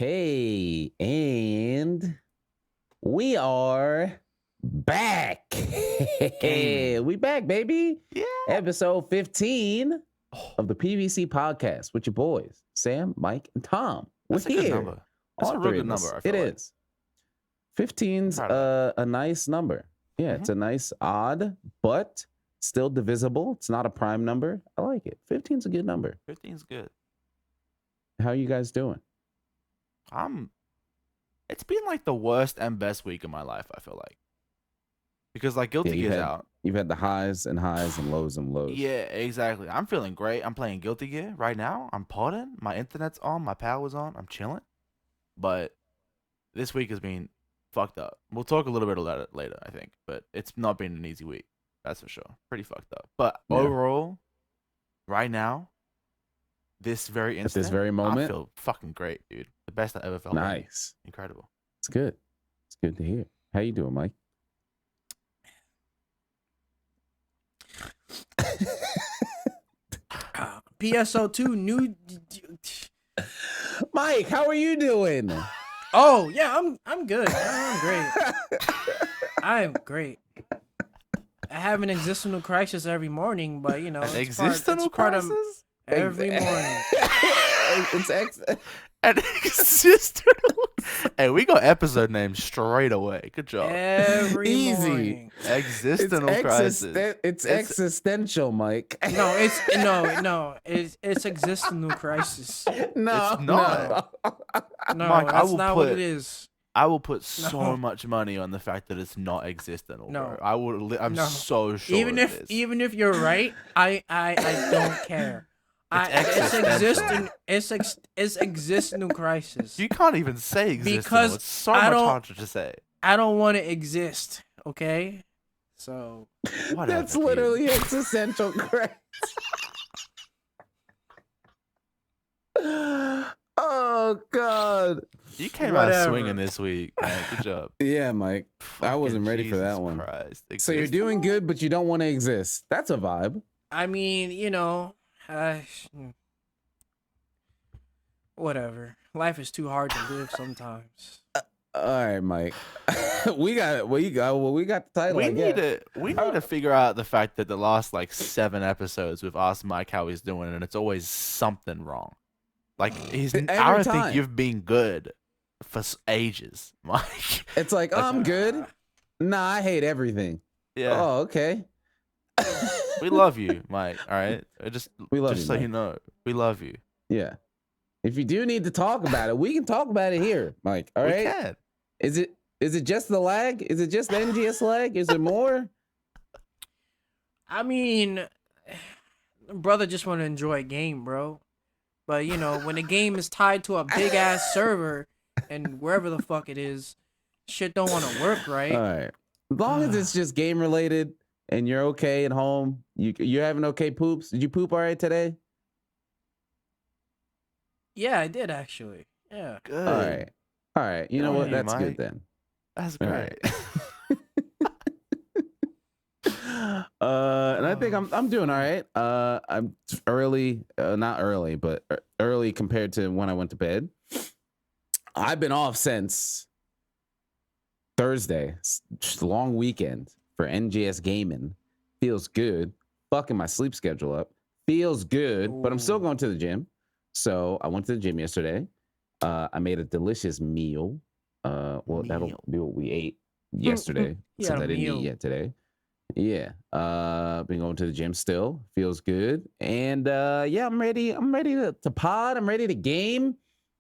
Okay, and we are back. We back, baby. Yeah. Episode 15 of the PVC Podcast with your boys, Sam, Mike, and Tom. That's a We're good here. number. That's All a real three good of us. number, I feel It like. is. 15's a nice number. Yeah, it's a nice odd, but still divisible. It's not a prime number. I like it. 15's a good number. 15's good. How are you guys doing? It's been like the worst and best week of my life, I feel like. Because like Guilty Gear's out. You've had the highs and lows and lows. Yeah, exactly. I'm feeling great. I'm playing Guilty Gear right now. I'm podding. My internet's on. My power's on. I'm chilling. But this week has been fucked up. We'll talk a little bit about it later, I think. But it's not been an easy week. That's for sure. Pretty fucked up. But overall, right now, this very instant, at this very moment, I feel fucking great, dude. The best I ever felt. Nice. Incredible. It's good. It's good to hear. How you doing, Mike? PSO2 new. Mike, how are you doing? Oh yeah, I'm good. I'm great. I'm great. I have an existential crisis every morning, but you know, an existential crisis every morning. It's an existential. Hey, we got episode names straight away. Good job. Every Easy. morning. Existential crisis. It's existential, Mike. No, it's existential crisis. No, It's not. No, Mike, that's not what it is. I will put so much money on the fact that it's not existential. No. Bro. I will. I'm so sure. Even if you're right, I don't care. It's existential crisis. You can't even say existential. Because it's so much harder to say. I don't want to exist. Okay, so Whatever, that's literally existential crisis. Oh God! You came out swinging this week, man. Good job. Yeah, Mike. I wasn't ready for that Jesus one. Christ. So you're doing good, but you don't want to exist. That's a vibe. I mean, you know, whatever. Life is too hard to live sometimes. All right, Mike. we got the title. We need to figure out the fact that the last like 7 episodes we've asked Mike how he's doing, and it's always something wrong. Like I don't think you've been good for ages, Mike. It's like, oh, I'm good. Nah, I hate everything. Yeah. Oh, okay. We love you, Mike. All right. We love you, so Mike. you know, we love you. Yeah. If you do need to talk about it, we can talk about it here, Mike. All right. We can. Is it just the lag? Is it just the NGS lag? Is it more? I mean, brother just want to enjoy a game, bro. But you know, when the game is tied to a big ass server and wherever the fuck it is, shit don't want to work, right? All right. As long as it's just game related and you're okay at home, you're having okay poops. Did you poop all right today? Yeah, I did actually. Yeah. Good. All right. You know what? That's Mike. good then. That's All great. right. And I think I'm doing all right. I'm early, not early, but early compared to when I went to bed. I've been off since Thursday. Just a long weekend for NGS gaming. Feels good. Fucking my sleep schedule up. Feels good, but I'm still going to the gym. So I went to the gym yesterday. I made a delicious meal. That'll be what we ate yesterday since I didn't eat yet today. Yeah. Been going to the gym still. Feels good. And yeah, I'm ready. I'm ready to pod. I'm ready to game.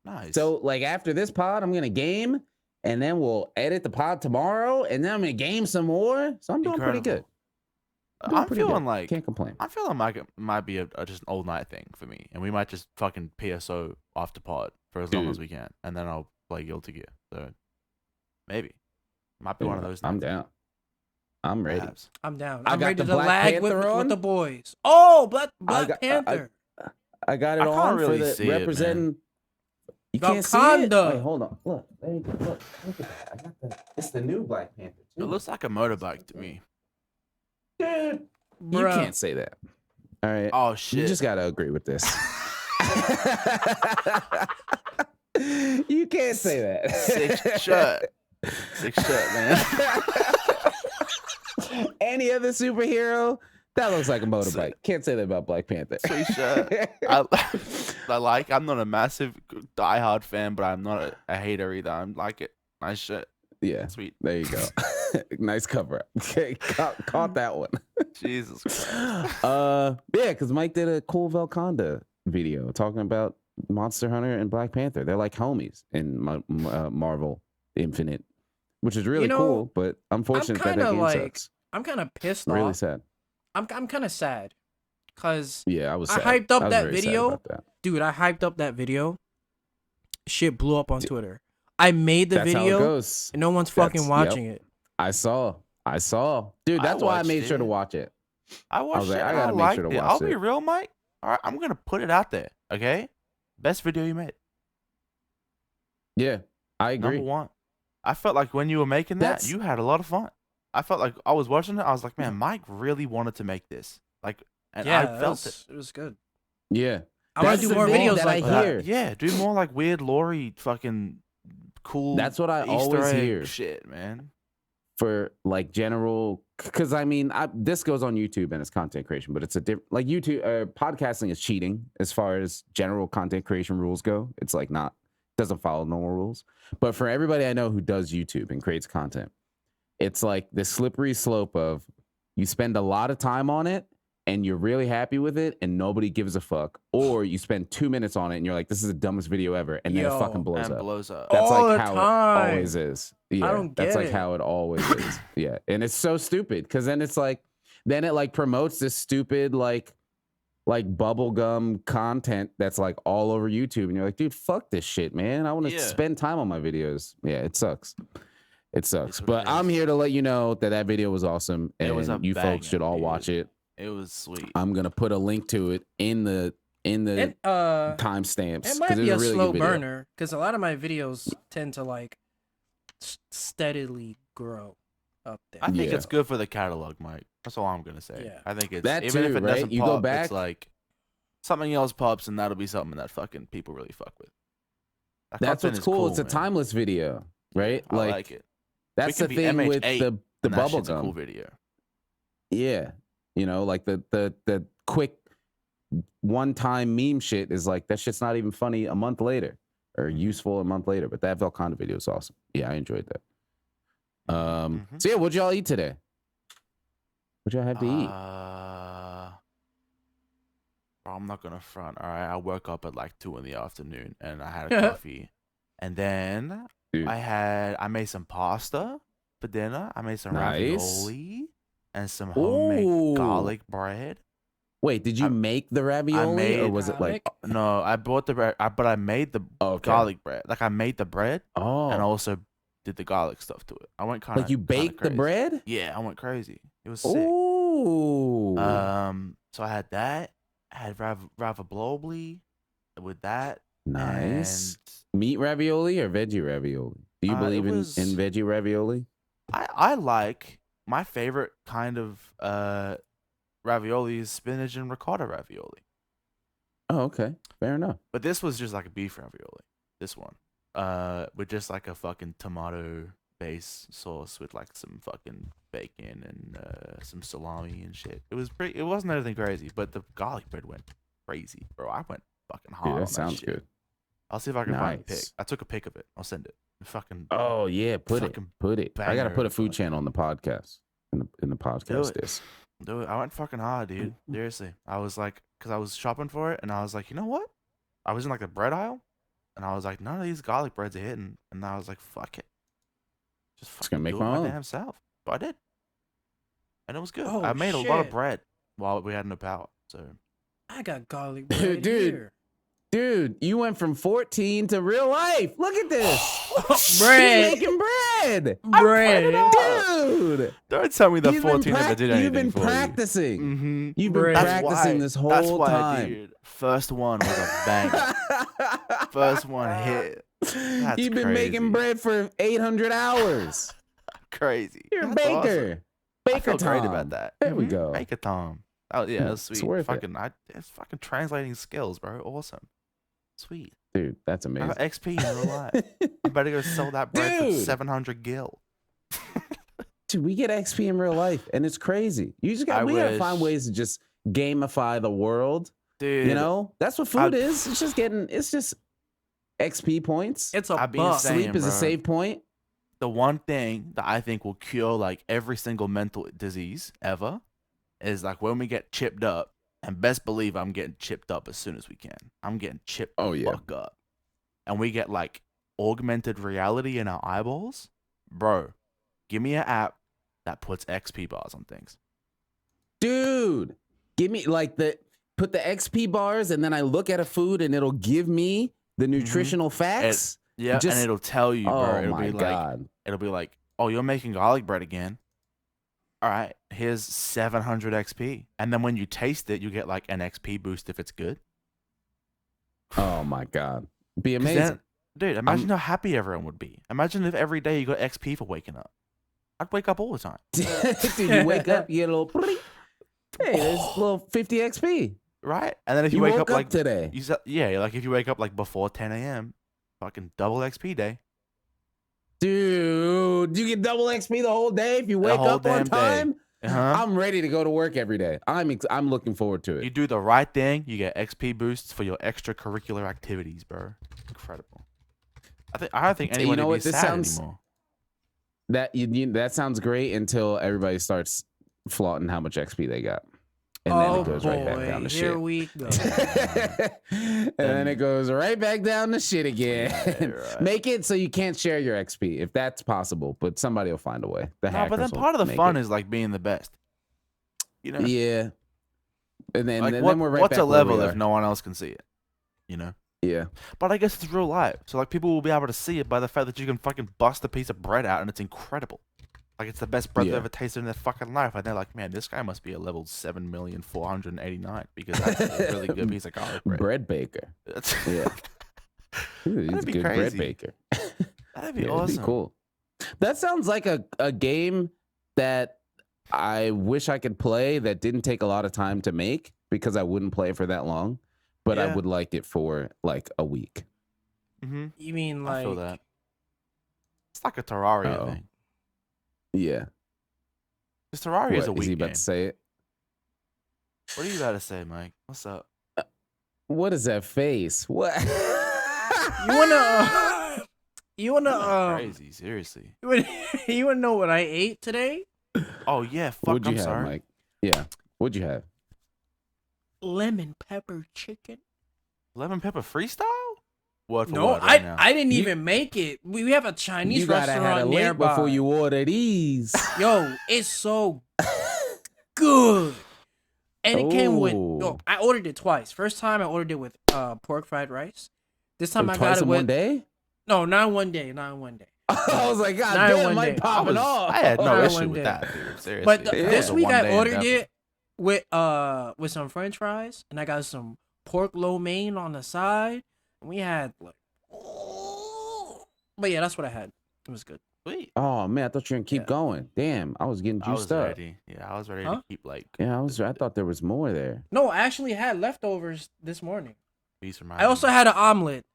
Nice. So like after this pod, I'm gonna game, and then we'll edit the pod tomorrow, and then I'm gonna game some more. So I'm doing pretty good. I'm feeling like can't complain. I'm feeling like it might be just an all night thing for me, and we might just fucking PSO after pod for as long as we can, and then I'll play Guilty Gear. So maybe might be one of those. I'm down. I'm ready. Perhaps. I'm down. I I'm got ready the to Black lag Panther on. with the boys. Oh, Black got- Panther. I got it I can't on really for the see it, representing. You can't see it. Valkanda. Wait, hold on. Look, there you go. Look at that. I got the. It's the new Black Panther. It looks like a motorbike to me. Dude, you Bruh. can't say that. All right. Oh shit! You just gotta agree with this. You can't say that. Six shut, man. Any other superhero that looks like a motorbike. Can't say that about Black Panther. Sweet shut. I'm not a massive diehard fan, but I'm not a hater either. I'm like it. Nice shit. Yeah, Sweet. there you go. Nice cover up. Okay, caught that one. Jesus Christ. Yeah, because Mike did a cool Valkanda video talking about Monster Hunter and Black Panther. They're like homies in Marvel Infinite, which is really cool. But unfortunate that game sucks. I'm kind of pissed really off. Really sad. I'm kind of sad, cause I was. Sad. I hyped up that very video, dude. I hyped up that video. Shit blew up on Twitter. I made the video, and no one's fucking watching it. I saw, dude. That's why I made sure to watch it. I watched it. I gotta make sure to watch it. I'll be real, Mike. All right, I'm gonna put it out there. Okay, best video you made. Yeah, I agree. Number one. I felt like when you were making that, you had a lot of fun. I felt like I was watching it. I was like, man, Mike really wanted to make this. Like, and I felt it. It was good. Yeah, I want to do more videos like that. Hear. Yeah, do more like weird, lore fucking cool. That's what I Easter always egg hear. Shit, man. For like general, because I mean, this goes on YouTube and it's content creation, but it's a different, like YouTube, podcasting is cheating as far as general content creation rules go. It's like doesn't follow normal rules. But for everybody I know who does YouTube and creates content, it's like the slippery slope of you spend a lot of time on it and you're really happy with it and nobody gives a fuck, or you spend 2 minutes on it and you're like, this is the dumbest video ever, and then it fucking blows up. That's all like the how time. it always is. Yeah, I don't get that's like it. how it always is. Yeah, and it's so stupid because then it's like, then it like promotes this stupid like bubblegum content that's like all over YouTube, and you're like, dude, fuck this shit, man. I want to spend time on my videos. Yeah, it sucks. It sucks. But I'm here to let you know that video was awesome, and you folks should all watch it. It was sweet. I'm gonna put a link to it in the timestamps. It might be a really slow burner because a lot of my videos tend to like steadily grow up there. I think it's good for the catalog, Mike. That's all I'm gonna say. Yeah. I think it's that even too, if it right? doesn't You pop, go back, it's like something else pops, and that'll be something that fucking people really fuck with. That's what's cool. It's a timeless video, right? I like it. That's the thing with the bubble gum. Cool video. Yeah, you know, like the quick one-time meme shit is like, that shit's not even funny a month later or useful a month later. But that Valkanda video is awesome. Yeah, I enjoyed that. So yeah, what'd y'all eat today? What'd y'all have to eat? I'm not gonna front. All right, I woke up at like 2 PM and I had a coffee, and then I made some pasta for dinner. I made some ravioli and some homemade garlic bread. Wait, did you make the ravioli, or was it like? No, I bought the bread, but I made the garlic bread. Like I made the bread, and also did the garlic stuff to it. I went kind of like you baked the bread. Yeah, I went crazy. It was sick. Ooh. So I had that. I had ravioli with that. Nice. Meat ravioli or veggie ravioli? Do you believe in veggie ravioli? I like, my favorite kind of ravioli is spinach and ricotta ravioli. Oh, okay. Fair enough. But this was just like a beef ravioli. This one. With just like a fucking tomato base sauce with like some fucking bacon and some salami and shit. It wasn't anything crazy, but the garlic bread went crazy, bro. I went fucking hard. Dude, that sounds shit. good. I'll see if I can find a pic. I took a pic of it. I'll send it. Fucking. Oh yeah, put it. I gotta put a food channel on the podcast. In the podcast. Do it. I went fucking hard, dude. Seriously. I was like, because I was shopping for it, and I was like, you know what? I was in like the bread aisle, and I was like, none of these garlic breads are hitting, and I was like, fuck it. Just fucking make my damn self. But I did. And it was good. I made a lot of bread while we had no power. So I got garlic bread here. Dude, you went from 14 to real life. Look at this. Bread. He's making bread. Dude. Don't tell me that 14 never did anything. You've been for practicing. You. Mm-hmm. You've been practicing this whole time. Dude. First one was a banger. First one hit. That's You've been crazy. making bread for 800 hours. Crazy. You're a baker. Awesome. Baker I feel Tom. great about that. There we go. Baker Tom. Oh yeah, that's sweet. It's It's fucking translating skills, bro. Awesome. Sweet. Dude, that's I amazing. got XP in real life. I better go sell that bread for Dude. 700 gil. Dude, we get XP in real life, and it's crazy. You just got. We gotta find ways to just gamify the world. Dude, You know, that's what food is. It's just getting. It's just XP points. It's a I've been buck. saying, Sleep is a bro. save point. The one thing that I think will cure like every single mental disease ever is like when we get chipped up, and best believe I'm getting chipped up as soon as we can. I'm getting chipped the fuck up. And we get like augmented reality in our eyeballs. Bro, give me an app that puts XP bars on things. Dude, give me like put the XP bars, and then I look at a food, and it'll give me the nutritional facts. Yeah, and it'll tell you, bro. Oh It'll my be god. It'll be like, oh, you're making garlic bread again. All right, here's 700 XP. And then when you taste it, you get like an XP boost if it's good. Oh my god. Be 'Cause amazing. then- dude, imagine how happy everyone would be. Imagine if every day you got XP for waking up. I'd wake up all the time. Dude, you wake up, you get a little. Hey, there's a little 50 XP. Right? And then if you You wake woke up like today. like if you wake up like before 10 a.m., fucking double XP day. Dude, you get double XP the whole day if you The wake whole up on damn day. time. Uh-huh. I'm ready to go to work every day. I'm looking forward to You it. do the right thing, you get XP boosts for your extracurricular activities, bro. Incredible. I don't think You anyone know would what? be This sad sounds- anymore. That sounds great until everybody starts flaunting how much XP they got. And then Oh it goes boy, right back down to here shit. we go. And then it goes right back down to shit again. Yeah, right. Make it so you can't share your XP if that's possible, but somebody will find a way. The No, but then hackers will part of the make fun it. is like being the best. You know? Yeah. And then, Like, and what- then we're right what's back a where we level are. if no one else can see it? You know? Yeah. But I guess it's real life. So like people will be able to see it by the fact that you can fucking bust a piece of bread out and it's incredible. Like it's the best bread Yeah. they've ever tasted in their fucking life. And they're like, man, this guy must be a level 7,489,000 because that's a really good piece of garlic bread. Bread baker. That's- Yeah. Dude, he's That'd a be good bread crazy. baker. That'd be Yeah, awesome. it'd be cool. That sounds like a game that I wish I could play that didn't take a lot of time to make because I wouldn't play it for that long, but I Yeah. would like it for like a week. Mm-hmm. You mean I feel like that. It's like a Terraria Uh-oh. thing. Yeah. Because Terraria is a What, weak is he about game. to say it? What are you about to say, Mike? What's up? What is that face? What? you wanna Crazy, seriously. you wanna know what I ate today? Oh yeah, fuck. What'd you I'm have, sorry. Mike? Yeah. What'd you have? Lemon pepper chicken. Lemon pepper freestyle? Word for No, word right now. I didn't You- even make it. We have a Chinese You gotta have a restaurant link nearby. before you order these. Yo, it's so good. And it came with. Oh. Yo, I ordered it twice. First time I ordered it with pork fried rice. This time I Twice got it in with. one day? No, not in one day. Not in one day. I was like, God Not in damn, one Mike day. popping off. I had no Not issue one with day. that, dude. Seriously. But That this was a week I one-day ordered endeavor. it with some French fries, and I got some pork lo mein on the side. And we had like, but yeah, that's what I had. It was good. Sweet. Oh man, I thought you were gonna keep Yeah. going. Damn, I was getting I was juiced up. ready. Yeah, I was ready Huh? to keep like Yeah, I thought there was more there. No, I actually had leftovers this morning. peace from I also had an omelet.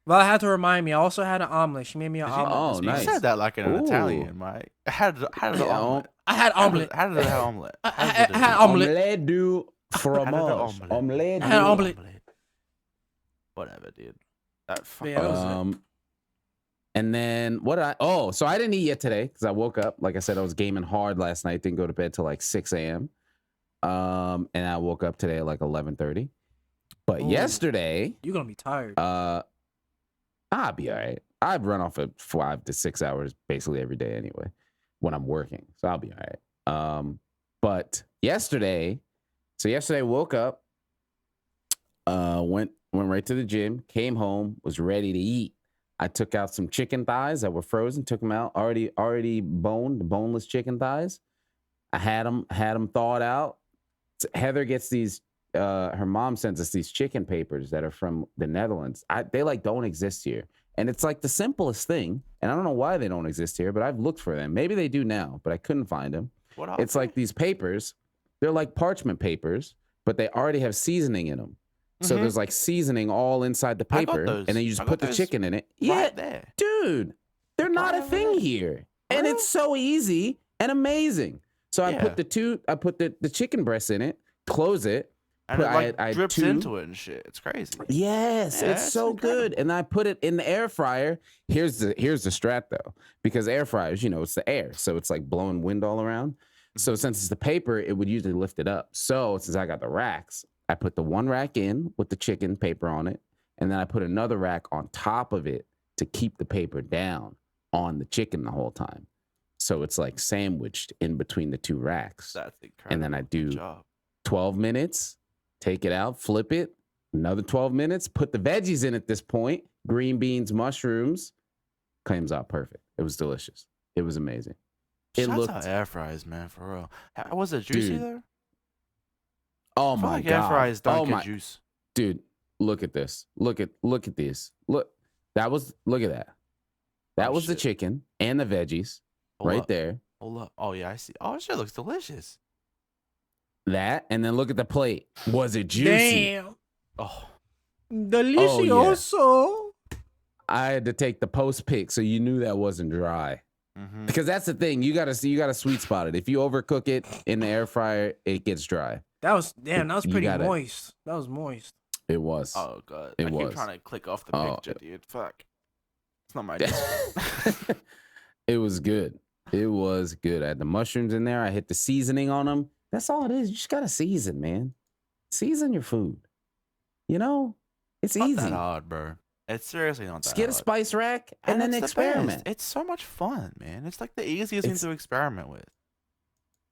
Well, I had to remind me. I also had an omelet. She made me an Did you- omelet. Oh, this You nice. morning. said that like in an Ooh. Italian, Mike. How did Yeah, omelet? I had omelet. How did it have omelet? I How did it had do? omelet. Omelette du fromage. omelette? Omelette I had du- omelette. Whatever, dude. That Yeah, that was fucking. And then what did so I didn't eat yet today because I woke up. Like I said, I was gaming hard last night. Didn't go to bed till like 6 a.m. And I woke up today at like 11:30. But Ooh. yesterday, You're gonna be tired. I'll be all right. I've run off of 5 to 6 hours basically every day anyway when I'm working. So I'll be all right. But yesterday I woke up, went right to the gym, came home, was ready to eat. I took out some chicken thighs that were frozen, took them out, already boned, the boneless chicken thighs. I had them thawed out. Heather gets these, her mom sends us these chicken papers that are from the Netherlands. They like don't exist here. And it's like the simplest thing. And I don't know why they don't exist here, but I've looked for them. Maybe they do now, but I couldn't find them. What are It's like these papers. They're like parchment papers, but they already have seasoning in them. So Mhm. there's like seasoning all inside the I got paper, those. and then you I just got put the those chicken in it. Yeah, Right there. dude, they're Like, not right a over thing there. here, For and real? it's so easy and amazing. So I Yeah. put the chicken breast in it, close it. And it like I had drips 2. into it and shit. It's crazy. Yes, Yeah, it's it's so incredible. good. And I put it in the air fryer. Here's the strat though, because air fryers, it's the air, so it's like blowing wind all around. So since it's the paper, it would usually lift it up. So since I got the racks, I put the one rack in with the chicken paper on it, and then I put another rack on top of it to keep the paper down on the chicken the whole time. So it's like sandwiched in between the 2 racks. That's incredible. And then I Good do job. 12 minutes, take it out, flip it, another 12 minutes, put the veggies in at this point, green beans, mushrooms, comes out perfect. It was delicious. It was amazing. It Shouts looked, out air fries, man, for real. Was it juicy Dude, though? oh I feel my like air God. fries don't Oh get my, juice. dude, look at this. Look at this. Look at that. That Oh, was the shit. chicken and the veggies Hold right up. there. Hold up. Oh yeah, I see. Oh, shit looks delicious. That, and then look at the plate. Was it juicy? Damn. Oh, Delicioso. I had to take the post pic so you knew that wasn't dry. mm-hmm. Because that's the thing. You gotta sweet spot it. If you overcook it in the air fryer, it gets dry. That was You pretty gotta- moist. That was moist. It was. Oh god. It I keep was. trying to click off the Oh, picture, dude. Fuck. It's not my job. It was good. It was good. I had the mushrooms in there. I hit the seasoning on them. That's all it is. You just gotta season, man. Season your food. It's Not easy. that hard, bro. It's seriously not that Just get a hard. spice rack and then it's the experiment. best. It's so much fun, man. It's like the easiest thing It's- to experiment with.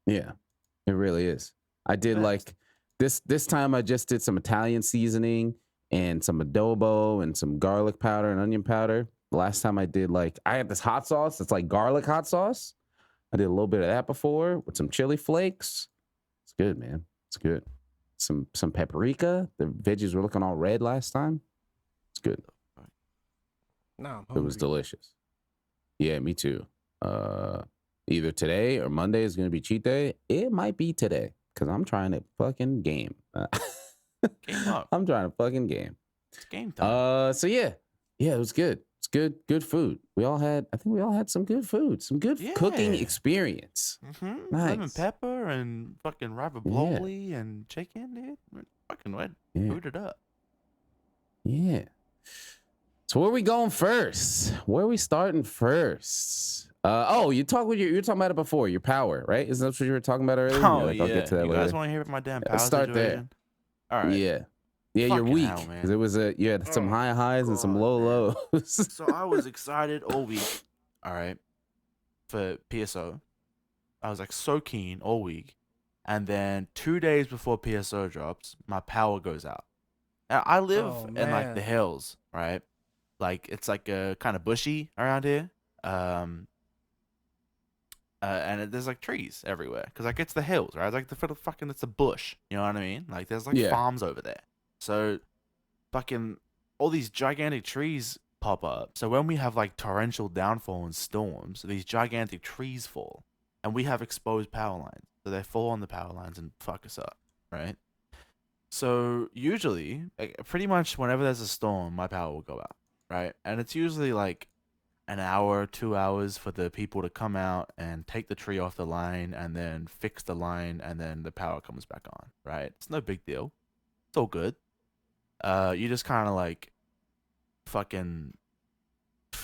Yeah, it really is. I did Best. like this time. I just did some Italian seasoning and some adobo and some garlic powder and onion powder. The last time I did I had this hot sauce. It's like garlic hot sauce. I did a little bit of that before with some chili flakes. It's good, man. It's good. Some paprika. The veggies were looking all red last time. It's good. Nah, It was delicious. Yeah, me too. Either today or Monday is going to be cheat day. It might be today because I'm trying to fucking game. Game up. I'm trying to fucking game. It's game time. So yeah, it was good. It's good food. I think we all had some good food, some good cooking Yeah. experience. Mm-hmm. Lemon Nice. pepper and fucking ravioli and chicken, dude. Fucking went Yeah. food it up. Yeah. So where we going first? Where are we starting first? You were talking about it before. Your power, right? Isn't that what you were talking about earlier? Oh You're yeah. I'll get to that You later. guys want to hear about my damn power Let's start there. situation? All right. Yeah, you're Fucking weak hell, man. because you had some Oh, high highs and some God, low man. lows. So I was excited all week. All right. For PSO, I was like so keen all week, and then 2 days before PSO drops, my power goes out. Now, I live Oh, in like man. the hills, right? Like it's like kind of bushy around here. And there's like trees everywhere because like it's the hills, right? It's like it's a bush. You know what I mean? Like there's like Yeah. farms over there. So fucking all these gigantic trees pop up. So when we have like torrential downfall and storms, these gigantic trees fall, and we have exposed power lines. So they fall on the power lines and fuck us up, right? So usually, like, pretty much whenever there's a storm, my power will go out, right? And it's usually like an hour, 2 hours for the people to come out and take the tree off the line and then fix the line, and then the power comes back on, right? It's no big deal. It's all good. You just kind of like fucking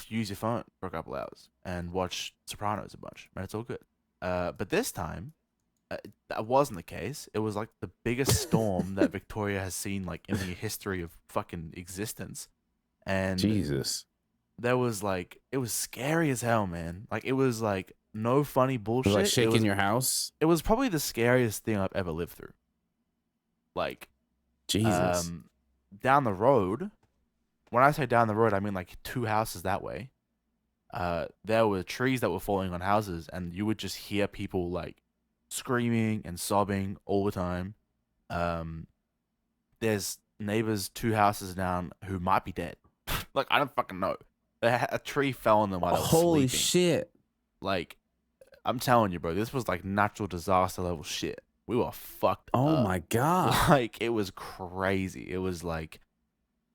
use your phone for a couple hours and watch Sopranos a bunch, and it's all good. But this time, that wasn't the case. It was like the biggest storm that Victoria has seen like in the history of fucking existence, and Jesus. there was like it was scary as hell, man. Like it was like no funny It bullshit. was like shaking it was, your house. It was probably the scariest thing I've ever lived through. Like Jesus. down the road. When I say down the road, I mean like 2 houses that way. There were trees that were falling on houses, and you would just hear people like screaming and sobbing all the time. There's neighbors 2 houses down who might be dead. Like I don't fucking know. A tree fell on them while they were Holy sleeping. shit. Like I'm telling you, bro, this was like natural disaster level shit. We were fucked Oh up. my god. Like, it was crazy. It was like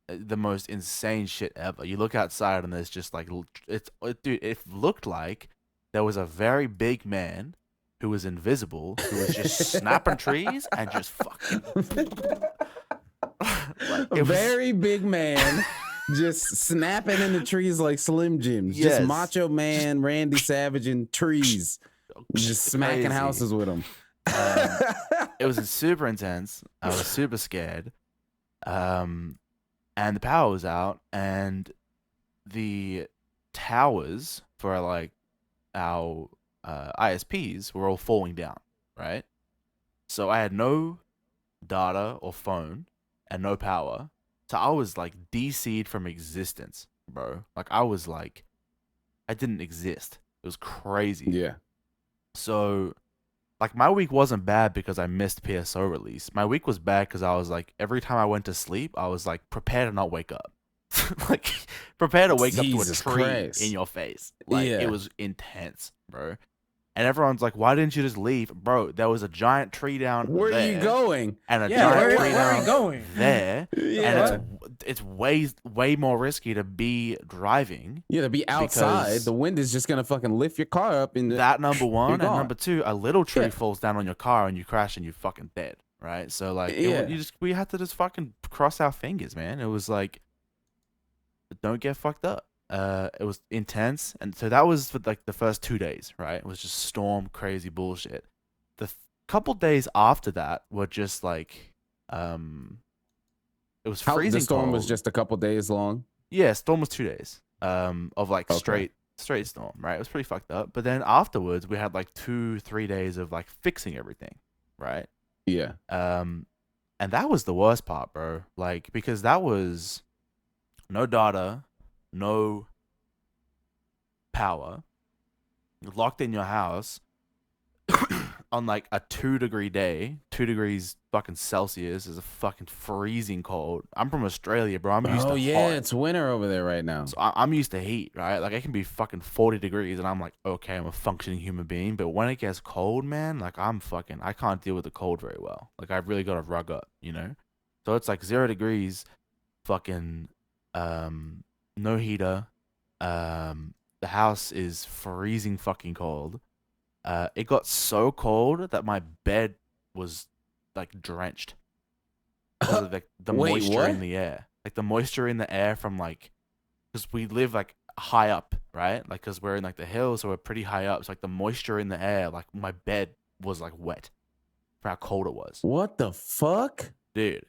the most insane shit ever. You look outside and there's just like dude, it looked like there was a very big man who was invisible, who was just snapping trees and just fucking like, A very big man just snapping in the trees like Slim Jims. Yes. Just Macho Man, Randy Savage in trees. Just smacking Crazy. houses with him. It was super intense. I was super scared. And the power was out, and the towers for like our ISPs were all falling down, right? So I had no data or phone and no power. So I was like DC'd from existence, bro. Like I didn't exist. It was crazy. Yeah. So like my week wasn't bad because I missed PSO release. My week was bad because I was like, every time I went to sleep, I was like, prepare to not wake up. Like, prepare to wake Jesus up to a tree Christ. in your face. Like, Yeah. it was intense, bro. And everyone's like, why didn't you just leave? Bro, there was a giant tree down Where there. are you going? And a Yeah, giant where tree are you down going? there. Yeah. And it's way more risky to be driving. Yeah, to be outside, because the wind is just gonna fucking lift your car up in the That number one, and gone. number two, a little tree Yeah. falls down on your car and you crash and you fucking dead, right? So like, Yeah. we had to just fucking cross our fingers, man. It was like, don't get fucked up. It was intense, and so that was for like the first 2 days, right? It was just storm crazy bullshit. The couple days after that were just like, it was freezing. the storm was cold. just a couple days long. Yeah, storm was 2 days. Of like Okay. straight storm, right? It was pretty fucked up. But then afterwards, we had like 2-3 days of like fixing everything, right? Yeah. And that was the worst part, bro. Like, because that was no data, no power, locked in your house on like a 2-degree day. 2 degrees fucking Celsius is a fucking freezing cold. I'm from Australia, bro. I'm used Oh to yeah, hot. it's winter over there right now. So I'm used to heat, right? Like, it can be fucking 40 degrees, and I'm like, okay, I'm a functioning human being. But when it gets cold, man, like, I can't deal with the cold very well. Like, I've really got to rug up, you know? So it's like 0 degrees, fucking, no heater. The house is freezing fucking cold. It got so cold that my bed was like drenched because of the Wait, moisture what? in the air. Like the moisture in the air from like, because we live like high up, right? Like, because we're in like the hills, so we're pretty high up. So like the moisture in the air, like my bed was like wet for how cold it was. What the fuck? Dude,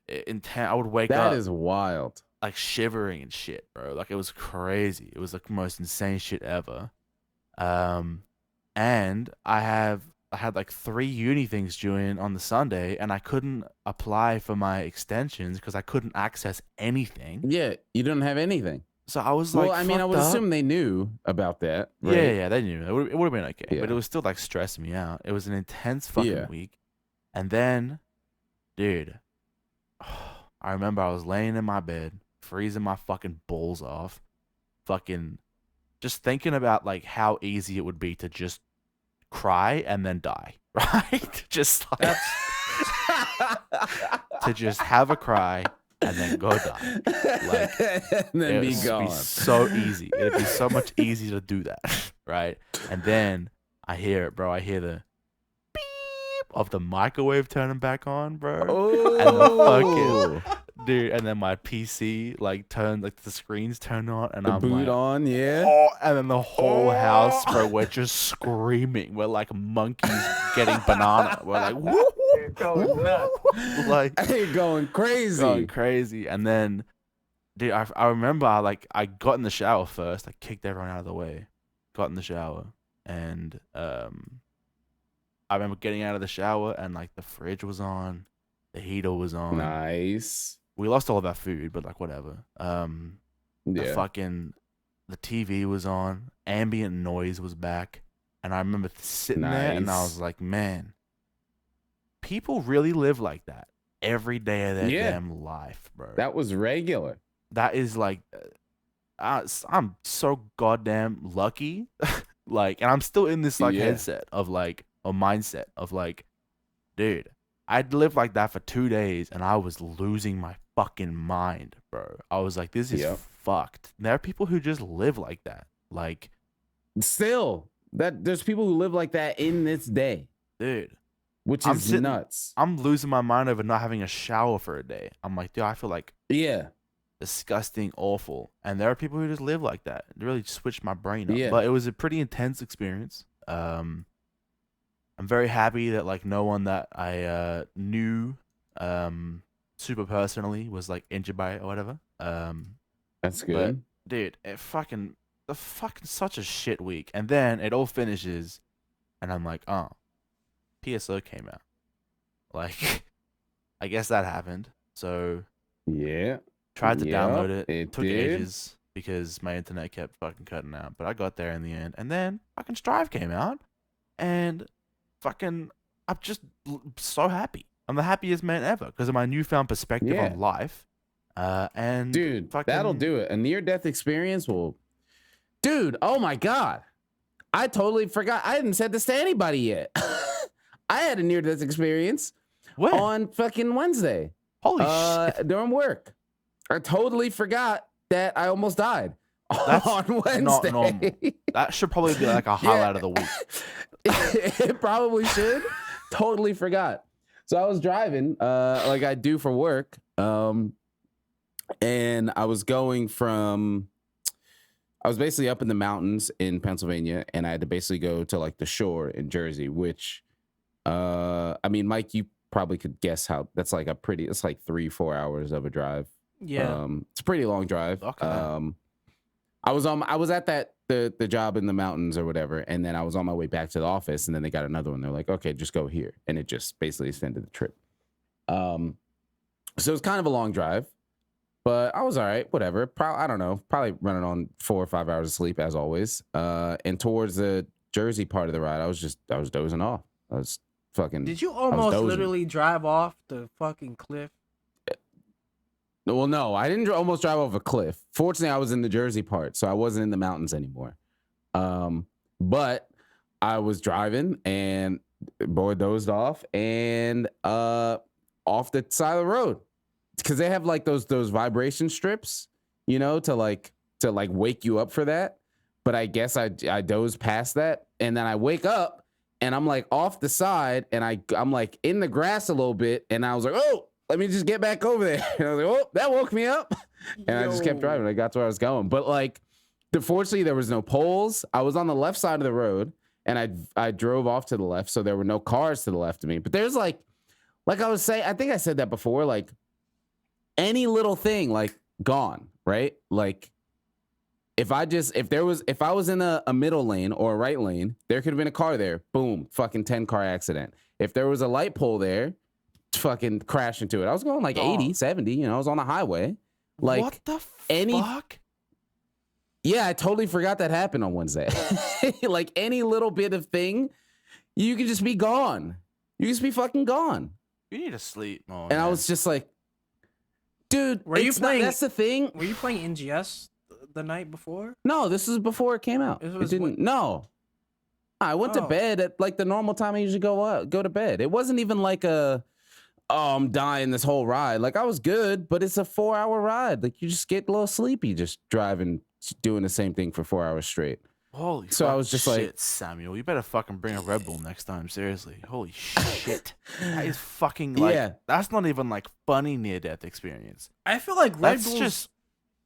I would wake up That is wild. like shivering and shit, bro. Like, it was crazy. It was like the most insane shit ever. And I had like 3 uni things due in on the Sunday, and I couldn't apply for my extensions because I couldn't access anything. Yeah, you don't have anything. So I was like, Well, I mean, I would fucked up. assume they knew about that. Right? Yeah, they knew. It would have been okay, but Yeah. it was still like stressing me out. It was an intense fucking Yeah. week. And then, dude, I remember I was laying in my bed, freezing my fucking balls off, fucking just thinking about like how easy it would be to just cry and then die, right? Just like to just have a cry and then go die. Like, and then it be would gone. be so easy. It'd be so much easier to do that, right? And then I hear it, bro. I hear the beep of the microwave turning back on, bro. Oh, Dude, and then my PC like the screens turn on, and the I'm boot like, on, yeah. oh, and then the whole house, bro, we're just screaming. We're like monkeys getting banana. We're like, woo, like Hey, going crazy. going crazy. And then, dude, I remember I got in the shower first. I kicked everyone out of the way, got in the shower, and I remember getting out of the shower, and like the fridge was on, the heater was on. Nice. We lost all of our food, but like whatever. The Yeah. the TV was on, ambient noise was back, and I remember sitting there and I Nice. was like, man, people really live like that every day of their Yeah. damn life, bro. That was regular. That is like, I'm so goddamn lucky. Like, and I'm still in this like Yeah. headset of like a mindset of like, Dude, I'd lived like that for 2 days, and I was losing my fucking mind, bro. I was like, this is fucked. There are people who just live like that. Like, still, there's people who live like that in this day, dude. Which is nuts. I'm losing my mind over not having a shower for a day. I'm like, dude, I feel like disgusting, awful. And there are people who just live like that. It really switched my brain up. Yeah. But it was a pretty intense experience. I'm very happy that like no one that I knew super personally was like injured by it or whatever. That's good. But, dude, it fucking such a shit week. And then it all finishes, and I'm like, oh, PSO came out. Like, I guess that happened. So tried to download it. It took ages because my internet kept fucking cutting out. But I got there in the end. And then fucking Strive came out, and fucking I'm just so happy. I'm the happiest man ever because of my newfound perspective on life. And dude, that'll do it. A near-death experience will, dude. Oh my god, I totally forgot. I hadn't said this to anybody yet. I had a near-death experience on fucking Wednesday. Holy shit! During work, I totally forgot that I almost died on Wednesday. Not normal. That should probably be like a highlight of the week. It probably should. Totally forgot. So I was driving, like I do for work, and I was basically up in the mountains in Pennsylvania, and I had to basically go to like the shore in Jersey, which, I mean, Mike, you probably could guess how that's like it's like 3-4 hours of a drive. Yeah. It's a pretty long drive. Okay. I was at the job in the mountains or whatever, and then I was on my way back to the office, and then they got another one. They're like, okay, just go here, and it just basically extended the trip. So it's kind of a long drive, but I was all right, whatever. I don't know, probably running on 4 or 5 hours of sleep as always. And towards the Jersey part of the ride, I was dozing off. I was fucking. Did you almost literally drive off the fucking cliff? Well, no, I didn't almost drive off a cliff. Fortunately, I was in the Jersey part, so I wasn't in the mountains anymore. But I was driving, and boy dozed off, and off the side of the road, because they have like those vibration strips, you know, to wake you up for that. But I guess I dozed past that, and then I wake up, and I'm like off the side, and I'm like in the grass a little bit, and I was like, oh. Let me just get back over there. And I was like, oh, that woke me up. And I just kept driving. I got to where I was going. But like, fortunately, there was no poles. I was on the left side of the road, and I drove off to the left, so there were no cars to the left of me. But there's like I was saying, I think I said that before, like any little thing, like gone, right? Like if I was in a middle lane or a right lane, there could have been a car there. Boom, fucking 10-car accident. If there was a light pole there, fucking crash into it. I was going like 80, 70, you know, I was on the highway. Like, what the fuck? Yeah, I totally forgot that happened on Wednesday. Like any little bit of thing, you could just be gone. You just be fucking gone. You need to sleep more. And man. I was just like, dude, that's the thing. Were you playing NGS the night before? No, this is before it came out. No. I went to bed at like the normal time I usually go to bed. It wasn't even like I'm dying this whole ride. Like I was good, but it's a 4-hour ride. Like you just get a little sleepy just driving, doing the same thing for 4 hours straight. Holy so I was just shit, like, Samuel, you better fucking bring a Red Bull next time. Seriously. Holy shit. That is fucking like, that's not even like funny near-death experience. I feel like Red Bull's just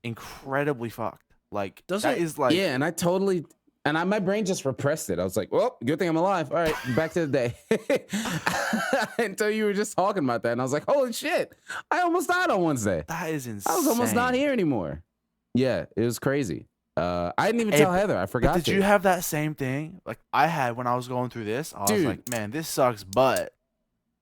incredibly fucked. Like, is like. Yeah, and I totally. And my brain just repressed it. I was like, well, good thing I'm alive. All right, back to the day. Until you were just talking about that. And I was like, holy shit, I almost died on Wednesday. That is insane. I was almost not here anymore. Yeah, it was crazy. I didn't even tell Heather. I forgot. Did you have that same thing like I had when I was going through this? I was like, man, this sucks, but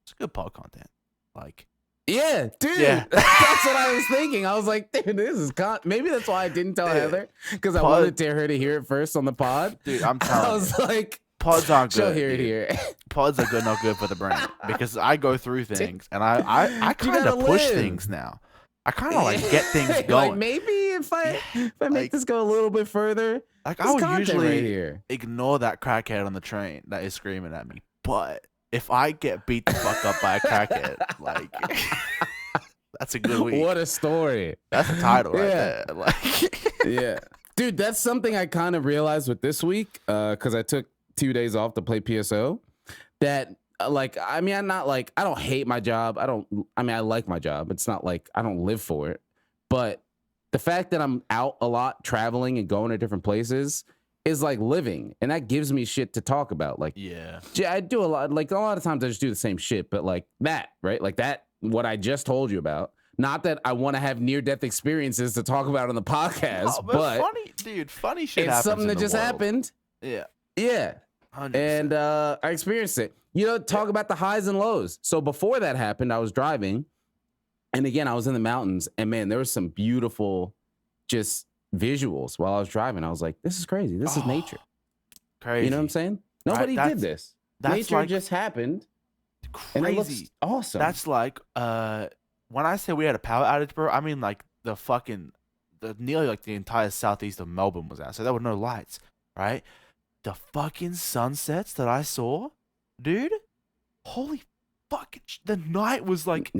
it's good pod content. Like, yeah, dude. Yeah. That's what I was thinking. I was like, dude, this is maybe that's why I didn't tell Heather, because I wanted her to hear it first on the pod. Dude, I'm telling you. I was like, pods aren't good. She'll hear it here. Pods are good, not good for the brain, because I go through things and I kind of push things now. I kind of like get things going. Like maybe if I make this go a little bit further, like I would usually ignore that crackhead on the train that is screaming at me, but if I get beat the fuck up by a crackhead, like that's a good week. What a story. That's the title right Yeah. there. Like, Yeah. Dude, that's something I kind of realized with this week, because I took 2 days off to play PSO. That, like, I mean, I'm not like, I don't hate my job. I like my job. It's not like I don't live for it. But the fact that I'm out a lot traveling and going to different places is like living. And that gives me shit to talk about. Like, yeah. I do a lot of times I just do the same shit, but like that, right? Like that, what I just told you about. Not that I want to have near-death experiences to talk about on the podcast, Oh, but funny shit it's happens something in that the just world. happened. Yeah. Yeah. 100%. And I experienced it. Talk about the highs and lows. So before that happened, I was driving. And again, I was in the mountains. And man, there was some beautiful just visuals while I was driving. I was like, this is crazy. This is nature. Crazy. You know what I'm saying? Nobody did this. That's Nature like just happened. crazy. And it looks awesome. That's like when I say we had a power outage, bro, I mean like nearly like the entire southeast of Melbourne was out. So there were no lights, right? The fucking sunsets that I saw, dude, holy fucking the night was like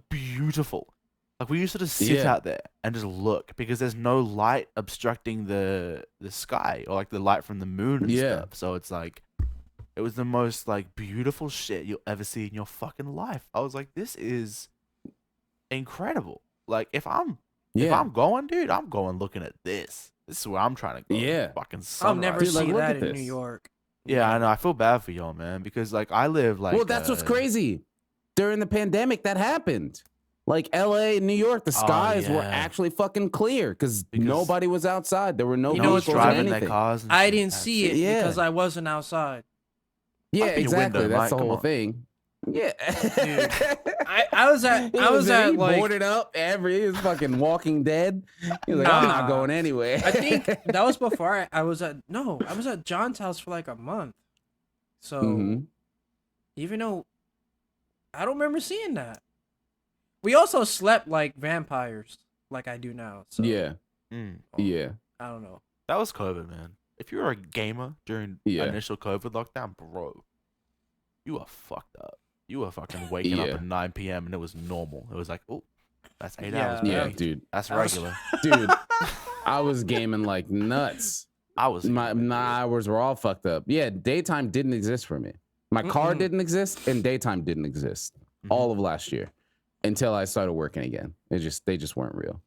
beautiful. Like we used to just sit out there and just look because there's no light obstructing the sky or like the light from the moon and stuff. So it's like it was the most like beautiful shit you'll ever see in your fucking life. I was like, this is incredible. Like if I'm going, dude, I'm going looking at this. This is where I'm trying to go. Yeah. Fucking sunrise. I'll never Dude, like, see look that at in this. New York. Yeah, I know. I feel bad for y'all, man, because like I live like. Well, that's what's crazy. During the pandemic, that happened. Like LA and New York, the skies were actually fucking clear because nobody was outside. There were no know what's vehicles or driving their anything. cars. And I shit. didn't see it because I wasn't outside. Yeah, Up in your exactly. window, That's Mike, the come whole on. thing. Yeah. Dude, I was at like boarded up. He was fucking Walking Dead. He was like, I'm not going anywhere. I think that was before I was at John's house for like a month. So even though I don't remember seeing that. We also slept like vampires, like I do now. So Yeah. Yeah. I don't know. That was COVID, man. If you were a gamer during initial COVID lockdown, bro, you were fucked up. You were fucking waking up at 9 p.m. and it was normal. It was like, oh, that's 8 hours. Yeah, baby. dude. That's regular. Dude, I was gaming like nuts. My hours were all fucked up. Yeah, daytime didn't exist for me. My car didn't exist and daytime didn't exist all of last year until I started working again. They just weren't real.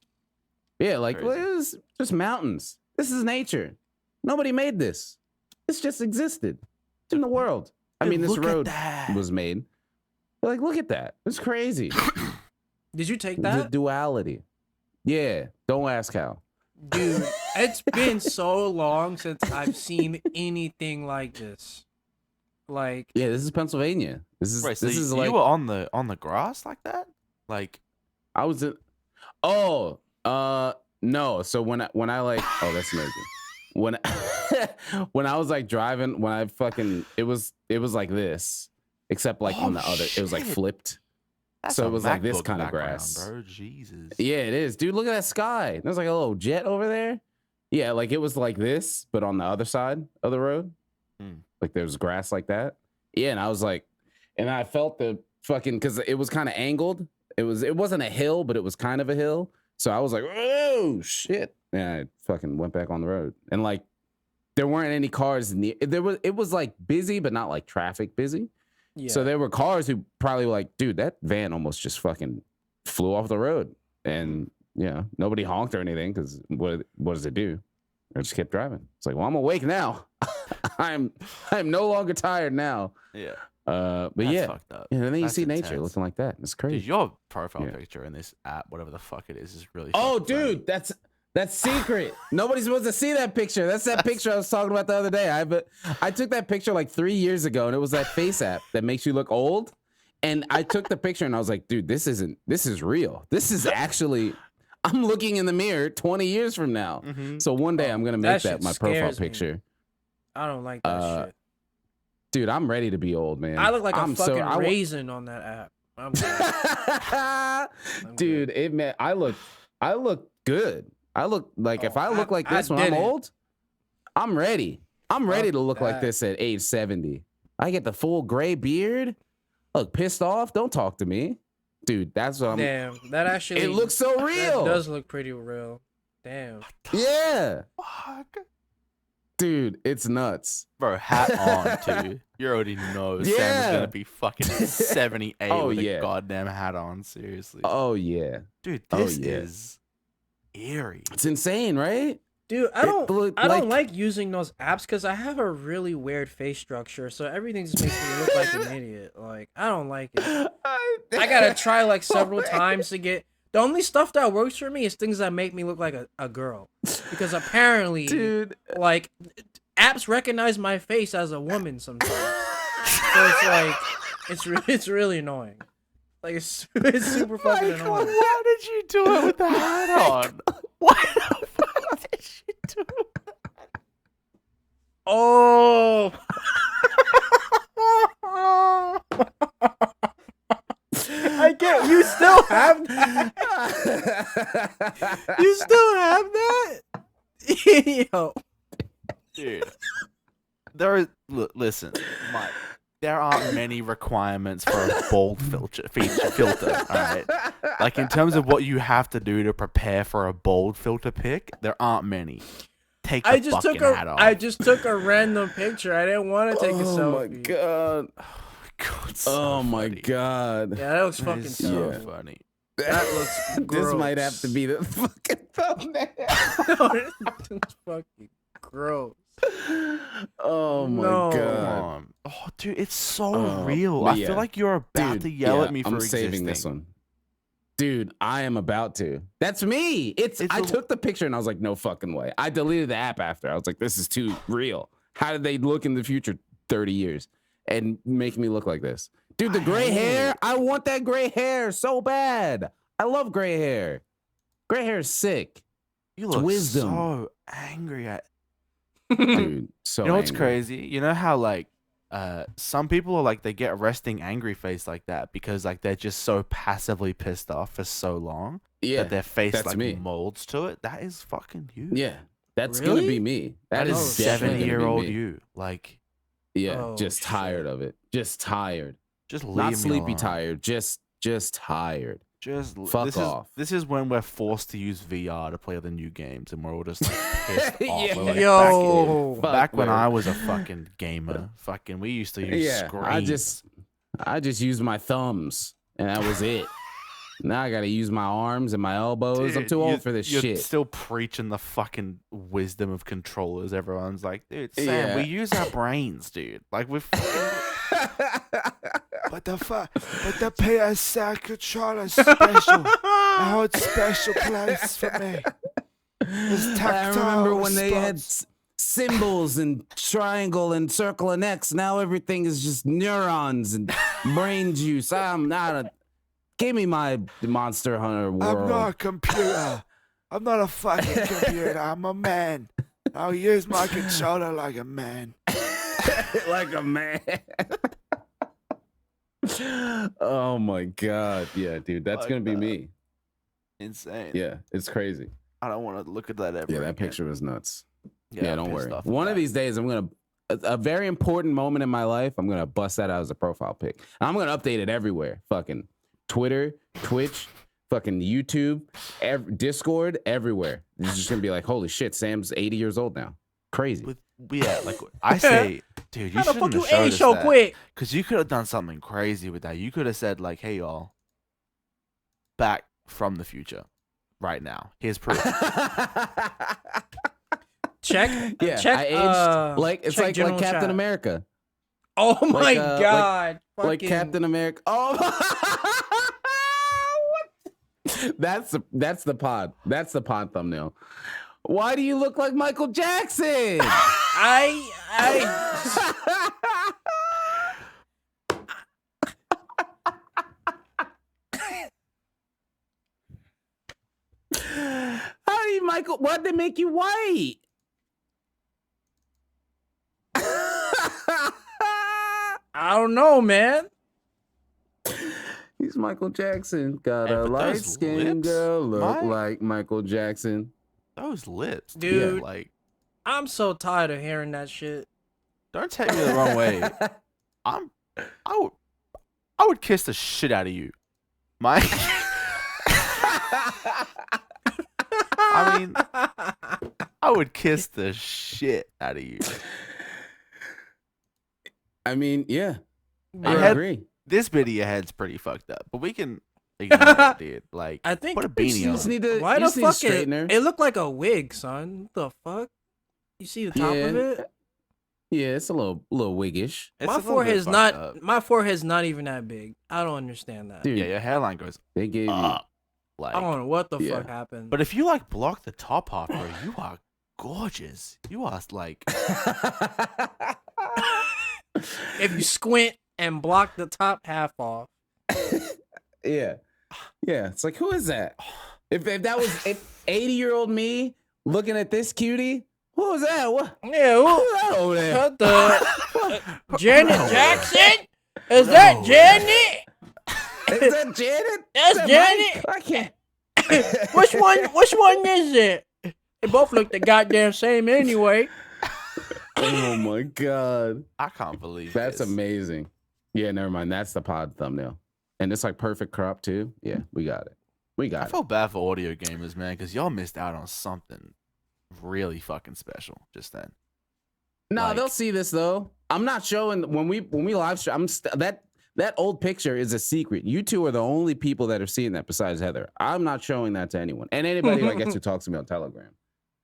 Yeah, like it was just mountains. This is nature. Nobody made this. This just existed. It's in the world. I mean, this road was made. But like, look at that. It's crazy. Did you take The that? duality. Yeah. Don't ask how. Dude, it's been so long since I've seen anything like this. Like, yeah, this is Pennsylvania. This is Right, so this is you like were on the grass like that? Like I was in. Oh, no. So when I like, oh, that's amazing. When when I was like driving, when I fucking it was like this, except like on the other, it was like flipped. that's So a it was like this MacBook kind of background, grass. bro. Jesus. Yeah, it is, dude. Look at that sky. There's like a little jet over there. Yeah, like it was like this, but on the other side of the road, like there's grass like that. Yeah, and I was like, and I felt the fucking because it was kind of angled. It wasn't a hill, but it was kind of a hill. So I was like, oh shit. And I fucking went back on the road. And like there weren't any cars near it was like busy, but not like traffic busy. yeah. So there were cars who probably were like, dude, that van almost just fucking flew off the road. And nobody honked or anything because what does it do? I just kept driving. It's like, well, I'm awake now. I'm no longer tired now. Yeah. But That's yeah. fucked up. And then you That's see nature intense. looking like that. It's crazy. Dude, your profile Yeah. picture in this app, whatever the fuck it is really Oh, fucking funny. dude, that's secret. Nobody's supposed to see that picture. That's that picture I was talking about the other day. I took that picture like 3 years ago, and it was that face app that makes you look old. And I took the picture, and I was like, dude, this is real. This is actually. I'm looking in the mirror 20 years from now. So one day I'm gonna make that shit my profile scares me. picture. I don't like that shit. Dude, I'm ready to be old, man. I look like a I'm fucking I wa- raisin on that app. I'm good. Dude, I look good. I look like if I look like I this when I'm didn't. old, I'm ready. I'm ready to look like that. this at age 70. I get the full gray beard. Look, pissed off. Don't talk to me, dude. That's what I'm. Damn, that actually. It looks so real. That does look pretty real. Damn. Yeah. Fuck. Dude, it's nuts. Bro, hat on, too. You already know Sam is Yeah. going to be fucking 78 Oh, with yeah. a goddamn hat on. Seriously. Oh yeah. Dude, Oh, this yeah. is eerie. It's insane, right? Dude, I don't like- like using those apps because I have a really weird face structure, so everything just makes me look like an idiot. Like, I don't like it. I gotta try like several times to get. The only stuff that works for me is things that make me look like a girl, because apparently, Dude. like, apps recognize my face as a woman sometimes. So it's like, it's really annoying. Like it's super fucking Michael, annoying. why did you do it with the hat on? Why the fuck did you do it? Oh. I get you still have that. You still have that? Yo. Dude. There is listen, Mike. There aren't many requirements for a bold filter, alright? Like in terms of what you have to do to prepare for a bold filter pick, there aren't many. Take the fucking hat off. I just took a random picture. I didn't want to take a selfie. Oh my god. God, so Oh my funny. god. Yeah, that looks That fucking is so dumb. funny. That looks This gross. might have to be the fucking thumbnail. It's fucking gross. Oh my No. god. Oh, dude, it's so Oh, real. but I yeah. feel like you're about Dude, to yell yeah, at me for I'm saving this existing. one. Dude, I am about to. That's me. It's I a- took the picture and I was like, no fucking way. I deleted the app after. I was like, this is too real. How did they look in the future 30 years and make me look like this? Dude, the I gray hate hair. it. I want that gray hair so bad. I love gray hair. Gray hair is sick. You It's look wisdom. so angry at. Dude, so You know what's angry. crazy? You know how like some people are like they get a resting angry face like that because like they're just so passively pissed off for so long Yeah, that their face that's like me. molds to it. That is fucking you. yeah. That's Really? gonna be me. That is Oh, definitely gonna be 70-year-old me. you. Like Yeah, Oh, just tired shit. of it. Just tired. just leave Not me sleepy alone. tired. Just tired. Fuck Fuck off. This is when we're forced to use VR to play the new games, and we're all just like pissed off. Yeah. We're like, Yo. Fuck, back when man. I was a fucking gamer, fucking we used to use Yeah, screens. I just used my thumbs and that was it. Now I gotta use my arms and my elbows. I'm Dude, too you're- old for this you're shit. still preaching the fucking wisdom of controllers. Everyone's like, dude, Sam, Yeah. we use our brains, dude. Like we're. But the PSC controller is special. It holds special place for me. I remember when they had symbols and triangle and circle and X. Now everything is just neurons and brain juice. I'm not a. Give me my Monster Hunter world. I'm not a computer. I'm not a fucking computer. I'm a man. I'll use my controller like a man. like a man. Oh my god, yeah, dude, that's Fuck gonna be that. me. Insane. Yeah, it's crazy. I don't want to look at that ever. Yeah, that again. picture was nuts. Yeah, Yeah, I'm don't pissed worry. off One at of that. these days, I'm gonna a very important moment in my life. I'm gonna bust that out as a profile pic. And I'm gonna update it everywhere. Fucking Twitter, Twitch, fucking YouTube, Discord, everywhere. It's just gonna be like, holy shit, Sam's 80 years old now. Crazy. With, yeah, like I say, dude, you How the fuck shouldn't you have showed age us so that. quick? Because you could have done something crazy with that. You could have said, like, hey, y'all, back from the future right now. Here's proof. Check. Yeah, Check. I aged like it's check like general Captain chat. America. Oh my like, god. Like Fucking- Captain America. Oh, what? That's the pod. That's the pod thumbnail. Why do you look like Michael Jackson? I. How do you, Michael? Why'd they make you white? I don't know, man. He's Michael Jackson. Got Hey, a but light those skinned lips, girl look Mike. like Michael Jackson. Those lips, Dude. Like, I'm so tired of hearing that shit. don't take me the wrong way. I would kiss the shit out of you. My I mean, I would kiss the shit out of you. I mean, yeah, I Your head- agree. This bit of your head's pretty fucked up, but we can ignore it, dude. Like, I think put a You beanie just on. need to. why you the just need to fuck straighten her. it looked like a wig, son. What the fuck? You see the top of it? Yeah, it's a little wiggish, It's a My little bit forehead's fucked not. up. My forehead's not even that big. I don't understand that. dude. Yeah, your hairline goes They gave you. up. Like, I don't know what the Yeah. fuck happened. but if you like block the top half, bro, you are gorgeous. You are like, if you squint and block the top half off, yeah, it's like, who is that? If that was 80-year-old me looking at this cutie, who was that? What? yeah, Who's that over there? what the Janet No. Jackson? Is that Janet? Is that Janet? That's Is that Janet. Mike? I can't. Which one is it? They both look the goddamn same anyway. Oh my god, I can't believe that's this. amazing. Yeah, never mind. That's the pod thumbnail, and it's like perfect crop too. Yeah, we got it. We I got it. feel bad for audio gamers, man, because y'all missed out on something really fucking special just then. No, like- they'll see this though. I'm not showing when we live stream. That old picture is a secret. You two are the only people that are seeing that besides Heather. I'm not showing that to anyone, and anybody I guess who talks to me on Telegram.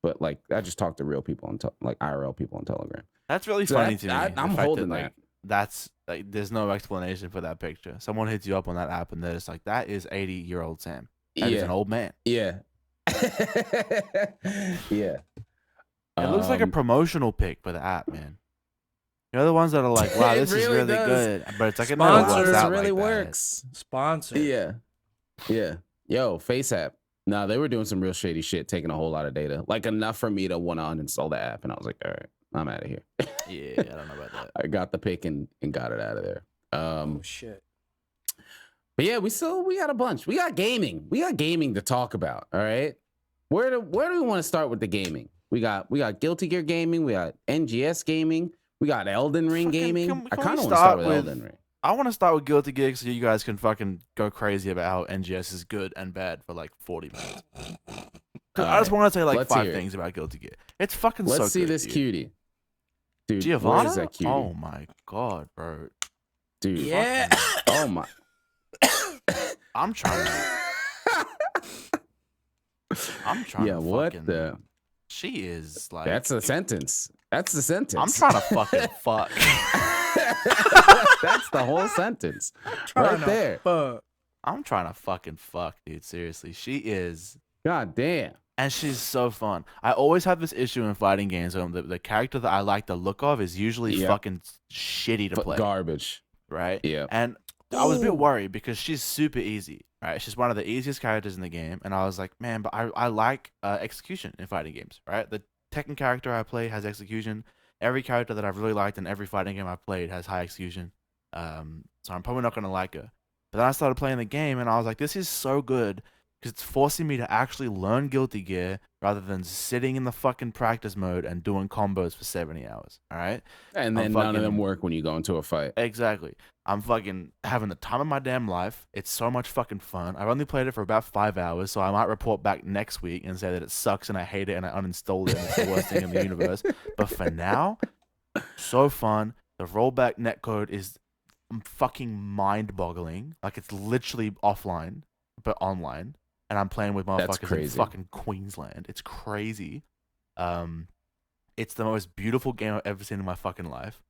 But like, I just talk to real people on like IRL people on Telegram. That's really So funny to me. I'm the fact holding like, that's like, there's no explanation for that picture. Someone hits you up on that app and they're just like, that is 80-year-old Sam. That is an old man. Yeah. Yeah. It looks like a promotional pic for the app, man. You know the ones that are like, wow, It this is really really does. good, but it's like it never Sponsors works out really like that. works. Sponsor. Yeah. Yeah. Yo, Face app. Nah, they were doing some real shady shit, taking a whole lot of data. Like enough for me to want to uninstall the app. And I was like, all right, I'm out of here. Yeah, I don't know about that. I got the pick and got it out of there. Oh shit. But yeah, we got a bunch. We got gaming. We got gaming to talk about. All right. Where do we want to start with the gaming? We got Guilty Gear gaming. We got NGS gaming. We got Elden Ring Fucking- gaming. can I we kind of want to start start with with- Elden Ring. I want to start with Guilty Gear so you guys can fucking go crazy about how NGS is good and bad for like 40 minutes. 'Cause I just want to say like let's 5 hear it. things about Guilty Gear. It's fucking Let's so see good, this dude. cutie. Dude, where Giovanna? is that cutie? Oh my god, bro. Dude. Yeah. Oh my. I'm trying Yeah, to what fucking, the? She is like That's the sentence. That's the sentence. I'm trying to fucking fuck. That's the whole sentence. Trying Right to there. fuck. I'm trying to fucking fuck, dude. Seriously. She is, God damn. and she's so fun. I always have this issue in fighting games where the character that I like the look of is usually Yep. fucking shitty to play. Garbage. Right? Yeah. And I was a Ooh. bit worried because she's super easy, right? She's one of the easiest characters in the game, and I was like, man, but I like execution in fighting games, right? The Tekken character I play has execution. Every character that I've really liked in every fighting game I've played has high execution. So I'm probably not gonna like her. But then I started playing the game, and I was like, this is so good because it's forcing me to actually learn Guilty Gear rather than sitting in the fucking practice mode and doing combos for 70 hours. All right. And I'm then none of them fucking- work when you go into a fight. Exactly. I'm fucking having the time of my damn life. It's so much fucking fun. I've only played it for about 5 hours, so I might report back next week and say that it sucks and I hate it and I uninstalled it and it's the worst thing in the universe. But for now, so fun. The rollback netcode is fucking mind-boggling. Like it's literally offline, but online. And I'm playing with That's motherfuckers in crazy. fucking Queensland. It's crazy. It's the most beautiful game I've ever seen in my fucking life.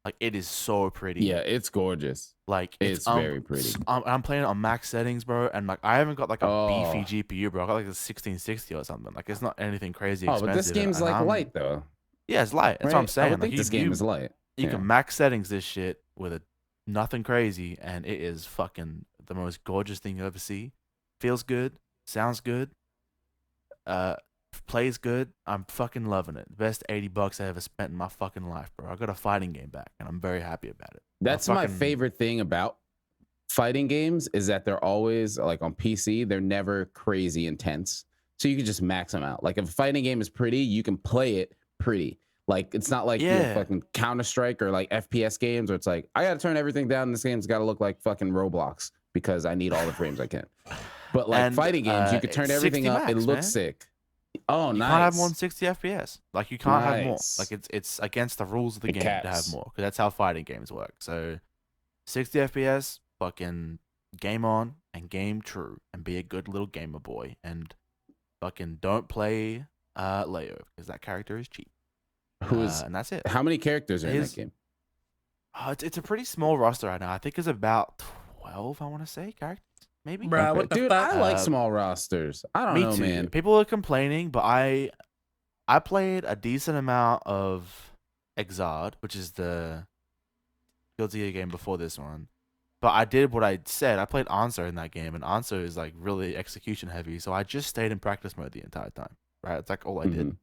Like it is so pretty. Yeah, it's gorgeous. Like It's very pretty. I'm playing it on max settings, bro, and like I haven't got like a Oh. beefy GPU, bro. I got like a 1660 or something. Like it's not anything crazy Oh, expensive. but this game's and like I'm- light though. Yeah, it's light. That's what I'm right? saying. I would Like think this game is light. you yeah. can max settings this shit with nothing crazy, and it is fucking the most gorgeous thing you'll ever see. Feels good, sounds good, plays good. I'm fucking loving it. Best $80 I ever spent in my fucking life, bro. I got a fighting game back, and I'm very happy about it. That's my favorite thing about fighting games is that they're always like on PC, they're never crazy intense. So you can just max them out. Like if a fighting game is pretty, you can play it pretty. Like it's not like Yeah. fucking Counter-Strike or like FPS games where it's like I gotta turn everything down. This game's gotta look like fucking Roblox because I need all the frames I can. But like And, fighting games, you could turn it's everything 60 up. It max, looks man. sick. Oh, You nice. can't have more than 60 FPS. Like you can't have more. Nice. Like it's against the rules of the It game to have caps. more because that's how fighting games work. So 60 FPS, fucking game on and game true and be a good little gamer boy and fucking don't play Leo because that character is cheap. Who is? And that's it. How many characters are in that His- game? It's a pretty small roster right now. I think it's about 12. I want to say characters, maybe. Bruh, Okay. what the Dude, fuck? I like Uh, small rosters. I don't Me know, too. man. People are complaining, but I played a decent amount of Exard, which is the Guilty Gear game before this one. But I did what I said. I played Answer in that game, and Answer is like really execution heavy. So I just stayed in practice mode the entire time. Right, it's like all I did.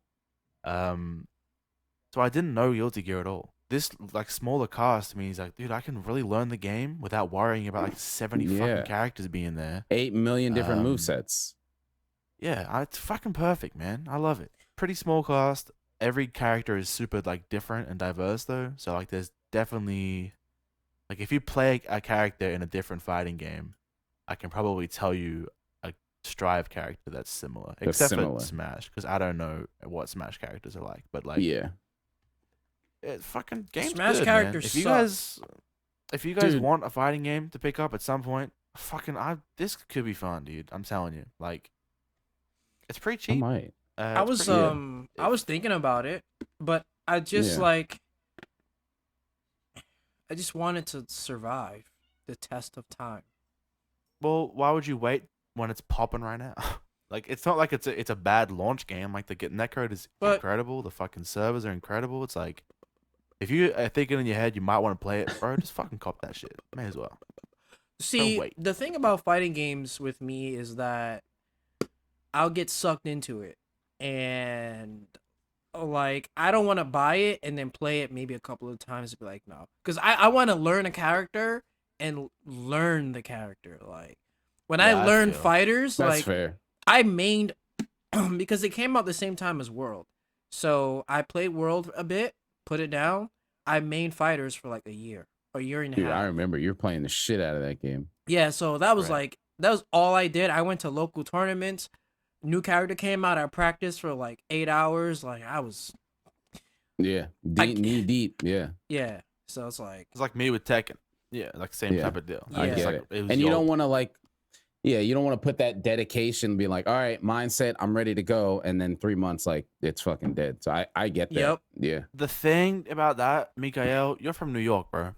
So I didn't know Guilty Gear at all. This like smaller cast means like, dude, I can really learn the game without worrying about like 70 Yeah. fucking characters being there. 8 million different Um, movesets. Yeah, it's fucking perfect, man. I love it. Pretty small cast. Every character is super like different and diverse though. So like there's definitely like if you play a character in a different fighting game, I can probably tell you a Strive character that's similar. That's Except similar. for Smash, because I don't know what Smash characters are like. But like Yeah. it fucking game's Smash good, characters man. suck. If you guys Dude. want a fighting game to pick up at some point, this could be fun, dude. I'm telling you. Like it's pretty I cheap. might. I It's was pretty- I was thinking about it, but I just Yeah. like I just wanted to survive the test of time. Well, why would you wait when it's popping right now? Like it's not like it's a bad launch game. Like the netcode is But- incredible. The fucking servers are incredible. It's like if you are thinking in your head you might want to play it, bro, just fucking cop that shit. May as well. See, wait. the thing about fighting games with me is that I'll get sucked into it, and like I don't want to buy it and then play it maybe a couple of times and be like, no, because I want to learn a character and learn the character. Like when Yeah, I I learned feel. fighters, That's like fair. I mained because it came out the same time as World, so I played World a bit, put it down. I mained fighters for like a year and a Dude, half. I remember you're playing the shit out of that game. Yeah, so that was Right. like that was all I did. I went to local tournaments. New character came out. I practiced for like 8 hours. Like I was, Yeah. Knee deep. Yeah. yeah. So it's like, It's like me with Tekken. Yeah, like same Yeah. type of deal. I It's get like, it. was And you your- don't want to like, yeah, you don't want to put that dedication, be like, all right, mindset, I'm ready to go. And then 3 months, like it's fucking dead. So I get that. Yep. Yeah. The thing about that, Mikael, you're from New York, bro.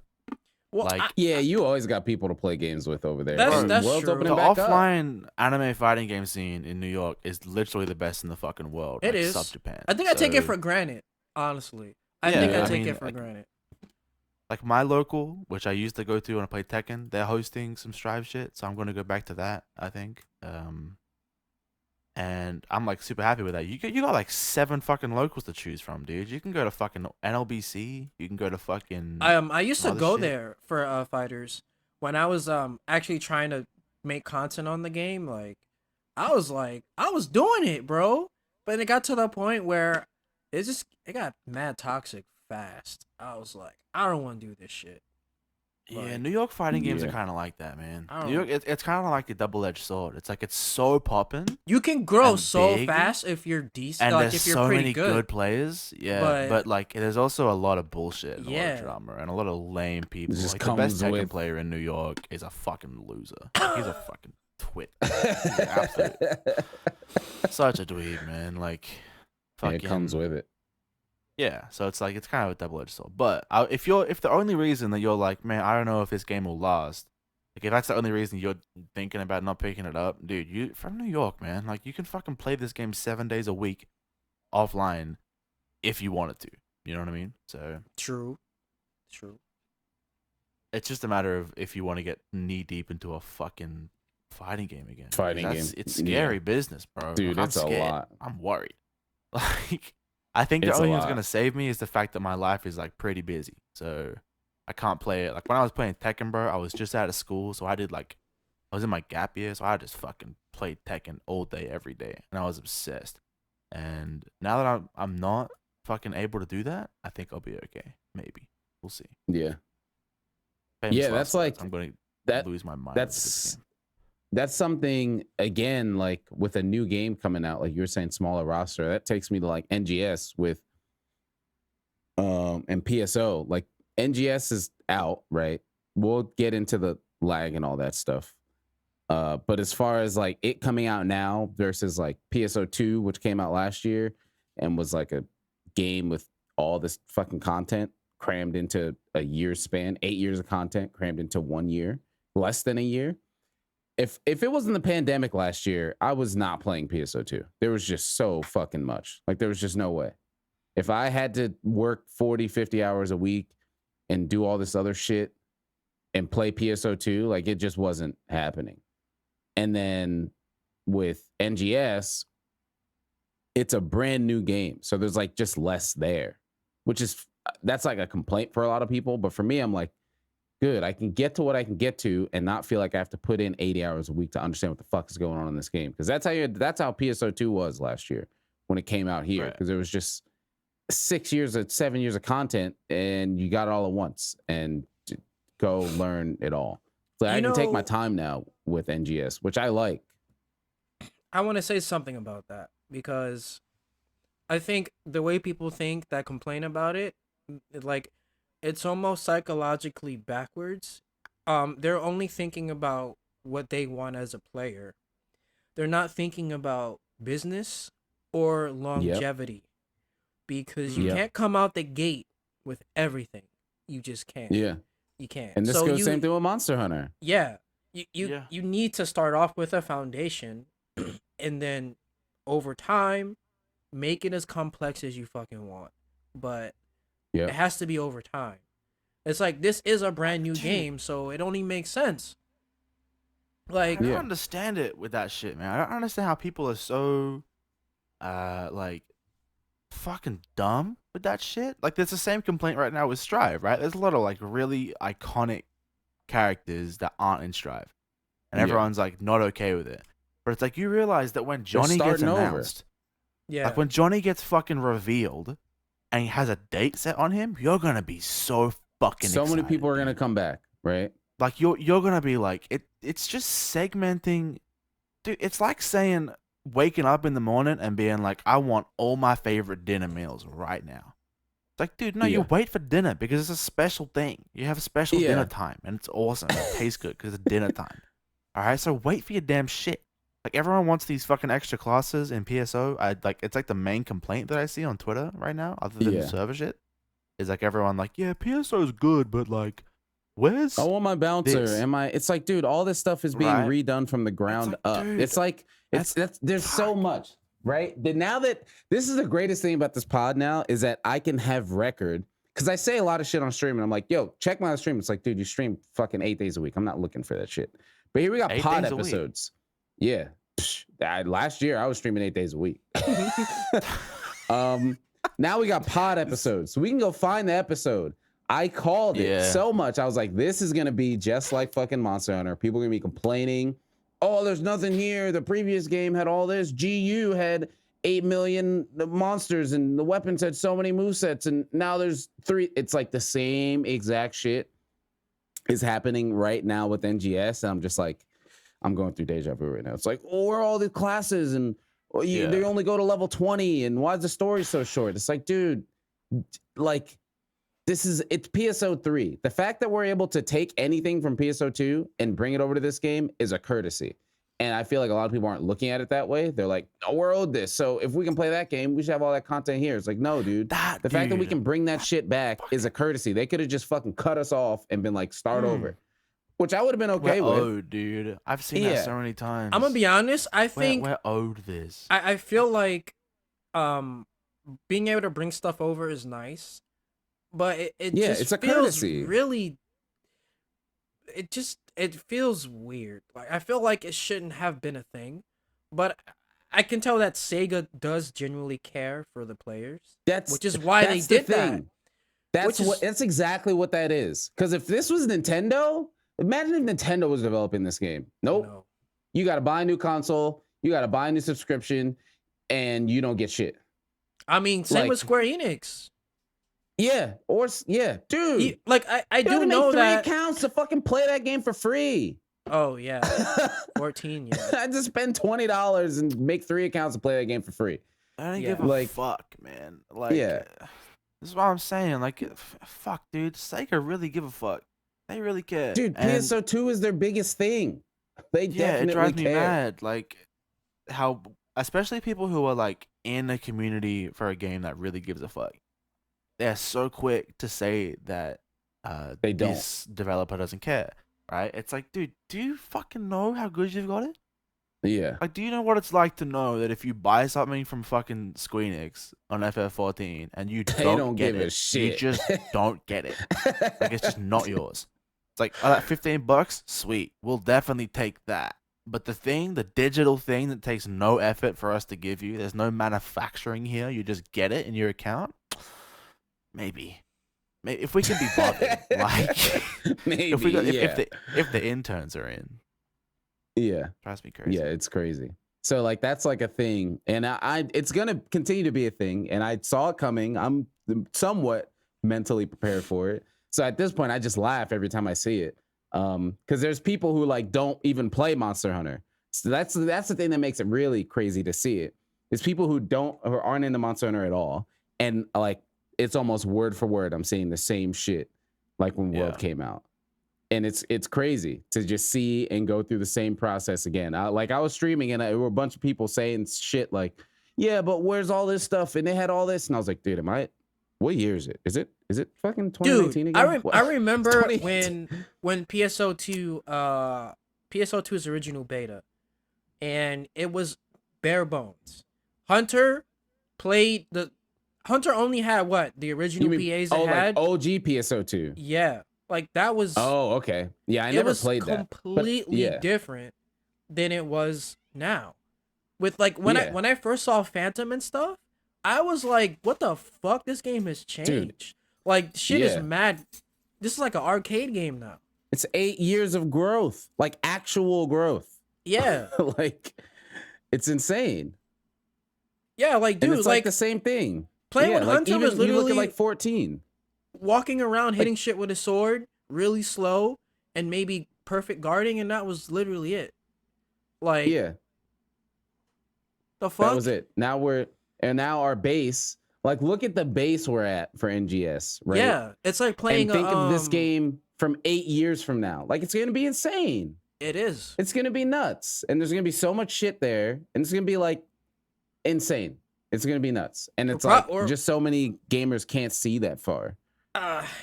well, Like, Yeah, you always got people to play games with over there. That's- And that's World's true. opening The back up. offline anime fighting game scene in New York is literally the best in the fucking world. It like, is. Sub Japan. I think I take it So, for granted. Honestly, I Yeah, think I I take mean, it for like- granted. like my local, which I used to go to when I played Tekken, they're hosting some Strive shit, so I'm gonna go back to that. I think. And I'm like super happy with that. You got like 7 fucking locals to choose from, dude. You can go to fucking NLBC. You can go to fucking. I used to other go shit. there for fighters when I was actually trying to make content on the game. Like I was doing it, bro. But it got to the point where it got mad toxic fast. I was like, I don't want to do this shit. Yeah, Like- New York fighting games are Yeah. kind of like that, man. I don't New York, it's kind of like a double-edged sword. It's like it's so popping, You can grow And so big, fast if you're decent. and Like there's if you're so pretty many good. players. Yeah, But- but like there's also a lot of bullshit and a lot Yeah. of drama and a lot of lame people. just Like the best comes Tekken with- player in New York is a fucking loser. Like, he's a fucking twit. He's an absolute, such a dweeb, man. Like, fucking. It comes with it. Yeah, so it's like it's kind of a double-edged sword. But if the only reason that you're like, man, I don't know if this game will last, like if that's the only reason you're thinking about not picking it up, dude, you from New York, man, like you can fucking play this game 7 days a week, offline, if you wanted to. You know what I mean? So True. it's just a matter of if you want to get knee deep into a fucking fighting game again. Fighting That's- game. It's Yeah. scary business, bro. Dude, Like, I'm it's a scared. lot. I'm worried. Like, I think the It's a only thing that's lot. gonna save me is the fact that my life is like pretty busy, so I can't play it. Like when I was playing Tekken, bro, I was just out of school, so I was in my gap year, so I just fucking played Tekken all day, every day, and I was obsessed. And now that I'm not, fucking able to do that, I think I'll be okay. Maybe we'll see. Yeah. Famous Yeah, last that's words. like- I'm going that- to lose my mind. over this That's game. that's something, again, like with a new game coming out, like you were saying, smaller roster. That takes me to like NGS with and PSO. Like NGS is out, right? We'll get into the lag and all that stuff. But as far as like it coming out now versus like PSO2, which came out last year and was like a game with all this fucking content crammed into a year span, 8 years of content crammed into 1 year, less than a year. If it wasn't the pandemic last year, I was not playing PSO2. There was just so fucking much. Like there was just no way. If I had to work 40, 50 hours a week and do all this other shit and play PSO2, like it just wasn't happening. And then with NGS, it's a brand new game. So there's like just less there, which is, that's like a complaint for a lot of people. But for me, I'm like, good, I can get to what I can get to and not feel like I have to put in 80 hours a week to understand what the fuck is going on in this game. Because that's how PSO2 was last year when it came out here. Because it was just 7 years of content and you got it all at once and go learn it all. So I can take my time now with NGS, which I like. I want to say something about that because I think the way people think that complain about it, like it's almost psychologically backwards. They're only thinking about what they want as a player. They're not thinking about business or longevity because you can't come out the gate with everything. You just can't. Yeah. You can't. And this goes same thing with Monster Hunter. Yeah. You need to start off with a foundation and then over time make it as complex as you fucking want. But it has to be over time. It's like this is a brand new game, so it only makes sense. Like I don't understand it with that shit, man. I don't understand how people are so like fucking dumb with that shit. Like there's the same complaint right now with Strive, right? There's a lot of like really iconic characters that aren't in Strive. And everyone's like not okay with it. But it's like you realize that when Johnny gets announced, like when Johnny gets fucking revealed and he has a date set on him, you're gonna be so fucking excited. Many people are gonna come back, right? Like you're gonna be like it's just segmenting, dude. It's like saying waking up in the morning and being like, I want all my favorite dinner meals right now. It's like, dude, no, you wait for dinner because it's a special thing. You have a special dinner time and it's awesome. It tastes good because it's dinner time. All right, so wait for your damn shit. Like everyone wants these fucking extra classes in PSO. It's like the main complaint that I see on Twitter right now, other than the server shit, is like everyone like, yeah, PSO is good, but like, where's I want my bouncer and it's like, dude, all this stuff is being redone from the ground up. Dude, it's like there's so much, right? Now that this is the greatest thing about this pod now is that I can have record because I say a lot of shit on stream and I'm like, yo, check my stream. It's like, dude, you stream fucking 8 days a week. I'm not looking for that shit. But here we got pod episodes. Yeah. Last year I was streaming 8 days a week. Now we got pod episodes. So we can go find the episode. I called it so much. I was like, this is going to be just like fucking Monster Hunter. People are going to be complaining. Oh, there's nothing here. The previous game had all this. GU had 8 million monsters and the weapons had so many movesets. And now there's 3. It's like the same exact shit is happening right now with NGS. And I'm just like, I'm going through deja vu right now. It's like, oh, where are all the classes? And they only go to level 20. And why is the story so short? It's like, dude, like, it's PSO3. The fact that we're able to take anything from PSO2 and bring it over to this game is a courtesy. And I feel like a lot of people aren't looking at it that way. They're like, oh, we're owed this. So if we can play that game, we should have all that content here. It's like, no, dude. The fact that we can bring that shit back is a courtesy. They could have just fucking cut us off and been like, start over. Which I would have been okay with. Oh, dude. I've seen that so many times. I'm gonna be honest. I think we're owed this. I feel like being able to bring stuff over is nice. But it just it's a feels courtesy. Really, it feels weird. Like I feel like it shouldn't have been a thing, but I can tell that Sega does genuinely care for the players. Which is why they did that. That's exactly what that is. Because if this was Nintendo, imagine if Nintendo was developing this game. Nope. No. You got to buy a new console. You got to buy a new subscription, and you don't get shit. I mean, same Like- with Square Enix. Yeah, dude. Like I You do gotta know make 3 that. accounts to fucking play that game for free. Oh yeah, 14. Yeah. I just spend $20 and make 3 accounts to play that game for free. I don't Yeah. give a Like- fuck, man. Like, Yeah. this is what I'm saying. Like, fuck, dude. Sega really give a fuck. They really care. Dude, And, PSO2 is their biggest thing. They yeah, definitely it drives me care. mad. Like, how, especially people who are like in a community for a game that really gives a fuck. They're so quick to say that They don't. this developer doesn't care, right? It's like, dude, do you fucking know how good you've got it? Yeah. Like, do you know what it's like to know that if you buy something from fucking Squeenix on FF14 and you They don't, don't get give a it, shit. you just don't get it. Like, it's just not yours. It's like, oh, that $15, sweet. We'll definitely take that. But the digital thing that takes no effort for us to give you, there's no manufacturing here. You just get it in your account. Maybe if we can be bothered, like Maybe. if the interns are in, Yeah. drives me crazy. Yeah, it's crazy. So like that's like a thing, and I it's gonna continue to be a thing, and I saw it coming. I'm somewhat mentally prepared for it. So at this point, I just laugh every time I see it, because there's people who like don't even play Monster Hunter. So that's the thing that makes it really crazy to see it. Is people who aren't into Monster Hunter at all, and like it's almost word for word. I'm seeing the same shit like when World came out. And it's crazy to just see and go through the same process again. I was streaming and there were a bunch of people saying shit like, yeah, but where's all this stuff? And they had all this. And I was like, dude, what year is it? Is it fucking 2019 Dude, again? I remember 2018. when PSO2's original beta, and it was bare bones. Hunter only had what? The original PAs it had? Like OG PSO2. Yeah. Like that was Okay. Yeah, I never played that. Completely yeah. different than it was now. With like when I first saw Phantom and stuff, I was like, what the fuck? This game has changed. Dude. Like shit is mad. This is like an arcade game now. It's 8 years of growth, like actual growth. Yeah. Like it's insane. Yeah, like dude, And it's like the same thing. playing with Hunter was you look literally at like 14. walking around hitting shit with a sword, really slow, and maybe perfect guarding, and that was literally it. Like Yeah. the fuck? That was it. Now our base, like look at the base we're at for NGS, right? Yeah, it's like playing. And think of this game from 8 years from now. Like it's gonna be insane. It is. It's gonna be nuts, and there's gonna be so much shit there, and it's gonna be like insane. It's gonna be nuts, and it's just so many gamers can't see that far.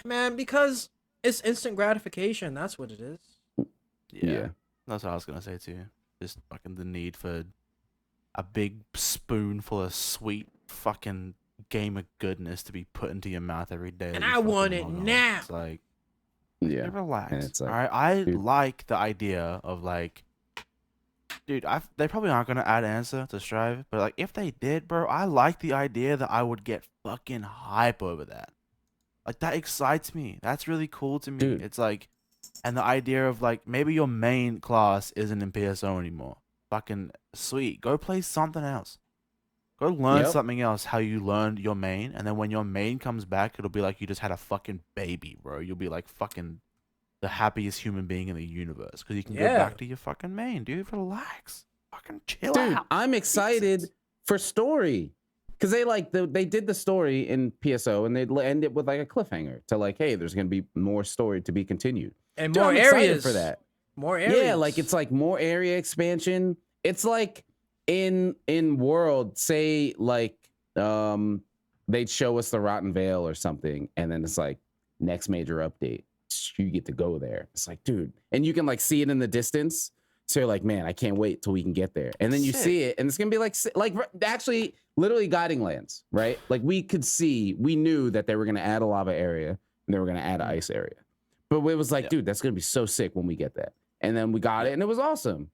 Man, because it's instant gratification. That's what it is. Yeah. That's what I was gonna say too. Just fucking the need for a big spoonful of sweet fucking game of goodness to be put into your mouth every day. And that you I want fucking it log on. now. It's like, Yeah. relax. And it's like, all right, I dude. like the idea of like, dude, they probably aren't gonna add answer to Strive, but like if they did, bro, I like the idea that I would get fucking hype over that. Like that excites me. That's really cool to me. Dude. It's like, and the idea of like maybe your main class isn't in PSO anymore. Fucking sweet. Go play something else. Go learn something else. How you learned your main, and then when your main comes back, it'll be like you just had a fucking baby, bro. You'll be like fucking the happiest human being in the universe because you can go back to your fucking main, dude. Relax. Fucking chill Dude, out. I'm excited for story. Because they did the story in PSO and they'd end it with like a cliffhanger to like, hey, there's gonna be more story to be continued. And Dude, more I'm excited areas for that. More areas. Yeah, like it's like more area expansion. It's like in World, say like they'd show us the Rotten Vale or something, and then it's like next major update, you get to go there. It's like, dude, and you can like see it in the distance. So you're like, man, I can't wait till we can get there. And then you see it, and it's gonna be like actually literally guiding lands, right? Like we knew that they were gonna add a lava area and they were gonna add an ice area. But it was like, dude, that's gonna be so sick when we get that. And then we got it, and it was awesome.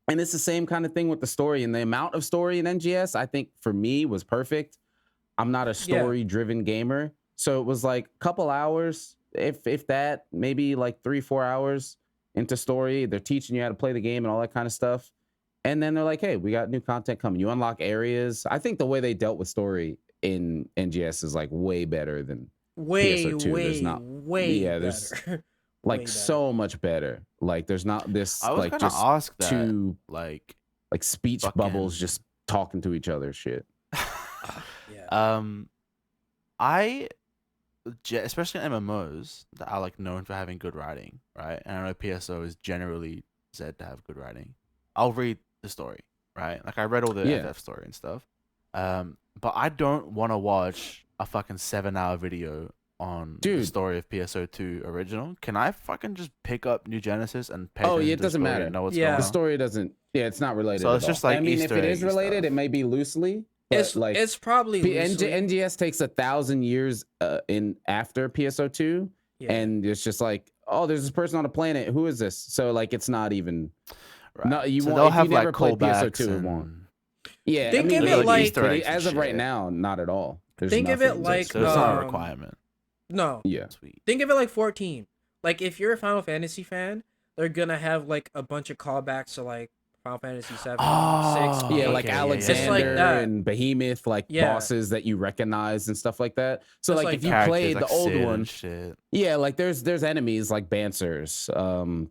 And it's the same kind of thing with the story, and the amount of story in NGS, I think for me was perfect. I'm not a story-driven gamer, so it was like a couple hours, if that, maybe like 3-4 hours into story. They're teaching you how to play the game and all that kind of stuff. and then they're like, hey, we got new content coming. You unlock areas. I think the way they dealt with story in NGS is like way better than PSO2. There's not there's better. like Way so much better. Like there's not this I was like gonna just ask that, two like speech bubbles just talking to each other shit. Yeah. Especially in MMOs that are like known for having good writing, right? And I know PSO is generally said to have good writing. I'll read the story, right? Like I read all the FF story and stuff. But I don't want to watch a fucking 7-hour video on the story of PSO2 original. Can I fucking just pick up New Genesis and pay attention it to the doesn't story matter. and know what's going on? The story doesn't. Yeah, it's not related. So it's at just all. like I mean, Easter if it is eggy related, stuff. it may be loosely. But It's probably loosely. NGS takes 1,000 years in after PSO2, and it's just like, oh, there's this person on the planet. Who is this? So like, it's not even. Right. No, you so won't. they'll if have you never like played callbacks PSO2, it won't. and Yeah, Think I mean, of it like Easter eggs as of and right shit. now, not at all. There's Think of it nothing like, So it's not a requirement. No. Yeah. Sweet. Think of it like 14. Like if you're a Final Fantasy fan, they're gonna have like a bunch of callbacks to like Final Fantasy 7, 6. Yeah, like Okay, yeah, Alexander It's like that. and Behemoth, like bosses that you recognize and stuff like that. So It's like, like if you Characters played like the old Sid and one, shit. yeah, like there's enemies like Bansers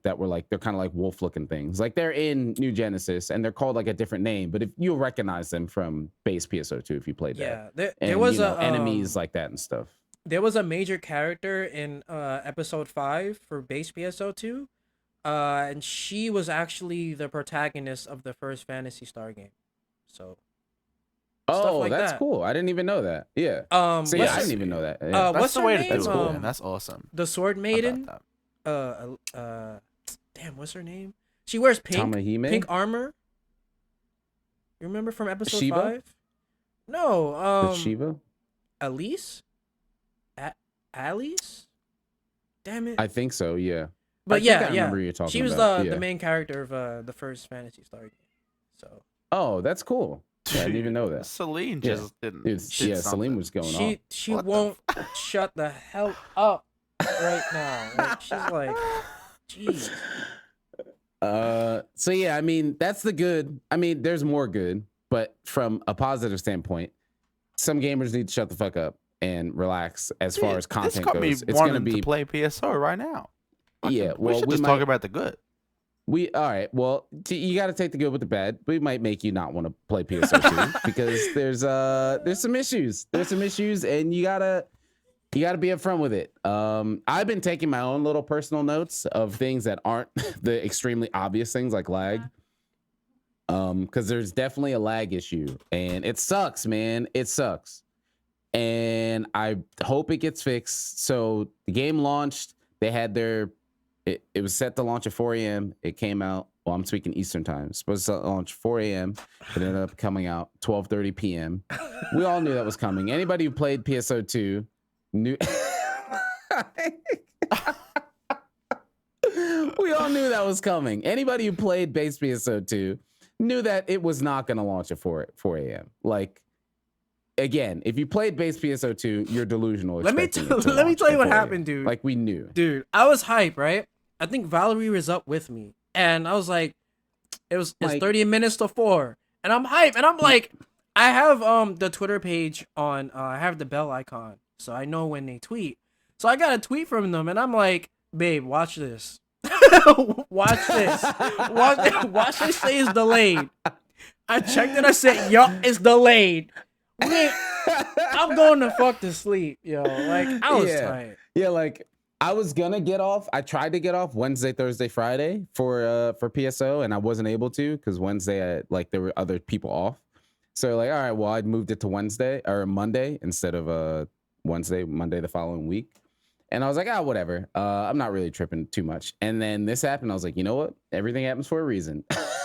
that were like, they're kind of like wolf looking things. Like they're in New Genesis and they're called like a different name, but if you'll recognize them from base PSO2 if you played that. Yeah, And, there was enemies like that and stuff. There was a major character in episode 5 for base PSO2. And she was actually the protagonist of the first Phantasy Star game. So Oh, like that's that. cool. I didn't even know that. Yeah. So yeah, I didn't even know that. Yeah. That's what's the her way name? to do it, Um, man. That's awesome. The Sword Maiden. About Damn, what's her name? She wears pink Tamahime? armor. You remember from episode Shiva? 5? No, With Shiva? Elise? Alice? Damn it. I think so, yeah. But I think yeah, I remember you're talking she was about. the main character of the first Phantasy Star game. So Oh, that's cool. Yeah, I didn't even know that. Celine Yeah. just didn't. Dude, did yeah, something. Celine was going on. she What the won't shut the hell up right now. Like, she's like, jeez. So yeah, I mean, that's the good. I mean, there's more good, but from a positive standpoint, some gamers need to shut the fuck up and relax as far as content this got goes. me It's gonna wanting be to play PSO right now. Yeah, we well, should we just might- talk about the good. all right. Well, you got to take the good with the bad. We might make you not want to play PSO2 because there's some issues. There's some issues, and you gotta be upfront with it. I've been taking my own little personal notes of things that aren't the extremely obvious things like lag. Because there's definitely a lag issue, and it sucks, man. It sucks, and I hope it gets fixed. So the game launched. They had their It was set to launch at 4 a.m. It came out. Well, I'm speaking Eastern time. It's supposed to launch 4 a.m. It ended up coming out 12:30 p.m. We all knew that was coming. Anybody who played PSO2 knew. We all knew that was coming. Anybody who played base PSO2 knew that it was not going to launch at 4 a.m. Like, again, if you played base PSO2, you're delusional. Let me expecting it to let me launch tell you at what 4 a.m. happened, dude. Like, we knew. Dude, I was hype, right? I think Valerie was up with me, and I was like, it's Like- 30 minutes to 4, and I'm hype, and I'm like, I have the Twitter page on, I have the bell icon, so I know when they tweet. So I got a tweet from them, and I'm like, babe, watch this. Watch this. Watch this say it's delayed. I checked it. I said, "Yo, it's delayed." I'm going to fuck to sleep, yo. Like, I was tired. Yeah, like I was gonna get off. I tried to get off Wednesday, Thursday, Friday for PSO, and I wasn't able to because Wednesday, there were other people off. So like, all right, well, I'd moved it to Wednesday or Monday instead of Monday the following week. And I was like, whatever. I'm not really tripping too much. And then this happened. I was like, you know what? Everything happens for a reason.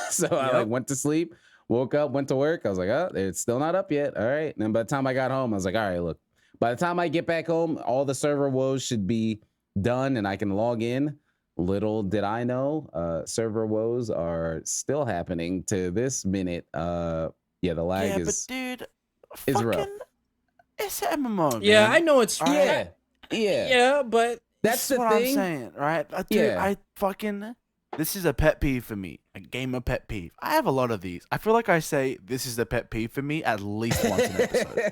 So I went to sleep, woke up, went to work. I was like, it's still not up yet. All right. And then by the time I got home, I was like, all right, look, by the time I get back home, all the server woes should be done and I can log in. Little did I know, server woes are still happening to this minute. The lag is but dude, is rough. It's an MMO, man. Yeah, I know it's Yeah, but that's This is the what thing. I'm saying, right? Dude, Yeah. this is a pet peeve for me, A gamer pet peeve. I have a lot of these. I feel like I say this is the pet peeve for me at least once an episode.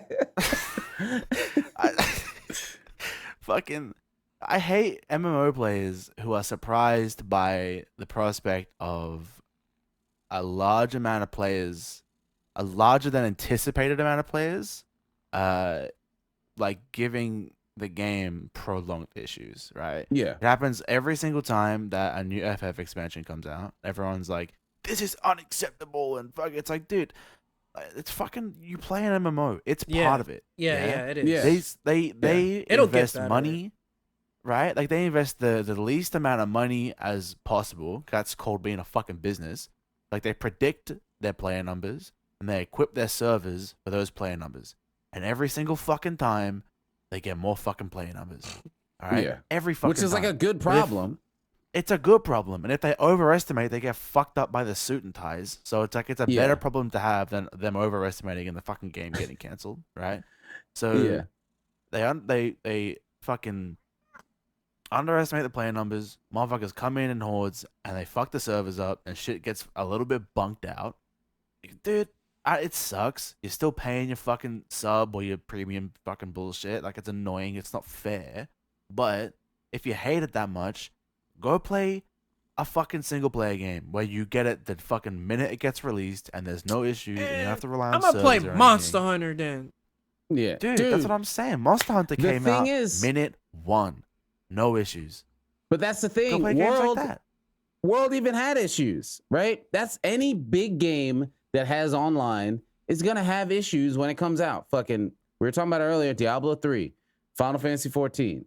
I hate MMO players who are surprised by the prospect of a large amount of players, a larger than anticipated amount of players, like giving the game prolonged issues, right? Yeah. It happens every single time that a new FF expansion comes out. Everyone's like, this is unacceptable, and fuck, it's like, dude, it's fucking, you play an MMO. It's part of it. Yeah, it is. Yeah. They It'll get invest better. money, right? Like they invest the least amount of money as possible. That's called being a fucking business. Like they predict their player numbers and they equip their servers for those player numbers. And every single fucking time, they get more fucking player numbers. All right, Yeah. every fucking Which is like time. a good But if- problem. It's a good problem, and if they overestimate, they get fucked up by the suit and ties. So it's like it's a Yeah. better problem to have than them overestimating and the fucking game getting canceled, right? So Yeah. they fucking underestimate the player numbers. Motherfuckers come in hordes and they fuck the servers up, and shit gets a little bit bunked out. Dude, it sucks. You're still paying your fucking sub or your premium fucking bullshit. Like it's annoying. It's not fair. But if you hate it that much, go play a fucking single player game where you get it the fucking minute it gets released and there's no issues and you don't have to rely on I'm gonna play servers or Monster anything. Hunter then. Yeah. Dude, that's what I'm saying. Monster Hunter The came thing out is- minute 1. No issues. But that's the Go thing. play games like that. World even had issues, right? That's any big game that has online is gonna have issues when it comes out. Fucking, we were talking about it earlier, Diablo 3, Final Fantasy 14,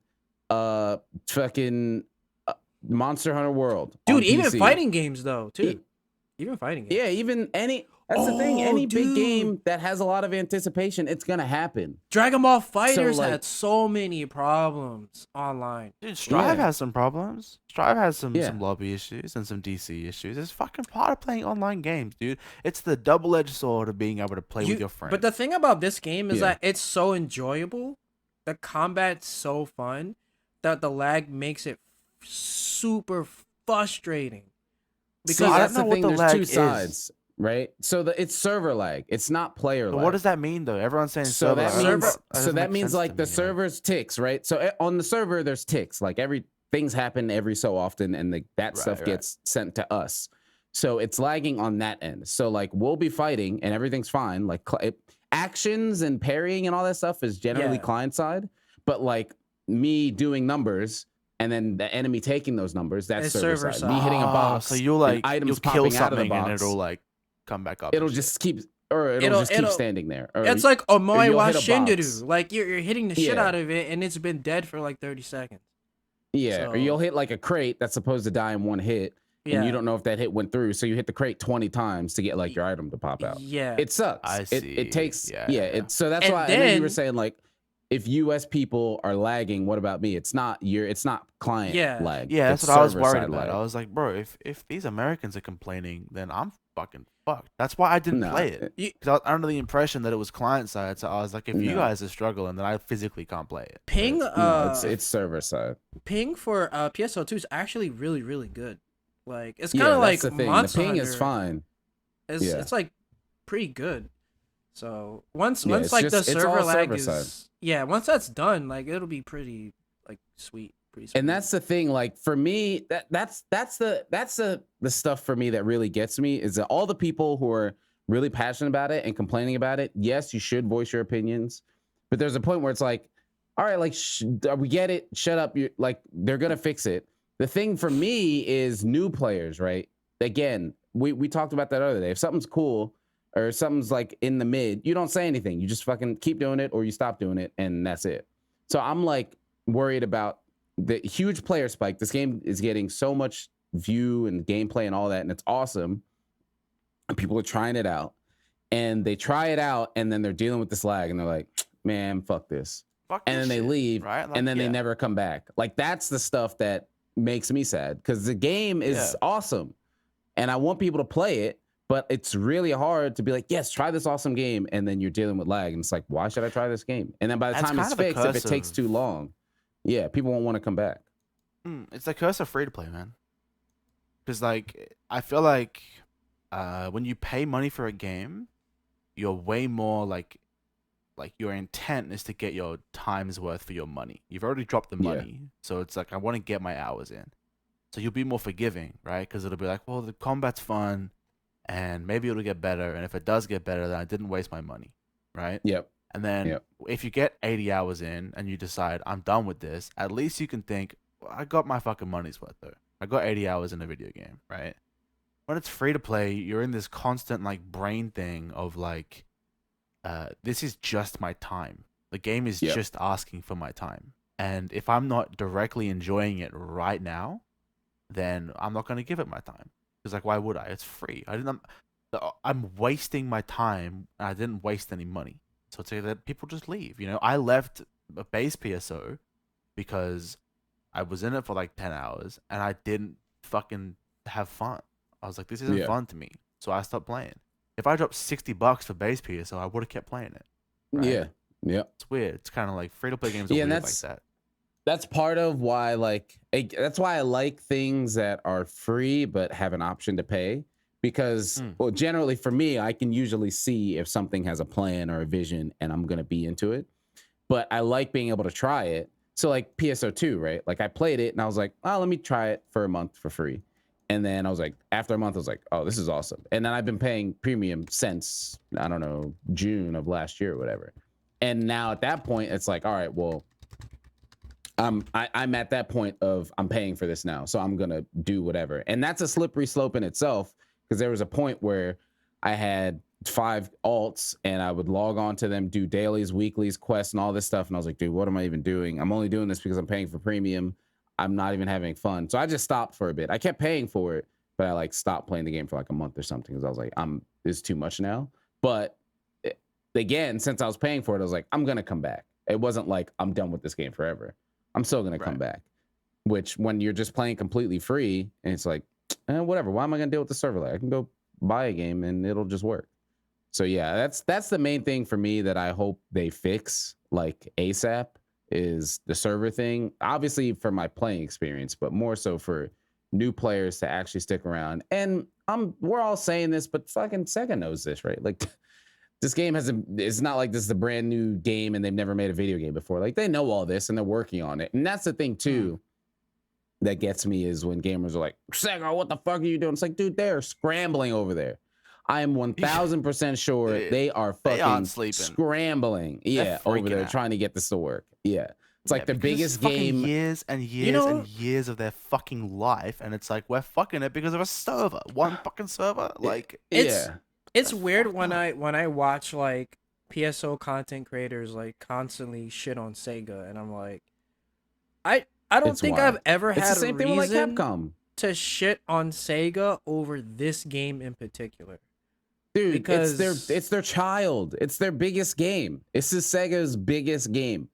fucking Monster Hunter World. Dude, on even PC. fighting games though, too. E- Even fighting games. Yeah, even any. That's the thing. Oh, Any big dude. game that has a lot of anticipation, it's gonna happen. Dragon Ball Fighters like- had so many problems online. Dude, Strive Yeah. has some problems. Strive has some Yeah. lobby issues and some DC issues. It's fucking part of playing online games, dude. It's the double-edged sword of being able to play with your friends. But the thing about this game is Yeah. that it's so enjoyable. The combat's so fun that the lag makes it super frustrating. Because I don't that's the know what thing. the There's lag two is. sides, right? So it's server lag. It's not player But lag. what does that mean, though? Everyone's saying So server that lag. means That doesn't make means sense like to the me, man. server's ticks, right? So on the server there's ticks. Like things happen every so often, and that stuff right. gets sent to us. So it's lagging on that end. So like we'll be fighting and everything's fine. Like actions and parrying and all that stuff is generally Yeah. client side, but like me doing numbers and then the enemy taking those numbers, that's It's server server side. side. Me hitting a Oh, box, so you'll and like items you'll kill popping out of the something and box. it'll like come back up. It'll and just shit. keep, or it'll just keep standing there. Or It's like Omoe you'll wa hit a box. Shinderu. Like you're hitting the shit Yeah. out of it and it's been dead for like 30 seconds. Yeah, or So- you'll hit like a crate that's supposed to die in one hit, Yeah. and you don't know if that hit went through, so you hit the crate 20 times to get like your item to pop out. Yeah. It sucks. I It see. takes Yeah, yeah. yeah. So that's And why I know you were then- saying like, if US people are lagging, what about me? It's not client Yeah. lag. Yeah, that's it's what I was server worried side about. lag. I was like, bro, if these Americans are complaining, then I'm fucking fucked. That's why I didn't No, play it. Because I was under the impression that it was client side. So I was like, if you No. guys are struggling, then I physically can't play it. Ping No, it's server side. ping for PSO2 is actually really, really good. Like it's Yeah, kind of that's like the thing. Monster The ping Hunter. is fine. Yeah. It's like pretty good. So once Yeah, it's like just- the it's all server lag server is side. yeah, once that's done, like it'll be pretty like sweet, pretty sweet. And that's the thing, like for me, that's the stuff for me that really gets me is that all the people who are really passionate about it and complaining about it, yes, you should voice your opinions, but there's a point where it's like, all right, like we get it, shut up, you like they're gonna fix it. The thing for me is new players, right? Again, we talked about that other day. If something's cool or something's like in the mid, you don't say anything. You just fucking keep doing it or you stop doing it, and that's it. So I'm like worried about the huge player spike. This game is getting so much view and gameplay and all that, and it's awesome. And people are trying it out, and they try it out, and then they're dealing with this lag, and they're like, "Man, fuck this," Fuck and this then they shit, leave, right? Like, and then yeah. they never come back. Like that's the stuff that makes me sad because the game is Yeah. awesome, and I want people to play it. But it's really hard to be like, yes, try this awesome game, and then you're dealing with lag, and it's like, why should I try this game? And then by the That's time it's kind of the fixed, if it curse takes of- too long, yeah, people won't want to come back. It's the curse of free to play, man. Because like I feel like when you pay money for a game, you're way more like your intent is to get your time's worth for your money. You've already dropped the Yeah. money, so it's like I want to get my hours in. So you'll be more forgiving, right? Because it'll be like, well, the combat's fun, and maybe it'll get better. And if it does get better, then I didn't waste my money, right? Yep. And then Yep. if you get 80 hours in and you decide I'm done with this, at least you can think, well, I got my fucking money's worth though. I got 80 hours in a video game, right? When it's free to play, you're in this constant like brain thing of like, this is just my time. The game is Yep. just asking for my time. And if I'm not directly enjoying it right now, then I'm not going to give it my time. Because like, why would I? It's free. I'm wasting my time. And I didn't waste any money. So it's like that people just leave. You know, I left a base PSO because I was in it for like 10 hours and I didn't fucking have fun. I was like, this isn't Yeah. fun to me. So I stopped playing. If I dropped $60 for base PSO, I would have kept playing it. Right? Yeah. Yep. It's weird. It's kind of like free to play games are Yeah, and weird like that's- that. That's part of why, that's why I like things that are free but have an option to pay. Because, well, generally for me, I can usually see if something has a plan or a vision, and I'm gonna be into it. But I like being able to try it. So, like PSO2, right? Like I played it, and I was like, oh, let me try it for a month for free. And then I was like, after a month, I was like, oh, this is awesome. And then I've been paying premium since, I don't know, June of last year or whatever. And now at that point, it's like, all right, well, I'm at that point of I'm paying for this now, so I'm gonna do whatever. And that's a slippery slope in itself, because there was a point where I had 5 alts and I would log on to them, do dailies, weeklies, quests, and all this stuff. And I was like, dude, what am I even doing? I'm only doing this because I'm paying for premium. I'm not even having fun. So I just stopped for a bit. I kept paying for it, but I like stopped playing the game for like a month or something, because I was like, it's too much now. But again, since I was paying for it, I was like, I'm gonna come back. It wasn't like I'm done with this game forever. I'm still gonna come back. Which, when you're just playing completely free, and it's like, whatever. Why am I gonna deal with the server lag? I can go buy a game and it'll just work. So yeah, that's the main thing for me that I hope they fix like ASAP, is the server thing. Obviously for my playing experience, but more so for new players to actually stick around. And we're all saying this, but fucking Sega knows this, right? Like, this game it's not like this is a brand new game and they've never made a video game before. Like, they know all this and they're working on it. And that's the thing too that gets me, is when gamers are like, Sega, what the fuck are you doing? It's like, dude, they're scrambling over there. I am 1000% sure they are fucking aren't sleeping. scrambling. Yeah, over freaking there out. trying to get this to work. Yeah. It's like the because biggest it's fucking game. years and years and years of their fucking life, and it's like we're fucking it because of a server, one fucking server. Like, It's weird when I watch like PSO content creators like constantly shit on Sega, and I'm like, I don't It's think wild. I've ever It's had the same a thing with like reason Capcom. to shit on Sega over this game in particular. Dude, Because- it's their child. It's their biggest game. This is Sega's biggest game.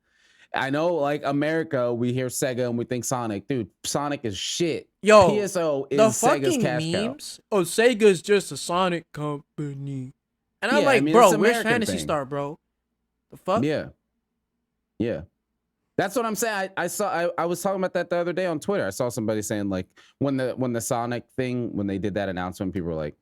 I know, like America, we hear Sega and we think Sonic. Dude, Sonic is shit. Yo, PSO is the Sega's fucking cash cow. memes. Oh, Sega's just a Sonic company, and I'm Yeah, like, I mean, bro, it's an where's American Phantasy thing. Star, bro? The fuck? Yeah. That's what I'm saying. I was talking about that the other day on Twitter. I saw somebody saying like when the Sonic thing, when they did that announcement, people were like,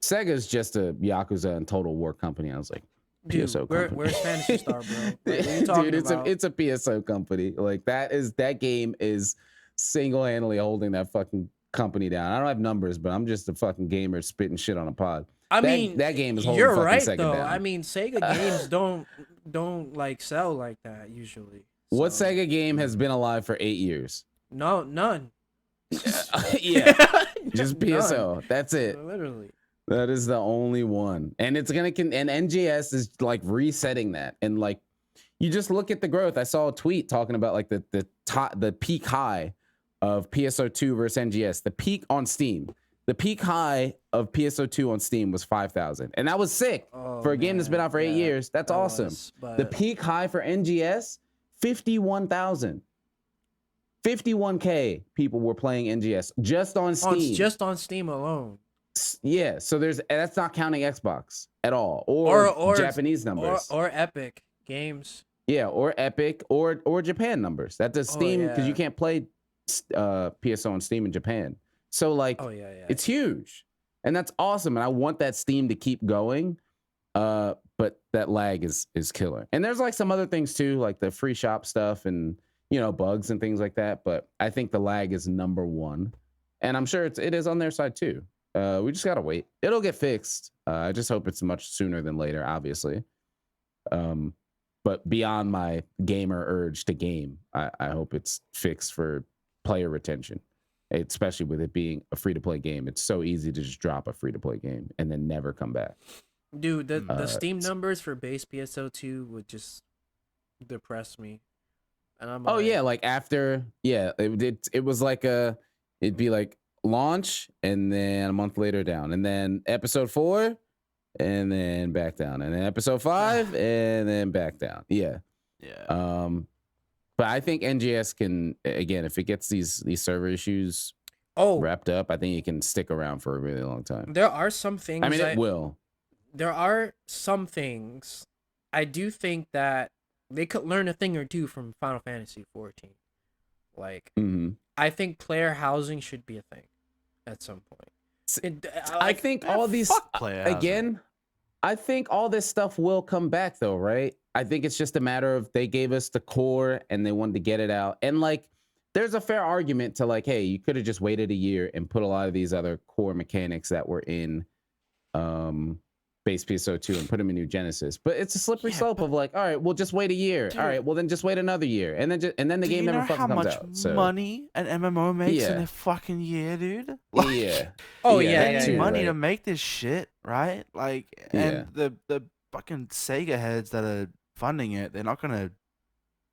Sega's just a Yakuza and Total War company. I was like, Dude, PSO company. where's Phantasy Star, bro? Like, what are you talking Dude, about? it's a PSO company. Like, that game is single-handedly holding that fucking company down. I don't have numbers, but I'm just a fucking gamer spitting shit on a pod. I mean, that game is holding you're fucking right Sega though. down. I mean, Sega games don't like sell like that usually. What So, Sega game has been alive for 8 years? No, none. Yeah, just PSO. None. That's it. Literally. That is the only one, and it's gonna and NGS is like resetting that, and like you just look at the growth. I saw a tweet talking about like the peak high of PSO2 versus NGS. The peak on Steam, the peak high of PSO2 on Steam was 5,000, and that was sick for a game that's been out for 8 years. That's awesome. The peak high for NGS, 51,000. 51K people were playing NGS just on Steam. Just on Steam alone. Yeah, so that's not counting Xbox at all, or Japanese numbers, or Epic Games. Yeah, or Epic, or Japan numbers. That's a Steam, because you can't play PSO on Steam in Japan. So like, Oh yeah, yeah. it's huge, and that's awesome. And I want that Steam to keep going. But that lag is killer. And there's like some other things too, like the free shop stuff and bugs and things like that. But I think the lag is number one, and I'm sure it is on their side too. We just gotta wait. It'll get fixed. I just hope it's much sooner than later, obviously. But beyond my gamer urge to game, I hope it's fixed for player retention, especially with it being a free-to-play game. It's so easy to just drop a free-to-play game and then never come back. Dude, the Steam numbers for base PSO2 would just depress me. And I'm Oh yeah, like after it was like it'd be like launch and then a month later down, and then episode 4 and then back down, and then episode 5 and then back down. Yeah. But I think NGS can, again, if it gets these server issues wrapped up, I think it can stick around for a really long time. There are some things. I mean, it will. There are some things I do think that they could learn a thing or two from Final Fantasy 14. Like, I think player housing should be a thing at some point. I think all these again. I think all this stuff will come back though, right? I think it's just a matter of they gave us the core and they wanted to get it out. And like, there's a fair argument to like, hey, you could have just waited a year and put a lot of these other core mechanics that were in base PSO2 and put them in New Genesis. But it's a slippery slope of like, all right, we'll just wait a year. Dude, all right, well then just wait another year, and then the game never fucking comes out. So money an MMO makes in a fucking year, dude. Like, yeah. Oh yeah. Money to make this shit, right? Like, and the fucking Sega heads that are funding it, they're not gonna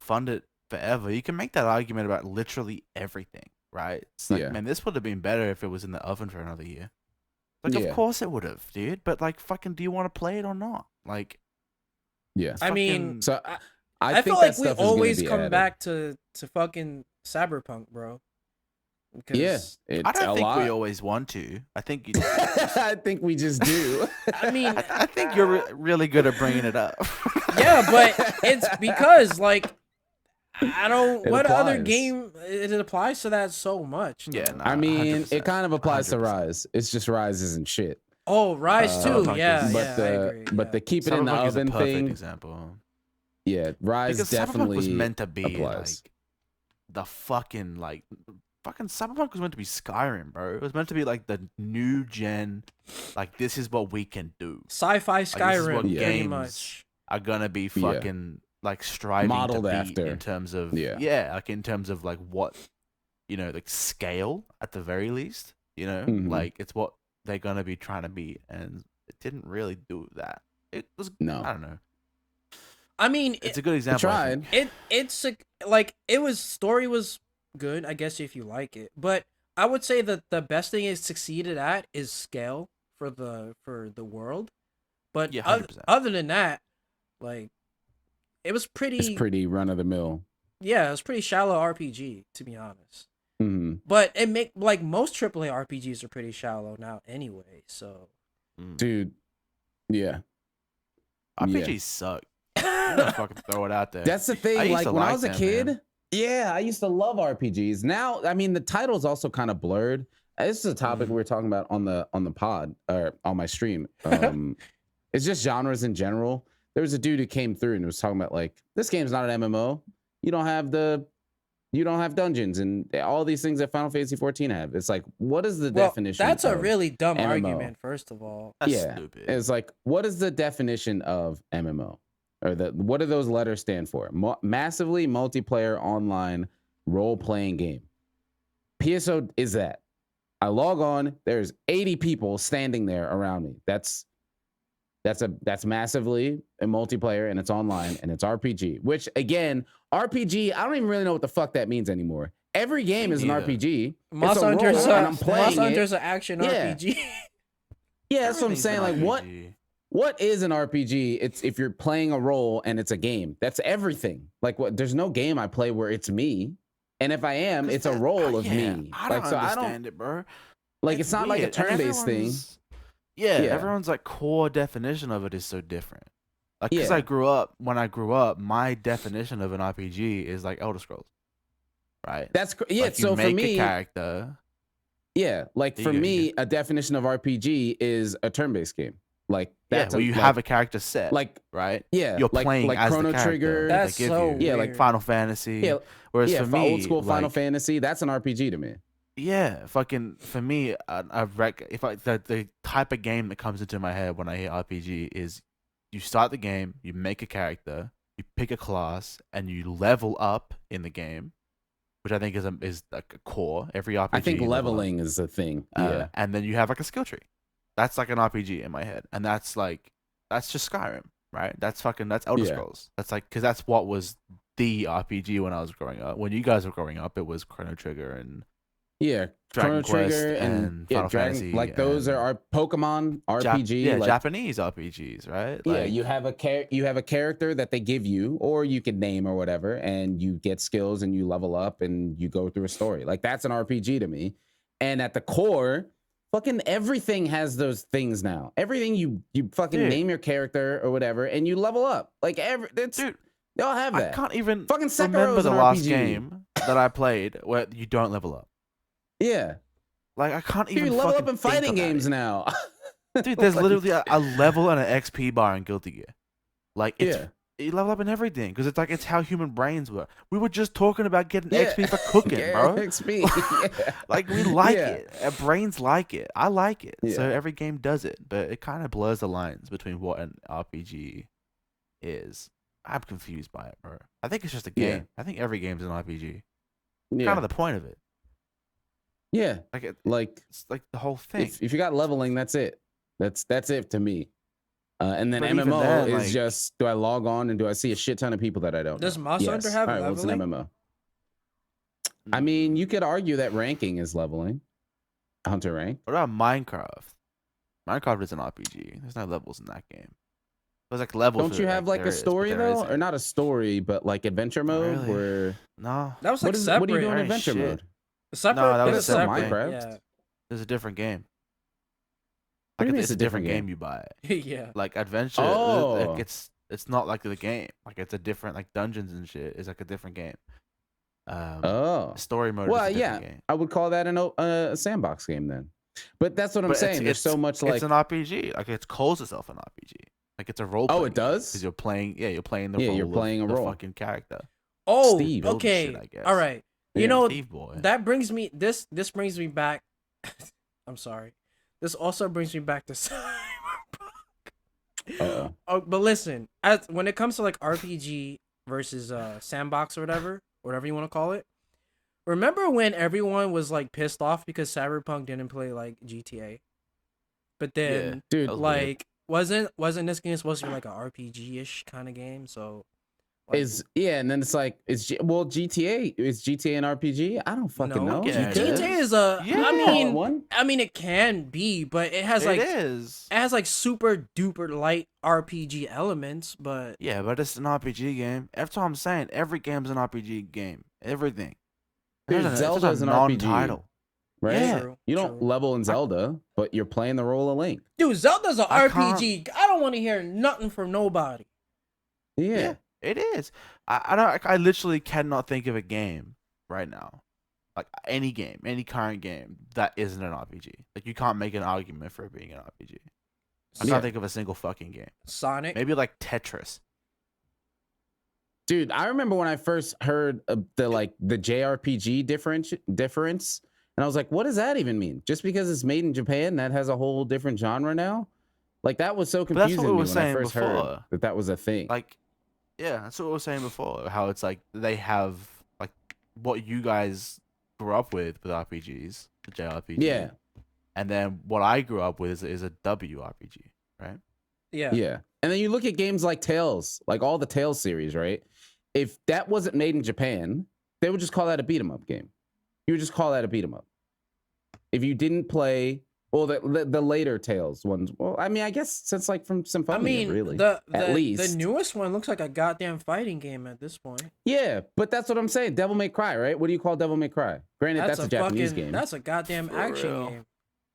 fund it forever. You can make that argument about literally everything, right? It's like, man, this would have been better if it was in the oven for another year. Like, of course it would have, dude. But like, fucking, do you want to play it or not? Like, I mean, so I feel like we always come back to fucking Cyberpunk, bro. Because I don't think we always want to. I think I think we just do. I mean, I think you're really good at bringing it up. Yeah, but it's because like I don't. What other game it applies to that so much? Yeah, I mean, it kind of applies 100%. To Rise. It's just Rise isn't shit. Oh, Rise too. Yeah, but I agree. But the keep it in the oven thing. Example. Yeah, Rise because definitely Cyberpunk was meant to be applies. Like the fucking Cyberpunk was meant to be Skyrim, bro. It was meant to be like the new gen. Like, this is what we can do. Sci-fi Skyrim, like, pretty much. Are gonna be fucking. Like striving modeled to beat after in terms of like in terms of like what like scale at the very least, like it's what they're gonna be trying to beat, and it didn't really do that. It was I don't know. I mean, it's a good example. It's like it was story was good, I guess, if you like it, but I would say that the best thing it succeeded at is scale for the world, but other than that, like. It's pretty run of the mill. Yeah, it was pretty shallow RPG, to be honest. But it like most AAA RPGs are pretty shallow now anyway. So, dude, yeah, RPGs suck. I'm gonna fucking throw it out there. That's the thing. Like when I was a kid, I used to love RPGs. Now, I mean, the title's also kind of blurred. This is a topic we were talking about on the pod or on my stream. It's just genres in general. There was a dude who came through and was talking about like, this game's not an MMO. You don't have dungeons and all these things that Final Fantasy 14 have. It's like, what is the definition? That's a really dumb MMO? Argument, first of all. That's stupid. It's like, what is the definition of MMO? Or what do those letters stand for? Massively multiplayer online role-playing game. PSO is that. I log on, there's 80 people standing there around me. That's massively a multiplayer, and it's online, and it's RPG. Which again, RPG, I don't even really know what the fuck that means anymore. Every game is an RPG. Monster Hunter's an action RPG. Yeah, that's what I'm saying. Like, what is an RPG? It's if you're playing a role and it's a game. That's everything. Like, there's no game I play where it's me, and if I am, it's a role of me. I don't understand it, bro. Like, it's not like a turn-based thing. Yeah, everyone's like core definition of it is so different. Like, because when I grew up, my definition of an RPG is like Elder Scrolls, right? That's Like, so make for me, a character, Yeah, like for me, a definition of RPG is a turn-based game. Like that's where you have a character set, like right? Yeah, You're playing like as Chrono the character. Trigger. That's they give so you. Yeah, weird. like Final Fantasy. Yeah, Whereas yeah, for me, old school Final like, Fantasy, that's an RPG to me. Yeah, fucking for me, the type of game that comes into my head when I hear RPG is you start the game, you make a character, you pick a class, and you level up in the game, which I think is like a core. Every RPG. I think leveling is a thing. Yeah, and then you have like a skill tree. That's like an RPG in my head, and that's just Skyrim, right? That's Elder Scrolls. That's like because that's what was the RPG when I was growing up. When you guys were growing up, it was Chrono Trigger and Chrono Quest Trigger and Final Fantasy. Like those are our Pokemon RPG. Like, Japanese RPGs, right? Yeah, Like, you have a character that they give you, or you can name or whatever, and you get skills and you level up and you go through a story. Like that's an RPG to me. And at the core, fucking everything has those things now. Everything you fucking name your character or whatever, and you level up. Like dude, they all have that. I can't even fucking remember the last RPG. game that I played where you don't level up. Yeah. Like I can't even you level up in fighting games now. Dude, there's literally a level and an XP bar in Guilty Gear. Like you level up in everything because it's how human brains work. We were just talking about getting XP for cooking, bro. XP. Like we like it. Our brains like it. I like it. Yeah. So every game does it, but it kind of blurs the lines between what an RPG is. I'm confused by it, bro. I think it's just a game. Yeah. I think every game's an RPG. Yeah. Kind of the point of it. Yeah. It's like the whole thing. If you got leveling, that's it. That's it to me. And then But even MMO then, is like- just, do I log on and do I see a shit ton of people that I don't Does know? Monster Hunter have All right, what's an leveling? MMO? I mean, you could argue that ranking is leveling. Hunter rank. What about Minecraft? Minecraft is an RPG. There's no levels in that game. There's like levels. Don't you have like there a is, but story there though? isn't. Or not a story, but like adventure mode really. where No, That was like separate. what do you do in Ain't adventure shit. mode? Separate. No, that it was was still separate. Minecraft. there's a different game. What do you mean It's a different game you buy. Yeah. Yeah. Like adventure. Oh. Like it's not like the game. Like it's a different like dungeons and shit. It's like a different game. Oh. Story mode. Well, is a yeah. different game. I would call that a sandbox game then. But that's what I'm But saying. There's so much like it's an RPG. Like it calls itself an RPG. Like it's a role. Oh, it does? Because you're playing. Yeah, you're playing the Yeah, role. you're playing of a the role. fucking character. Oh, Steve. Building okay. shit, I guess. All right. You Yeah. know, Steve boy. that brings me this brings me back. I'm sorry. This also brings me back to Cyberpunk. Uh-oh. Oh, but listen, when it comes to like RPG versus sandbox or whatever you want to call it. Remember when everyone was like pissed off because Cyberpunk didn't play like GTA? But then Dude, That was weird. like wasn't this game supposed to be like an RPG-ish kind of game? So like, and then it's like GTA is GTA an RPG? I don't fucking know. yeah, it GTA is. is a. Yeah. I mean, it can be, but it has like it is. it has like super duper light RPG elements. But Yeah, but it's an RPG game. That's what I'm saying. Every game's an RPG game. Everything. Dude, There's Zelda is an RPG. non-title. Right? Yeah. True, You don't true. level in Zelda, but you're playing the role of Link. dude, Zelda's an I RPG. I don't want to hear nothing from nobody. Yeah. It is. I literally cannot think of a game right now, like any game, any current game that isn't an RPG. Like you can't make an argument for it being an RPG. I Yeah. can't think of a single fucking game. Sonic. Maybe like Tetris. Dude, I remember when I first heard of the JRPG difference, and I was like, what does that even mean? Just because it's made in Japan, that has a whole different genre now? Like that was so But that's confusing what to we me were when I saying first heard before. that was a thing. Like, yeah, that's what we were saying before. How it's like they have like what you guys grew up with RPGs, the JRPG. Yeah. And then what I grew up with is a WRPG, right? Yeah. Yeah. And then you look at games like Tales, like all the Tales series, right? If that wasn't made in Japan, they would just call that a beat 'em up game. You would just call that a beat 'em up. If you didn't play, well, the later Tales ones, well, I mean, I guess since like from Symphonia, I mean, really. the at least. the newest one looks like a goddamn fighting game at this point. Yeah, but that's what I'm saying. Devil May Cry, right? What do you call Devil May Cry? Granted, that's a Japanese game. That's a goddamn For action real. game.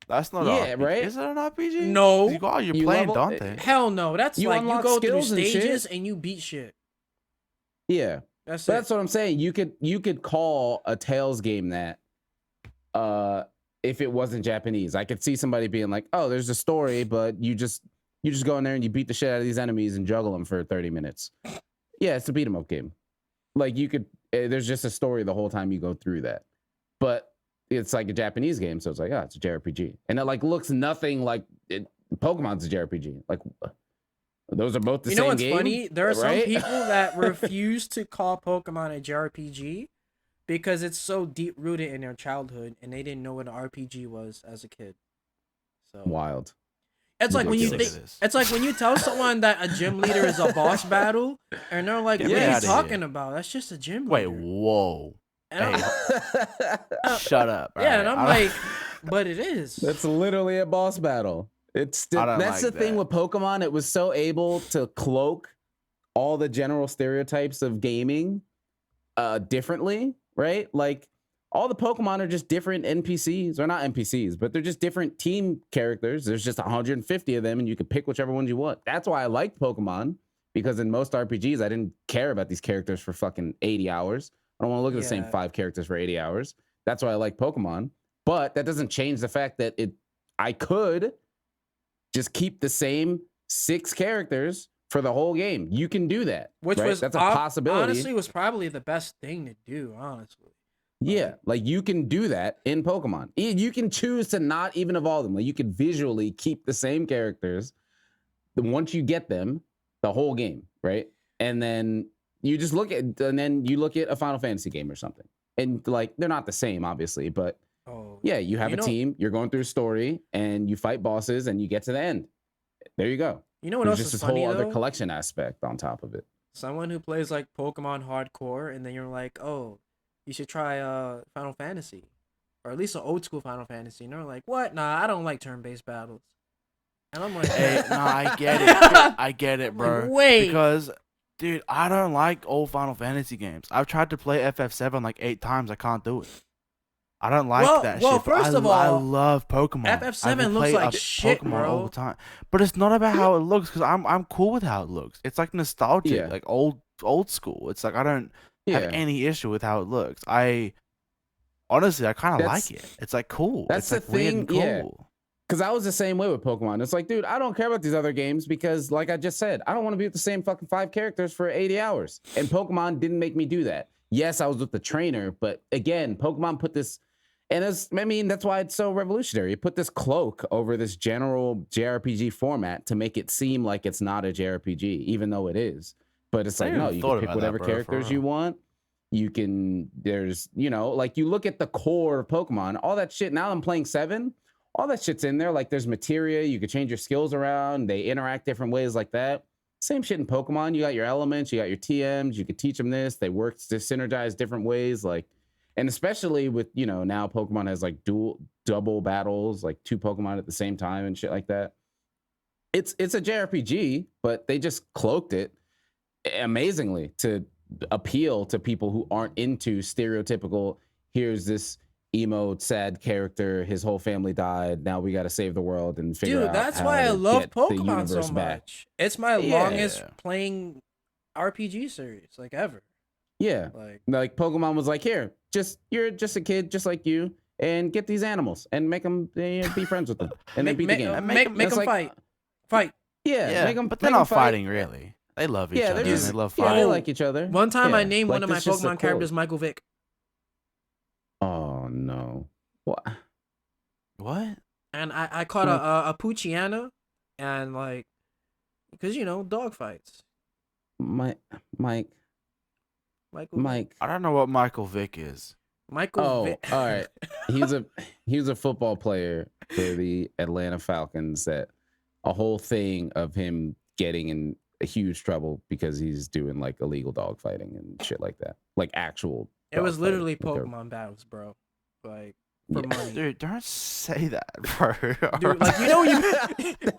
That's not Yeah, an RPG. right? Is it an RPG? No. You're You playing level- Dante. Hell no. That's You like you unlock go through skills and shit. stages and you beat shit. Yeah. That's But it. that's what I'm saying. You could call a Tales game that, if it wasn't Japanese. I could see somebody being like, "Oh, there's a story, but you just go in there and you beat the shit out of these enemies and juggle them for 30 minutes." Yeah, it's a beat 'em up game. Like you could, there's just a story the whole time you go through that. But it's like a Japanese game, so it's like, it's a JRPG, and it like looks nothing like Pokemon's a JRPG. Like those are both the same game. You know what's funny? There are some right? people that refuse to call Pokemon a JRPG because it's so deep rooted in their childhood, and they didn't know what an RPG was as a kid. So Wild. It's like when you Ridiculous. think, it's like when you tell someone that a gym leader is a boss battle, and they're like, Get "What me are you outta talking here. about? That's just a gym Wait, leader." whoa. And I'm, Shut up. yeah, and alright? I'm I don't- like, but it is. That's literally a boss battle. It's still, I don't that's like the thing that. with Pokemon. It was so able to cloak all the general stereotypes of gaming differently, right? Like all the Pokemon are just different NPCs, or not NPCs, but they're just different team characters. There's just 150 of them, and you can pick whichever ones you want. That's why I liked Pokemon, because in most RPGs, I didn't care about these characters for fucking 80 hours. I don't want to look at the same Yeah. 5 characters for 80 hours. That's why I like Pokemon. But that doesn't change the fact that I could just keep the same 6 characters for the whole game. You can do that. Which right? was that's a possibility. Honestly, was probably the best thing to do. Honestly, Yeah, like you can do that in Pokemon. You can choose to not even evolve them. Like you can visually keep the same characters. Once you get them, the whole game, right? And then you just look at a Final Fantasy game or something, and like they're not the same, obviously, but yeah, you have a team. You're going through a story, and you fight bosses, and you get to the end. There you go. You know what There's else just is this funny whole other though? collection aspect on top of it. Someone who plays like Pokemon hardcore, and then you're like, "Oh, you should try Final Fantasy, or at least an old school Final Fantasy." And they're like, "What? Nah, I don't like turn-based battles." And I'm like, Hey, no, I get it. I get it, bro. Wait. Because, dude, I don't like old Final Fantasy games. I've tried to play FF7 like 8 times. I can't do it. I don't like that well, shit. but first of I all, love Pokemon. FF7 I will looks play like a shit, Pokemon bro. all the time. But it's not about how it looks, because I'm cool with how it looks. It's like nostalgic, Yeah. like old school. It's like I don't have any issue with how it looks. Honestly, I kind of like it. It's like cool. That's it's the like weird thing, and cool. yeah. Because I was the same way with Pokemon. It's like, dude, I don't care about these other games because, like I just said, I don't want to be with the same fucking 5 characters for 80 hours. And Pokemon didn't make me do that. Yes, I was with the trainer, but again, Pokemon put this, and that's why it's so revolutionary. It put this cloak over this general JRPG format to make it seem like it's not a JRPG, even though it is. But it's like, no, you can pick whatever characters you want. You can, there's, like you look at the core of Pokemon, all that shit. Now I'm playing 7. All that shit's in there. Like there's materia. You can change your skills around. They interact different ways like that. Same shit in Pokemon. You got your elements. You got your TMs. You can teach them this. They work to synergize different ways. Like, and especially with, now Pokemon has like double battles, like 2 Pokemon at the same time and shit like that. It's a JRPG, but they just cloaked it amazingly to appeal to people who aren't into stereotypical, here's this emo sad character, his whole family died, now we got to save the world and figure out. Dude, that's how why I to love get the Pokemon so universe much. back. It's my Yeah. longest playing RPG series, like ever. Yeah, like Pokemon was like, here, you're just a kid just like you, and get these animals and make them be friends with them, and they beat the game. Make them fight. Yeah, make them. But they're not fighting really. They love each other. Just, They love yeah, fighting. they like each other. One time I Yeah, named like, one of my that's just a Pokemon characters quote. Michael Vick. Oh no! What? What? And I caught a Poochyena, and like, because dog fights. Mike. I don't know what Michael Vick is. Michael Vick. All right. He was a football player for the Atlanta Falcons. That a whole thing of him getting in a huge trouble because he's doing like illegal dog fighting and shit like that. Like actual. It was dog literally fighting. Pokemon battles, bro. Like for money. Dude, don't say that, bro. Dude, like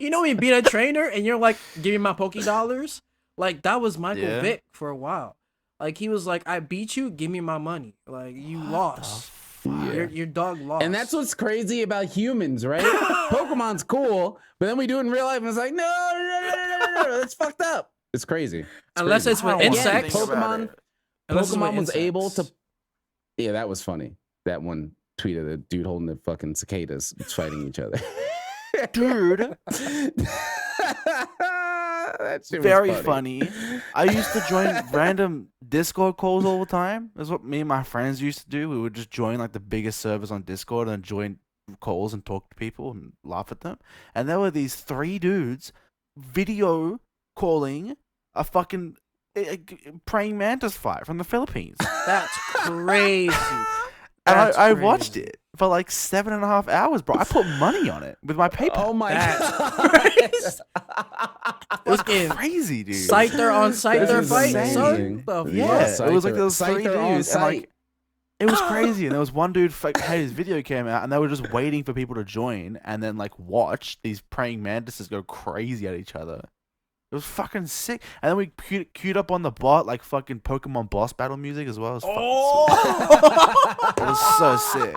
when you beat a trainer and you're like, give me my $Poké. Like that was Michael Vick for a while. Like he was like, I beat you, give me my money. Like you lost. Your dog lost. And that's what's crazy about humans, right? Pokemon's cool, but then we do it in real life and it's like, no, that's fucked up. It's crazy. Unless it's with insects. Pokemon was able to. Yeah, that was funny. That one tweet of the dude holding the fucking cicadas fighting each other. Dude. That shit was Very funny. I used to join random Discord calls all the time. That's what me and my friends used to do. We would just join like the biggest servers on Discord and join calls and talk to people and laugh at them. And there were these 3 dudes video calling a fucking praying mantis fight from the Philippines. That's crazy. And That's I crazy. watched it for like 7.5 hours, bro. I put money on it with my PayPal. Oh my That's god. It was Fucking crazy, dude. Scyther on Scyther This is fight, amazing. son. The Yeah, fuck? it was like those 3 Scyther on dudes. And like, site. it was crazy. And there was one dude, hey, his video came out, and they were just waiting for people to join and then like watch these praying mantises go crazy at each other. It was fucking sick. And then we queued up on the bot like fucking Pokemon boss battle music as well. It was fucking sick. It was so sick.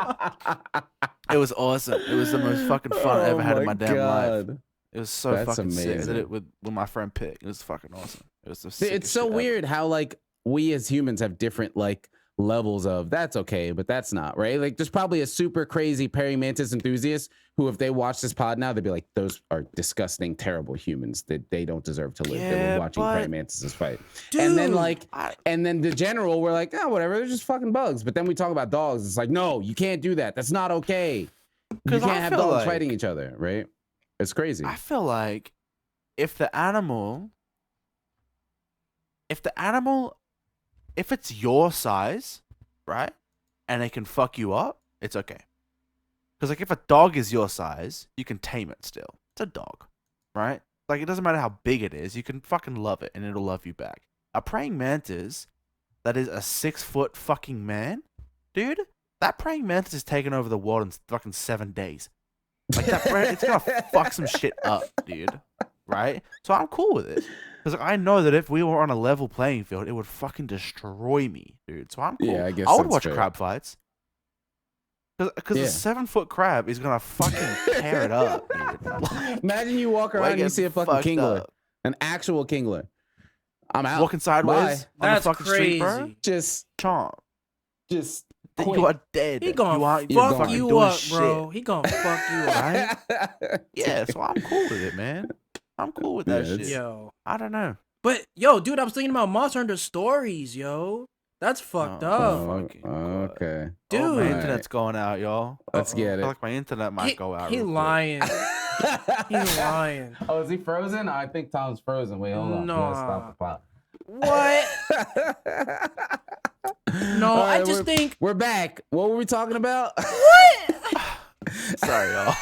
It was awesome. It was the most fucking fun I ever had in my damn life. It was so That's fucking sick. I amazing. did it with my friend Pick. It was fucking awesome. It was the It's sickest so shit ever. weird how like we as humans have different like levels of that's okay, but that's not right. Like there's probably a super crazy praying mantis enthusiast who, if they watch this pod now, they'd be like, "Those are disgusting, terrible humans. That they don't deserve to live." They Yeah, were watching but- praying mantises fight, and then Dude. like, and then the general, we're like, "Oh, whatever. They're just fucking bugs." But then we talk about dogs. It's like, no, you can't do that. That's not okay. You 'Cause I can't have feel dogs like- fighting each other, right? It's crazy. I feel like if the animal, if it's your size, right, and it can fuck you up, it's okay. Because like if a dog is your size, you can tame it still. It's a dog, right? Like it doesn't matter how big it is, you can fucking love it and it'll love you back. A praying mantis that is a 6-foot fucking man, dude, that praying mantis is taking over the world in fucking 7 days. Like that, it's gonna fuck some shit up, dude. Right? So I'm cool with it. Because I know that if we were on a level playing field, it would fucking destroy me, dude. So I'm cool. Yeah, I guess I would that's watch fair. crab fights. Because Yeah. a 7-foot crab is gonna fucking tear it up, dude. Imagine you walk around and you see a fucking kingler, an actual kingler. I'm out. Walking sideways on That's the fucking street, bro. crazy. Just Chomp. quit. You are dead. He gonna you're fuck fucking you doing up, shit. bro. He gonna fuck you up. Right? Yeah, so I'm cool with it, man. I'm cool with that Yeah, shit. Yo. I don't know. But yo, dude, I was thinking about Monster Hunter stories, yo. That's fucked Oh, up. fucking God. Okay. Dude. Oh, my Alright. internet's going out, y'all. Let's Uh-oh. get I it. feel like my internet might go out. He real quick. lying. He's lying. Oh, is he frozen? I think Tom's frozen. Wait, hold on. No. Let's stop the pot. What? No, All I right, just think. we're back. What were we talking about? Sorry, y'all.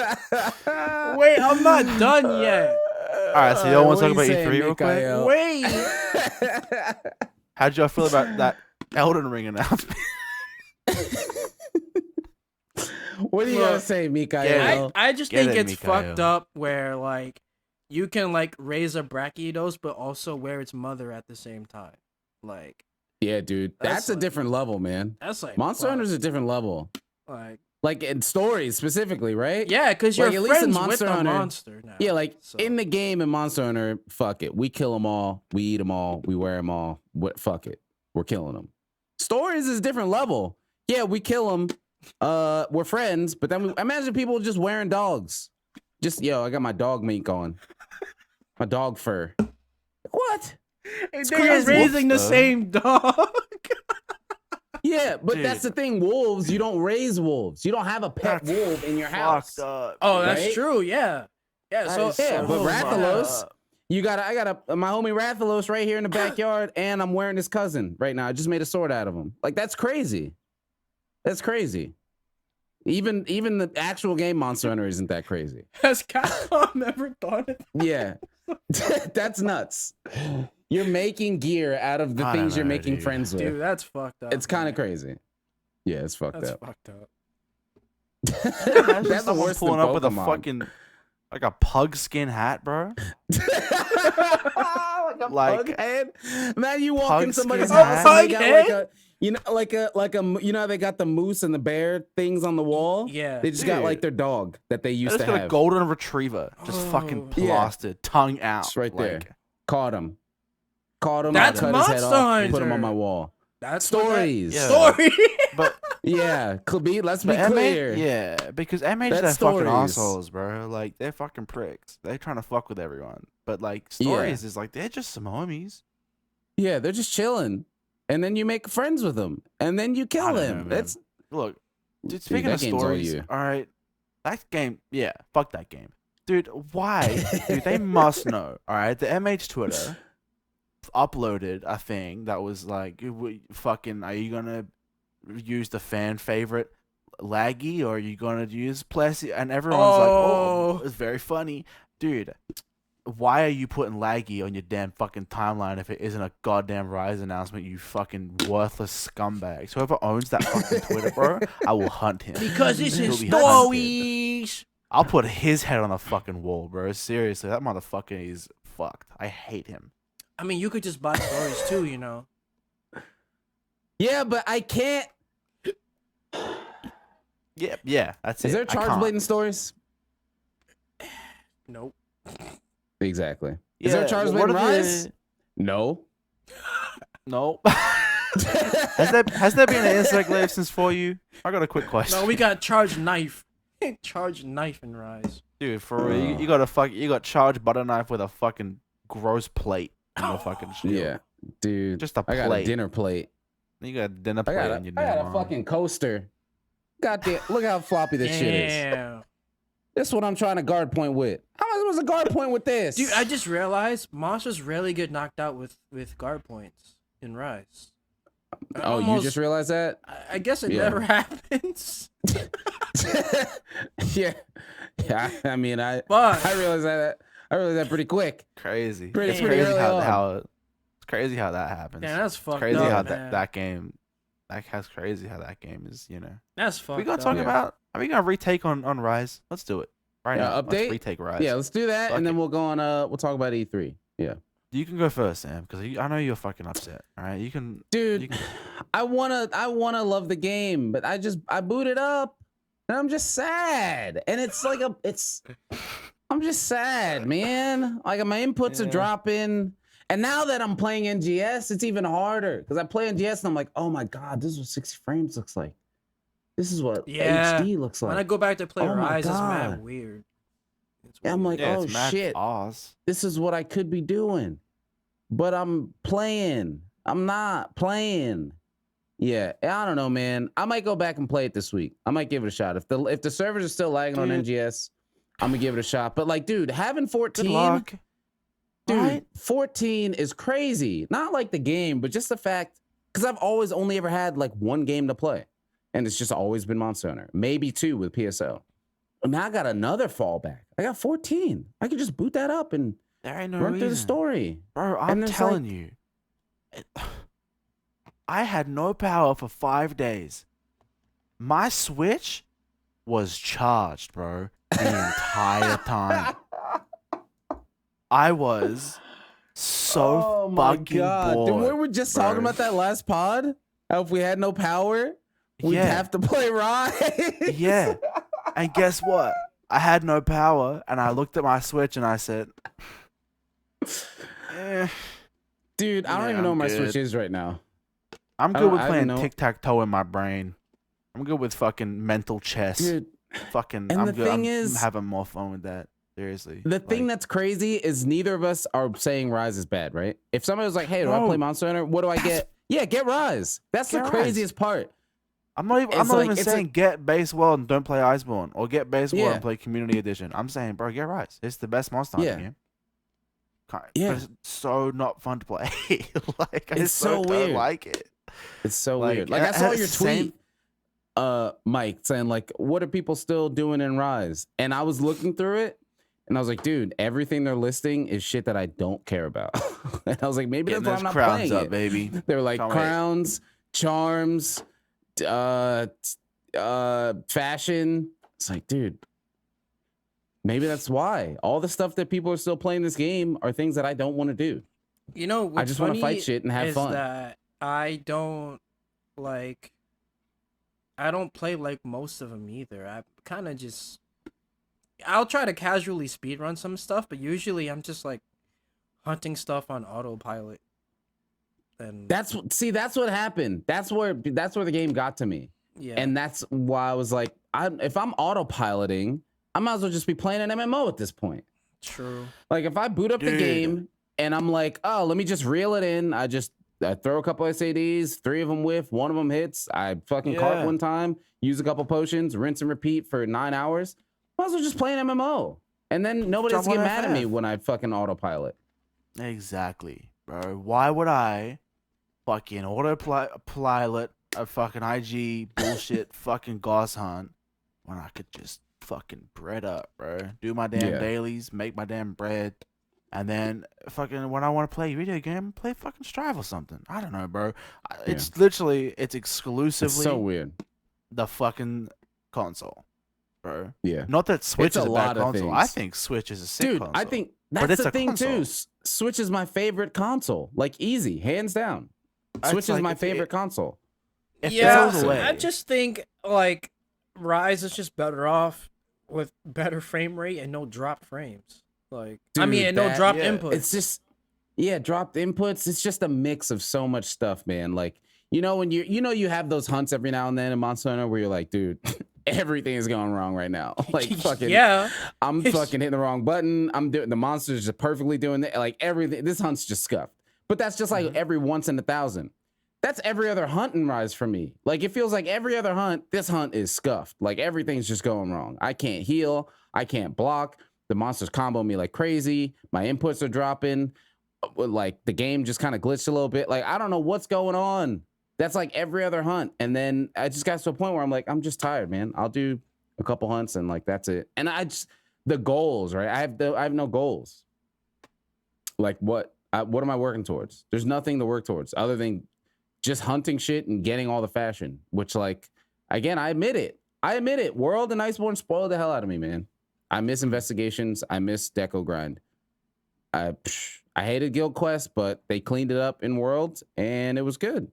Wait, I'm not done yet. All right, so y'all want to talk about E3 real quick? Mikael? Wait. How'd y'all feel about that Elden Ring announcement? What are you Look, gonna say, Mikael? I just Get think it, it's Mikael. fucked up where like you can like raise a Brachiodos but also wear its mother at the same time. Like Yeah, dude, That's that's a like- different level, man. that's like Monster fuck. Hunter's a different level. Like In stories specifically, right? yeah, because you're Like, at least in friends with Monster the Hunter- monster now. Yeah, like So- in the game in Monster Hunter, fuck it. We kill them all. We eat them all. We wear them all. What? Fuck it. We're killing them. Stories is a different level. Yeah, we kill them. We're friends, but then we imagine people just wearing dogs. Just I got my dog mink on. My dog fur. What? It's crazy. raising the Wolf, though. same dog. Yeah, but Dude. that's the thing. Wolves, you don't raise wolves. You don't have a pet That's wolf in your house. Fucked up. Oh, that's Right? true. Yeah. Yeah. That So is Yeah, so but fucked Rathalos, up. I got my homie Rathalos right here in the backyard, and I'm wearing his cousin right now. I just made a sword out of him. Like that's crazy. That's crazy. Even the actual game Monster Hunter isn't that crazy. has Capcom ever thought of Yeah, that's nuts. You're making gear out of the I don't things you're know, making dude. friends with. Dude, that's fucked up. It's kind of man. crazy. Yeah, it's fucked That's up. fucked up. Imagine That's the someone worst than pulling up with a Pokemon. fucking like a pug skin hat, bro. Like a Like, pug head. Man, you walk in pug somebody's skin house hat. and they got Pug like head? you know how they got the moose and the bear things on the wall? Yeah. They just got like Dude. their dog that they I used just to got a have. golden retriever, just fucking Oh. Yeah. plastered, tongue out, It's right there. like, Caught him. caught him. That's I cut his head Monster off, put him on Hunter. my wall. That's Stories. Yeah. Story. But Yeah, let's be but clear. yeah, because MH That's they're fucking stories. assholes, bro. Like they're fucking pricks. They're trying to fuck with everyone. But like stories is like they're just some homies. Yeah, they're just chilling, and then you make friends with them, and then you I kill don't him. know, man. That's Look, dude. Speaking that of game's all stories, you. all right, that game, yeah, fuck that game, dude. Why, dude? They must know. All right, the MH Twitter uploaded a thing that was like, fucking, are you gonna use the fan favorite laggy or are you gonna use Plessy? And everyone's like, oh, it's very funny, dude. Why are you putting laggy on your damn fucking timeline if it isn't a goddamn Rise announcement, you fucking worthless scumbags? Whoever owns that fucking Twitter, bro, I will hunt him. Because this He'll is be hunted. stories. I'll put his head on the fucking wall, bro. Seriously, that motherfucker is fucked. I hate him. I mean, you could just buy stories too, you know. yeah, but I can't. Yeah, that's it. Is there I charge can't. blatant stories? Nope. Exactly. Is there charge what blatant are the- rise? No. No. has there been an insect live since for you? I got a quick question. No, we got charge knife. Charge knife and rise. Dude, for real, you got charged butter knife with a fucking gross plate on your fucking shield. Yeah, dude. Just a I got a plate. dinner plate. You got a dinner I plate got on your I got damn a arm. fucking coaster. Goddamn! Look how floppy this shit is. Damn. This is what I'm trying to guard point with. How am I supposed to guard point with this? Dude, I just realized monsters rarely get knocked out with guard points in Rise. Oh, you just realized that? I guess it Yeah. never happens. yeah. I mean, I But realized that. I realized that pretty quick. Crazy. Pretty- It's pretty crazy early on. it's crazy how that happens. yeah, that's It's fucked crazy up, how man. that game. That's crazy how that game is. You know. That's fucked We gonna up. talk Yeah. about. Are we gonna retake on Rise? Let's do it right Yeah, now. update? Let's retake Rise. Yeah, let's do that, Fuck and then it. we'll go on. We'll talk about E3. Yeah, You can go first, Sam, because I know you're fucking upset. All right, you can. dude, You can- I wanna love the game, but I boot it up, and I'm just sad, and it's like I'm just sad, man. Like my inputs are Yeah. dropping. And now that I'm playing NGS, it's even harder because I play NGS and I'm like, oh my God, this is what 60 frames looks like. This is what Yeah. HD looks like. When I go back to play Oh my Rise, it's mad God. weird. It's Yeah, I'm weird. like, yeah, oh it's mad shit, Oz. this is what I could be doing. But I'm playing. I'm not playing. Yeah, I don't know, man. I might go back and play it this week. I might give it a shot. If the servers are still lagging on Dude. NGS, I'm gonna give it a shot. But like, dude, having 14. Good luck. Dude, Right? 14 is crazy. Not like the game, but just the fact, because I've always only ever had like one game to play. And it's just always been Monster Hunter. Maybe two with PSO. And now I got another fallback. I got 14. I could just boot that up and There ain't no run reason. through the story. Bro, And I'm there's, telling you. I had no power for 5 days. My Switch was charged, bro, the entire time. I was so fucking bored. Dude, we were just talking bro. about that last pod. How if we had no power, we'd Yeah. have to play Rise. Yeah. And guess what? I had no power, and I looked at my Switch and I said, Dude, I don't Yeah, even know I'm what my good. Switch is right now. I'm I good don't- with I playing don't know. tic-tac-toe in my brain. I'm good with fucking mental chess. Dude, Fucking, and I'm the good. thing I'm is- having more fun with that. Seriously. the thing Like, that's crazy is neither of us are saying Rise is bad, right? If somebody was like, hey, do I No. play Monster Hunter? What do I get? Yeah, get Rise. That's the Get Rise. craziest part. I'm not even. I'm it's not like- even it's saying get base world and don't play Iceborne, or get base world Yeah. and play Community Edition. I'm saying, bro, get Rise. It's the best Monster Hunter Yeah. game. Yeah. But it's so not fun to play. Like I It's so so don't weird. like it. It's so Like, weird. Like I saw your same- tweet, Mike, saying like, what are people still doing in Rise? And I was looking through it and I was like, dude, everything they're listing is shit that I don't care about. And I was like, maybe Getting that's why those I'm not crowns playing up, it. baby. They were like Can't wait. crowns, charms, fashion. It's like, dude, maybe that's why all the stuff that people are still playing this game are things that I don't want to do. You know, what's I just want to funny fight shit and have is fun. that I don't play like most of them either. I kind of just, I'll try to casually speedrun some stuff, but usually I'm just like hunting stuff on autopilot. And that's what happened. That's where the game got to me. yeah, And that's why I was like, if I'm autopiloting, I might as well just be playing an MMO at this point. true. Like if I boot up the game and I'm like, oh, let me just reel it in. I throw a couple SADs, 3 of them whiff, 1 of them hits. I fucking cart one time, use a couple potions, rinse and repeat for 9 hours. Might as well just play an MMO. And then nobody has to get mad at me when I fucking autopilot. Exactly, bro. Why would I fucking autopilot a fucking IG bullshit fucking Gauss hunt when I could just fucking bread up, bro? Do my damn dailies, make my damn bread, and then fucking when I want to play a video game, play fucking Strive or something. I don't know, bro. It's literally, it's exclusively It's so weird. the fucking console, bro. Yeah. Not that Switch It's is a a lot bad of console. things. I think Switch is a sick Dude, console. I think But that's it's the a thing console. too. Switch is my favorite console. Like easy, hands down. Switch is my favorite console. If Yeah, there was a way, I just think like Rise is just better off with better frame rate and no drop frames. Like I Dude, mean, and no drop yeah, inputs. It's just dropped inputs. It's just a mix of so much stuff, man. Like, when you have those hunts every now and then in Monster Hunter where you're like, dude, everything is going wrong right now. Like fucking I'm fucking hitting the wrong button. I'm doing the monster's just perfectly doing it. Like everything. This hunt's just scuffed. But that's just like every once in 1,000. That's every other hunt in Rise for me. Like it feels like every other hunt, this hunt is scuffed. Like everything's just going wrong. I can't heal. I can't block. The monsters combo me like crazy. My inputs are dropping. Like the game just kind of glitched a little bit. Like I don't know what's going on. That's like every other hunt. And then I just got to a point where I'm like, I'm just tired, man. I'll do a couple hunts and like that's it. And the goals, right? I have no goals. Like what am I working towards? There's nothing to work towards other than just hunting shit and getting all the fashion, which like, again, I admit it. World and Iceborne spoiled the hell out of me, man. I miss investigations. I miss deco grind. I hated Guild Quest, but they cleaned it up in World and it was good.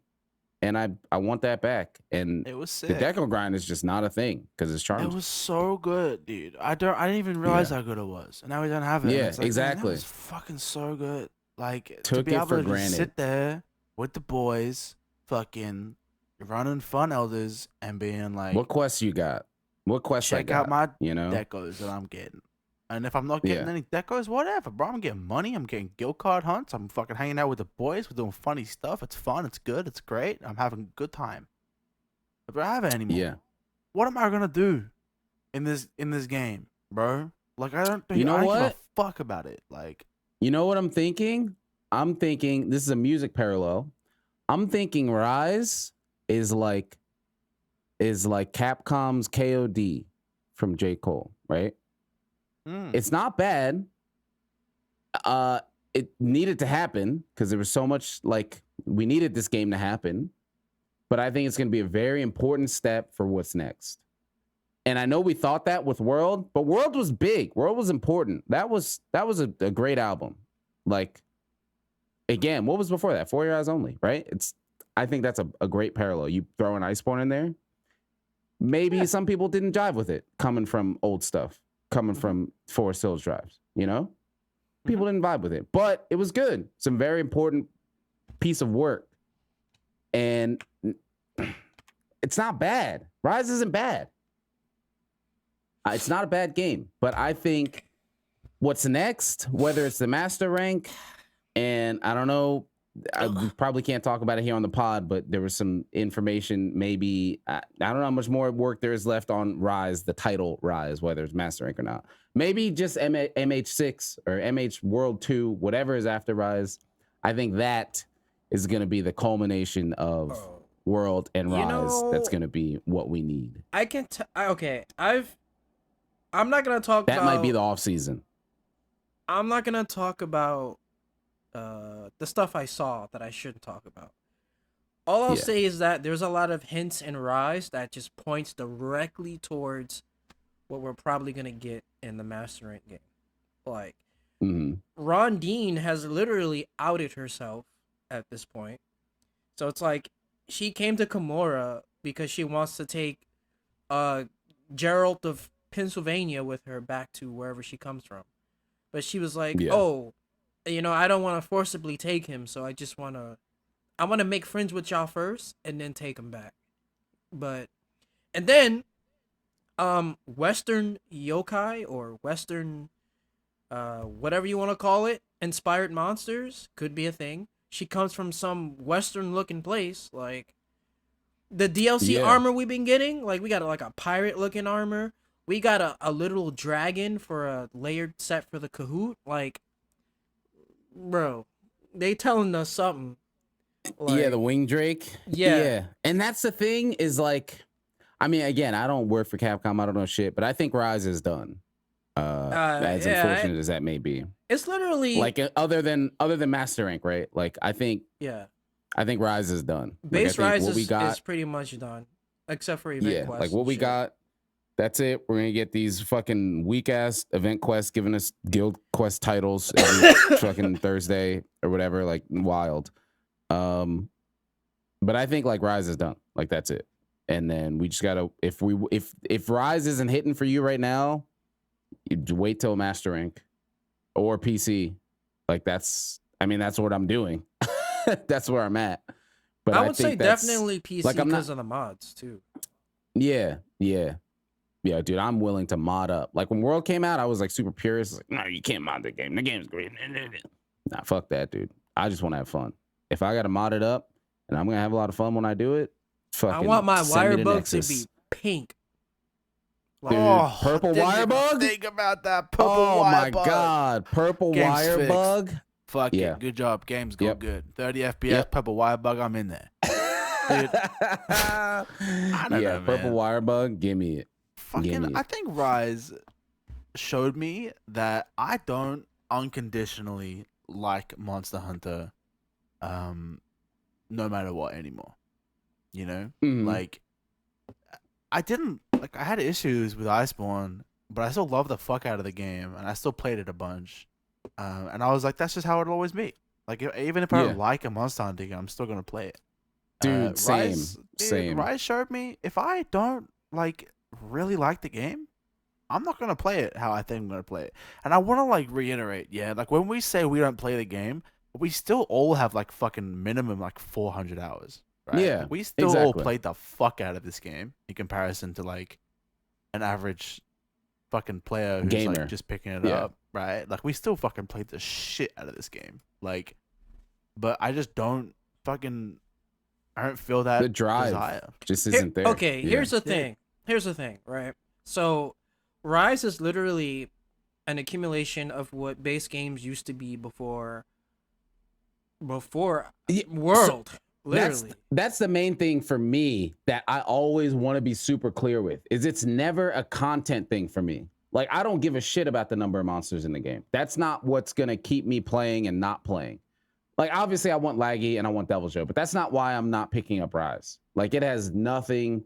And I want that back. And it was sick. The deco grind is just not a thing because it's charmed. It was so good, dude. I didn't even realize how good it was, and now we don't have it. Yeah, it's like, exactly. Man, that was fucking so good. Like Took to be it able for to granted. just sit there with the boys, fucking running fun elders, and being like, what quests you got? What quests check out my know decos that I'm getting. And if I'm not getting any decos, whatever, bro. I'm getting money. I'm getting guild card hunts. I'm fucking hanging out with the boys. We're doing funny stuff. It's fun. It's good. It's great. I'm having a good time. If I have it anymore, what am I gonna do in this game, bro? Like I don't. You know I what? don't give a fuck about it. Like you know what I'm thinking? I'm thinking this is a music parallel. I'm thinking Rise is like Capcom's KOD from J. Cole, right? It's not bad. It needed to happen because there was so much like we needed this game to happen. But I think it's going to be a very important step for what's next. And I know we thought that with World, but World was big. World was important. That was a great album. Like, again, what was before that? For Your Eyes Only, right? I think that's a great parallel. You throw an Iceborne in there. Maybe some people didn't jive with it coming from old stuff, coming from Forest Hills drives, People didn't vibe with it, but it was good. Some very important piece of work. And it's not bad. Rise isn't bad. It's not a bad game, but I think what's next, whether it's the master rank, and I don't know, we probably can't talk about it here on the pod, but there was some information, maybe, I don't know how much more work there is left on Rise, the title Rise, whether it's master rank or not. Maybe just MH6 or MH World 2, whatever is after Rise. I think that is going to be the culmination of World and Rise. That's going to be what we need. I can okay. I'm not gonna talk that about... might be the off season. I'm not gonna talk about the stuff I saw that I shouldn't talk about. All I'll say is that there's a lot of hints in Rise that just points directly towards what we're probably gonna get in the Master Rank game. Like, Rondine has literally outed herself at this point. So it's like she came to Kimura because she wants to take Geralt of Pennsylvania with her back to wherever she comes from. But she was like, I don't want to forcibly take him, so I I want to make friends with y'all first and then take them back. And then Western yokai or Western whatever you want to call it, inspired monsters could be a thing. She comes from some Western looking place, like the DLC armor we've been getting. Like we got like a pirate looking armor. We got a literal dragon for a layered set for the Kahoot. Like, bro, they telling us something. Like, the wing drake. Yeah. And that's the thing is like, I mean, again, I don't work for Capcom. I don't know shit, but I think Rise is done. As unfortunate as that may be, it's literally like other than Master Rank, right? Like I think Rise is done. Base like, Rise is pretty much done, except for event quests. Like what we got, that's it. We're gonna get these fucking weak ass event quests giving us guild quest titles every fucking Thursday or whatever. Like wild. But I think like Rise is done. Like that's it. And then we just gotta if Rise isn't hitting for you right now, you wait till Master Rank or PC. Like that's what I'm doing. That's where I'm at. But I would say definitely PC like, because of the mods too. Yeah, dude, I'm willing to mod up. Like when World came out, I was like super purist. Like, no, you can't mod the game. The game's great. Nah, fuck that, dude. I just want to have fun. If I gotta mod it up and I'm gonna have a lot of fun when I do it, I want my wire bug to be pink. Dude, purple wire bug? Think about that purple wire bug. Oh my god, purple wire bug? Fuck it. Good job. Games go good. 30 FPS, purple wire bug, I'm in there. Dude. I don't know, purple wire bug, give me it. I think Rise showed me that I don't unconditionally like Monster Hunter no matter what anymore. You know? Like I had issues with Iceborne, but I still love the fuck out of the game, and I still played it a bunch. And I was like, that's just how it'll always be. Like, even if I don't like a Monster Hunter game, I'm still gonna play it. Dude, same. Rise showed me if I don't really like the game, I'm not gonna play it how I think I'm gonna play it. And I want to reiterate, like when we say we don't play the game, we still all have fucking minimum 400 hours. Right? Yeah, we still all played the fuck out of this game in comparison to an average fucking player who's just picking it up, right? Like we still fucking played the shit out of this game, but I just don't fucking, I don't feel that the drive desire. Just isn't there. Okay, here's the thing. Here's the thing, right? So, Rise is literally an accumulation of what base games used to be before World. Literally. That's the main thing for me that I always want to be super clear with is it's never a content thing for me. Like I don't give a shit about the number of monsters in the game. That's not what's going to keep me playing and not playing. Like obviously I want laggy and I want Devil's Joe, but that's not why I'm not picking up Rise. Like it has nothing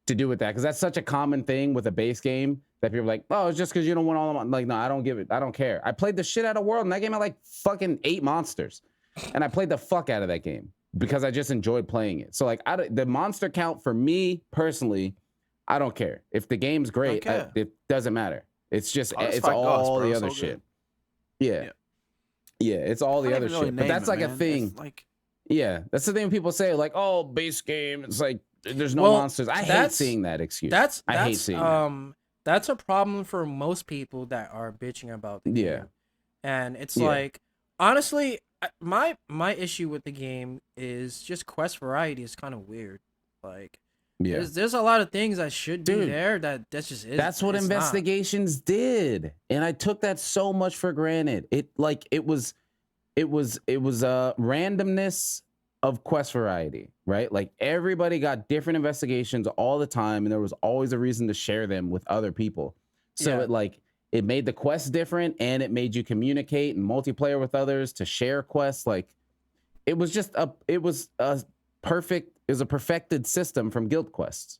to do with that because that's such a common thing with a base game that people are like, oh, it's just because you don't want all of them. Like, no, I don't give it. I don't care. I played the shit out of World and that game had fucking 8 monsters. And I played the fuck out of that game. Because I just enjoyed playing it. So the monster count for me personally, I don't care. If the game's great, it doesn't matter. It's just it's all the other shit. Yeah, it's all the other shit. But that's a thing. Yeah, that's the thing when people say oh, base game. It's there's no monsters. I hate seeing that excuse. I hate seeing that. That's a problem for most people that are bitching about the game. And it's honestly. My issue with the game is just quest variety is kind of weird. There's a lot of things that should be there that's just isn't. That's what investigations did, and I took that so much for granted. It was randomness of quest variety, right? Like everybody got different investigations all the time, and there was always a reason to share them with other people. So it made the quests different, and it made you communicate and multiplayer with others to share quests. It was a perfected system from Guild Quests.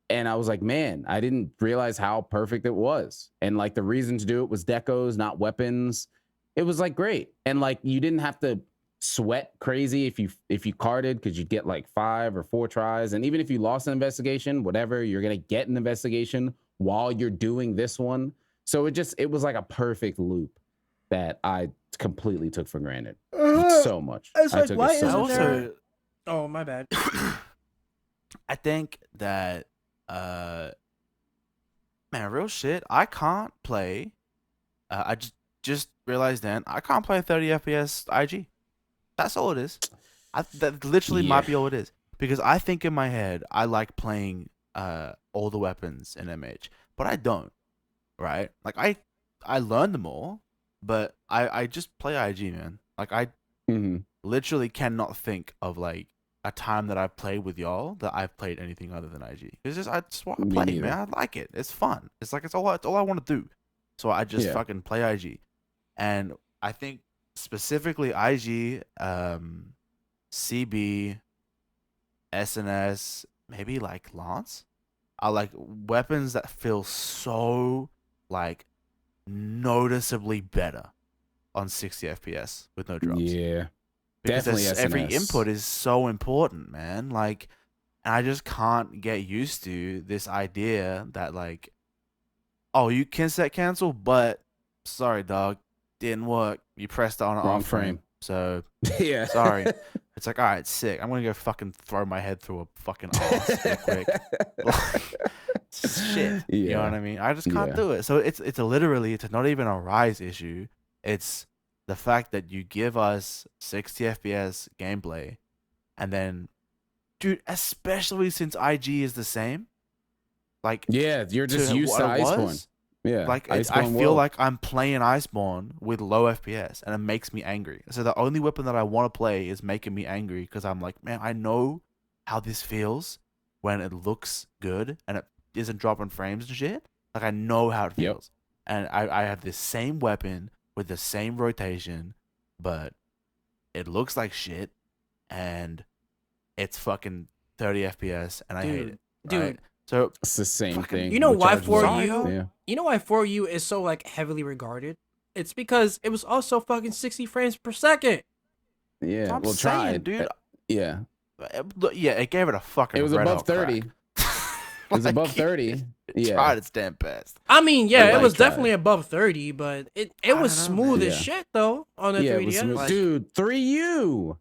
And I was like, man, I didn't realize how perfect it was. And the reason to do it was decos, not weapons. It was great. And you didn't have to sweat crazy if you carded because you'd get 5 or 4 tries. And even if you lost an investigation, whatever, you're going to get an investigation while you're doing this one. So it was a perfect loop that I completely took for granted so much. Why isn't there Oh, my bad. I think that man, real shit. I can't play. I just realized then I can't play 30 FPS IG. That's all it is. That literally might be all it is. Because I think in my head I like playing all the weapons in MH, but I don't. Right? Like I learned them all, but I just play IG, man. Like I literally cannot think of like a time that I've played with y'all that I've played anything other than IG. It's just I just want to play, man. I like it. It's fun. It's like it's all I want to do. So I just fucking play IG, and I think specifically IG, CB, SNS, maybe like Lance, are like weapons that feel so like noticeably better on 60 FPS with no drops. Yeah. Because Definitely every SNS. input is so important, man. Like, and I just can't get used to this idea that like, oh, you can set cancel, but sorry, dog, didn't work. You pressed it on an Wrong off frame, so Yeah. sorry. It's like, all right, sick. I'm gonna go fucking throw my head through a fucking ass real quick. Like, shit. You know what I mean? I just can't do it. So it's not even a Rise issue. It's the fact that you give us 60 FPS gameplay, and then, dude, especially since IG is the same, like, Yeah, you're just used to Iceborne. Yeah, like I feel like I'm playing Iceborne with low FPS, and it makes me angry. So the only weapon that I want to play is making me angry because I'm like, man, I know how this feels when it looks good and it isn't dropping frames and shit. Like I know how it feels, and I have this same weapon with the same rotation, but it looks like shit, and it's fucking 30 FPS, and I hate it. Dude, right? So it's the same thing. You know why for Sorry, you? You know why for you is so like heavily regarded? It's because it was also fucking 60 frames per second. Yeah, I'm well, saying, tried, dude. Yeah, yeah, it gave it a fucking. It was red above hot 30. crack. It was above 30. It tried its damn best. I mean, yeah, I it was like that. definitely above 30, but it was smooth as shit though on the 3DS. It was smooth. Dude, 3U.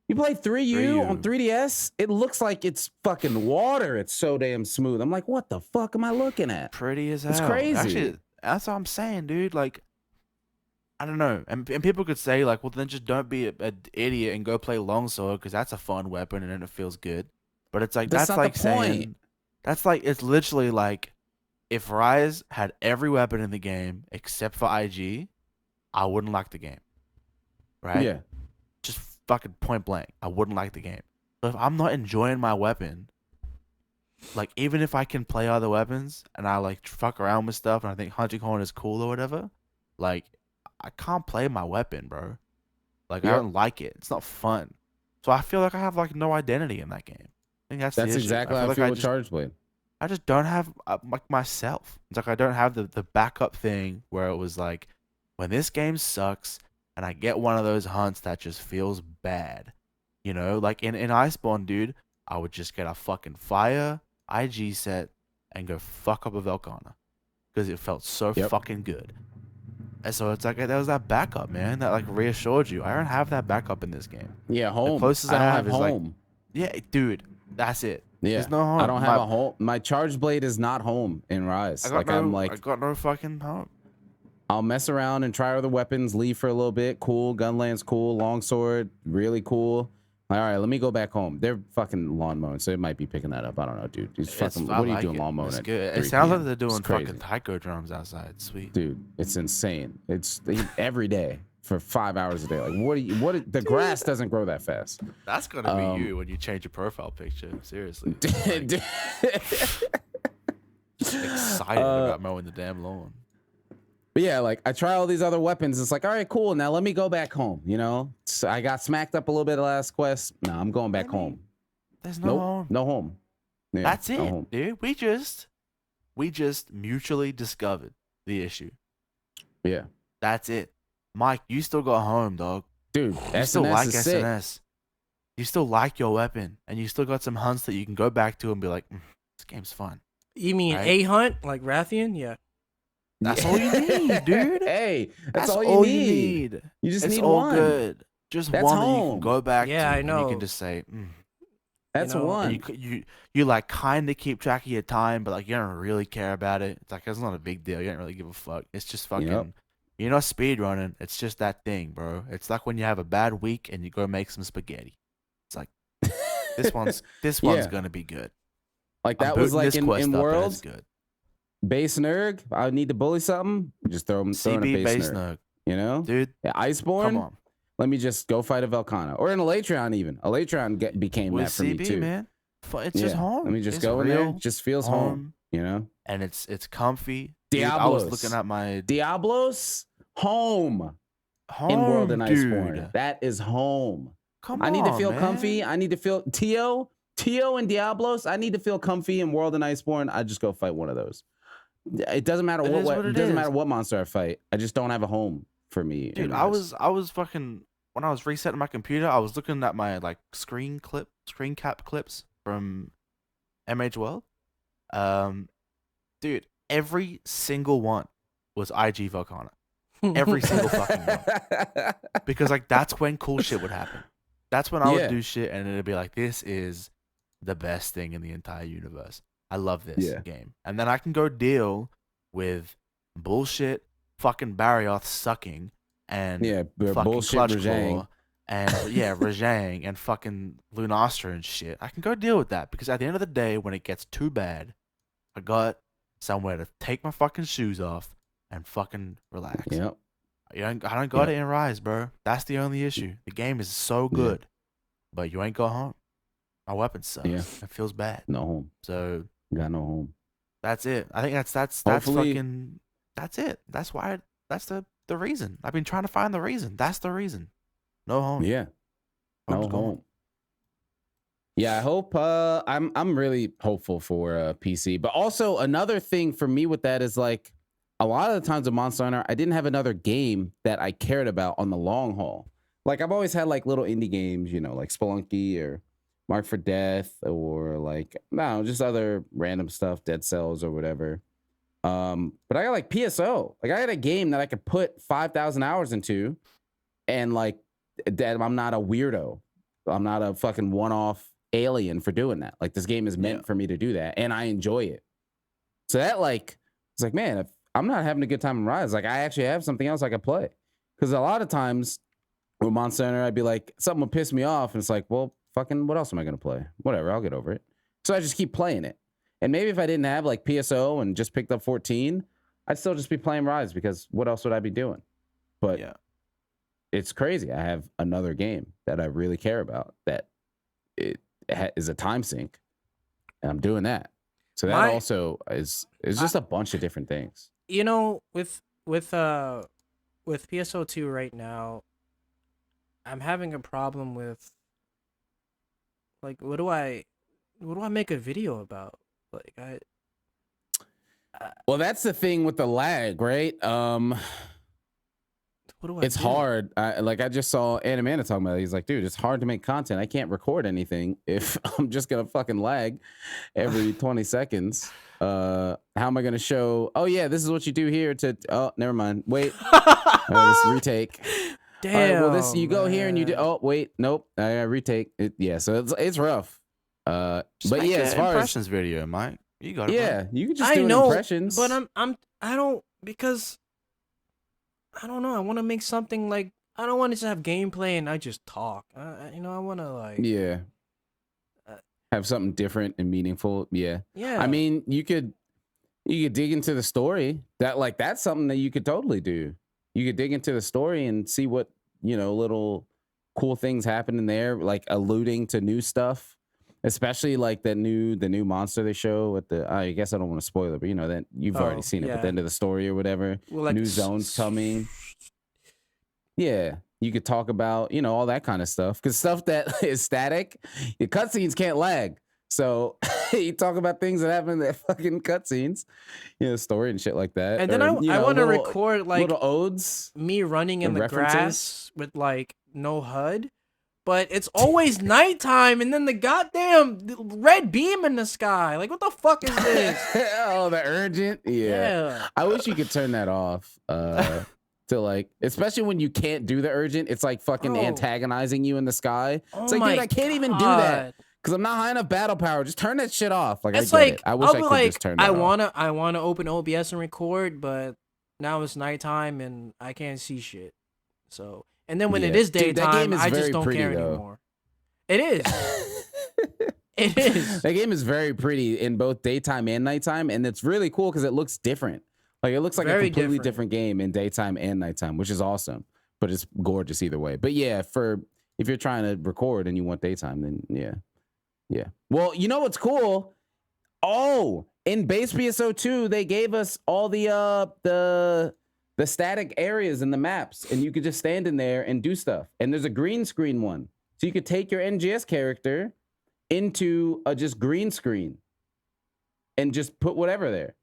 You play 3U on 3DS? It looks like it's fucking water. It's so damn smooth. I'm like, what the fuck am I looking at? Pretty as hell. It's crazy. Actually, that's what I'm saying, dude. Like, I don't know. And people could say, like, well, then just don't be an idiot and go play longsword because that's a fun weapon and then it feels good. But it's like, that's not like the saying, point. that's like, it's literally like, if Rise had every weapon in the game except for IG, I wouldn't like the game. Right? Yeah. Just fucking point blank. I wouldn't like the game. But if I'm not enjoying my weapon, like, even if I can play other weapons and I like fuck around with stuff and I think Hunting Horn is cool or whatever, like, I can't play my weapon, bro. Like, I don't like it. It's not fun. So I feel like I have like no identity in that game. I think that's the issue. Exactly how I feel with Charge Blade. I just don't have like myself. It's like I don't have the backup thing where it was like, when this game sucks and I get one of those hunts that just feels bad, you know, like in Iceborne, dude, I would just get a fucking fire IG set and go fuck up a Valkanda because it felt so fucking good. And so it's like there was that backup, man, that like reassured you. I don't have that backup in this game. Yeah, home. The closest I have is home. like, yeah, dude, that's it. Yeah, there's no home. I don't have a home. My Charge Blade is not home in Rise. I got no fucking home. I'll mess around and try other weapons, leave for a little bit. Cool. Gunland's cool. Longsword, really cool. All right, let me go back home. They're fucking lawn mowing, so it might be picking that up. I don't know, dude. What are you doing lawn mowing? It's at good. 3 It sounds PM? like they're doing It's crazy. fucking taiko drums outside. Sweet. Dude, it's insane. It's every day for 5 hours a day. Like, the grass doesn't grow that fast. That's gonna be you when you change your profile picture. Seriously. Dude. Excited about mowing the damn lawn. But yeah, like I try all these other weapons. It's like, all right, cool. Now let me go back home. You know, so I got smacked up a little bit last quest. No, I'm going back home. There's no home. No home. Yeah, That's no it, home. dude. We just mutually discovered the issue. Yeah. That's it. Mike, you still got home, dog. Dude, You still like is sick. SNS. You still like your weapon, and you still got some hunts that you can go back to and be like, this game's fun. You mean Right? a hunt like Rathian? Yeah. That's all you need, dude. Hey, That's all all you need. You just It's need all one. good. Just That's one that you home. can go back Yeah, to I and know. you can just say, That's You know, one. and you like kind of keep track of your time, but like you don't really care about it. It's like it's not a big deal. You don't really give a fuck. It's just fucking. Yep. You're not speed running. It's just that thing, bro. It's like when you have a bad week and you go make some spaghetti. It's like this one's Yeah. gonna be good. Like I'm that was booting like this in quest up and World. it's good. Base Nerg. I need to bully something. Just throw in a CB base base Nerg. nug, You know? dude. Yeah, Come Iceborne. on. Let me just go fight a Valkanda. Or an Elatron even. Elatron became With that for CB, me too. man, it's just home. Let me just It's go in there. real, It just feels home. You know? and it's comfy. Dude, I was Diablos. looking at my Diablos. Home. home In World and dude. Iceborne. That is home. Come I on, need to feel man. comfy. I need to feel Tio and Diablos. I need to feel comfy in World and Iceborne. I just go fight one of those. It doesn't matter It what, is what it it doesn't is. matter what monster I fight. I just don't have a home for me. Dude, in I this. was fucking when I was resetting my computer, I was looking at my like screen cap clips from MH World. Dude, every single one was IG Valkanda. Every single fucking one. Because like that's when cool shit would happen. That's when I Yeah. would do shit and it'd be like, this is the best thing in the entire universe. I love this Yeah. game. And then I can go deal with bullshit fucking Barrioth sucking and Yeah, fucking bullshit Clutch Rajang. Claw and Rajang and fucking Lunastra and shit. I can go deal with that because at the end of the day, when it gets too bad, I got somewhere to take my fucking shoes off and fucking relax. Yep. I don't got it in Rise, bro. That's the only issue. The game is so Yeah. good, but you ain't go home. My weapon sucks. Yeah. It feels bad. No home. So Got no home. that's it. I think that's Hopefully- fucking that's it. That's why that's the reason. I've been trying to find the reason. That's the reason. No home. Yeah. No Home's gone. home. Yeah, I hope I'm really hopeful for PC. But also another thing for me with that is like a lot of the times with Monster Hunter, I didn't have another game that I cared about on the long haul. Like I've always had like little indie games, you know, like Spelunky or Mark for Death or like no, just other random stuff, Dead Cells or whatever. But I got like PSO. Like I had a game that I could put 5,000 hours into and like that I'm not a weirdo. I'm not a fucking one-off alien for doing that. Like this game is meant for me to do that and I enjoy it. So that like it's like, man, if I'm not having a good time in Rise, like I actually have something else I could play. Because a lot of times with Monster Hunter, I'd be like, something would piss me off, and it's like, well, fucking what else am I gonna play? Whatever, I'll get over it. So I just keep playing it. And maybe if I didn't have like PSO and just picked up 14, I'd still just be playing Rise because what else would I be doing? But Yeah. it's crazy. I have another game that I really care about that it is a time sink, and I'm doing that. So that also is just a bunch of different things. You know, with PSO2 right now, I'm having a problem with like what do I make a video about? Like Well, that's the thing with the lag, right? what do I It's do? hard. I just saw Animana talking about it. He's like, dude, it's hard to make content. I can't record anything if I'm just gonna fucking lag every 20 seconds. How am I gonna show? Oh yeah, this is what you do here. Oh, never mind. Wait, this retake. Damn. All right, well, this you go here and you do. man. Oh wait, nope. I retake it. Yeah, so it's rough. Just But make yeah, an as far as impressions video, Mike. You got it. yeah, you can just I do know, impressions. but I don't because I don't know. I want to make something like I don't want to just have gameplay and I just talk. I want to like yeah, have something different and meaningful. Yeah. yeah. I mean, you could dig into the story. That's something that you could totally do. You could dig into the story and see what, little cool things happen in there, like alluding to new stuff, especially like the new monster they show at the, I guess I don't want to spoil it, but that you've already seen it, but the end of the story or whatever, Well, like new zones coming. Yeah. You could talk about, all that kind of stuff. Because stuff that is static, your cutscenes can't lag. So you talk about things that happen in the fucking cutscenes, story and shit like that. And then or, I want to little- record like little odes. me running in and the references. grass with like no HUD, but it's always nighttime and then the goddamn red beam in the sky. Like what the fuck is this? Oh, the urgent. Yeah. I wish you could turn that off. to like, especially when you can't do the urgent. It's like fucking Bro. antagonizing you in the sky. Oh It's like, my dude, I can't even do God. that because I'm not high enough battle power. Just turn that shit off. Like, It's I get like it. I wish I'll I be could like, just turn that off. I wanna open OBS and record, but now it's nighttime and I can't see shit. So, and then when it Yeah. is Dude, that daytime, game is I just very don't pretty, care though. anymore. It is. It is. That game is very pretty in both daytime and nighttime, and it's really cool because it looks different. Like it looks like Very a completely different. different game in daytime and nighttime, which is awesome. But it's gorgeous either way. But yeah, if you're trying to record and you want daytime, then yeah. Well, you know what's cool? Oh, in base PSO2, they gave us all the static areas in the maps, and you could just stand in there and do stuff. And there's a green screen one, so you could take your NGS character into a just green screen and just put whatever there.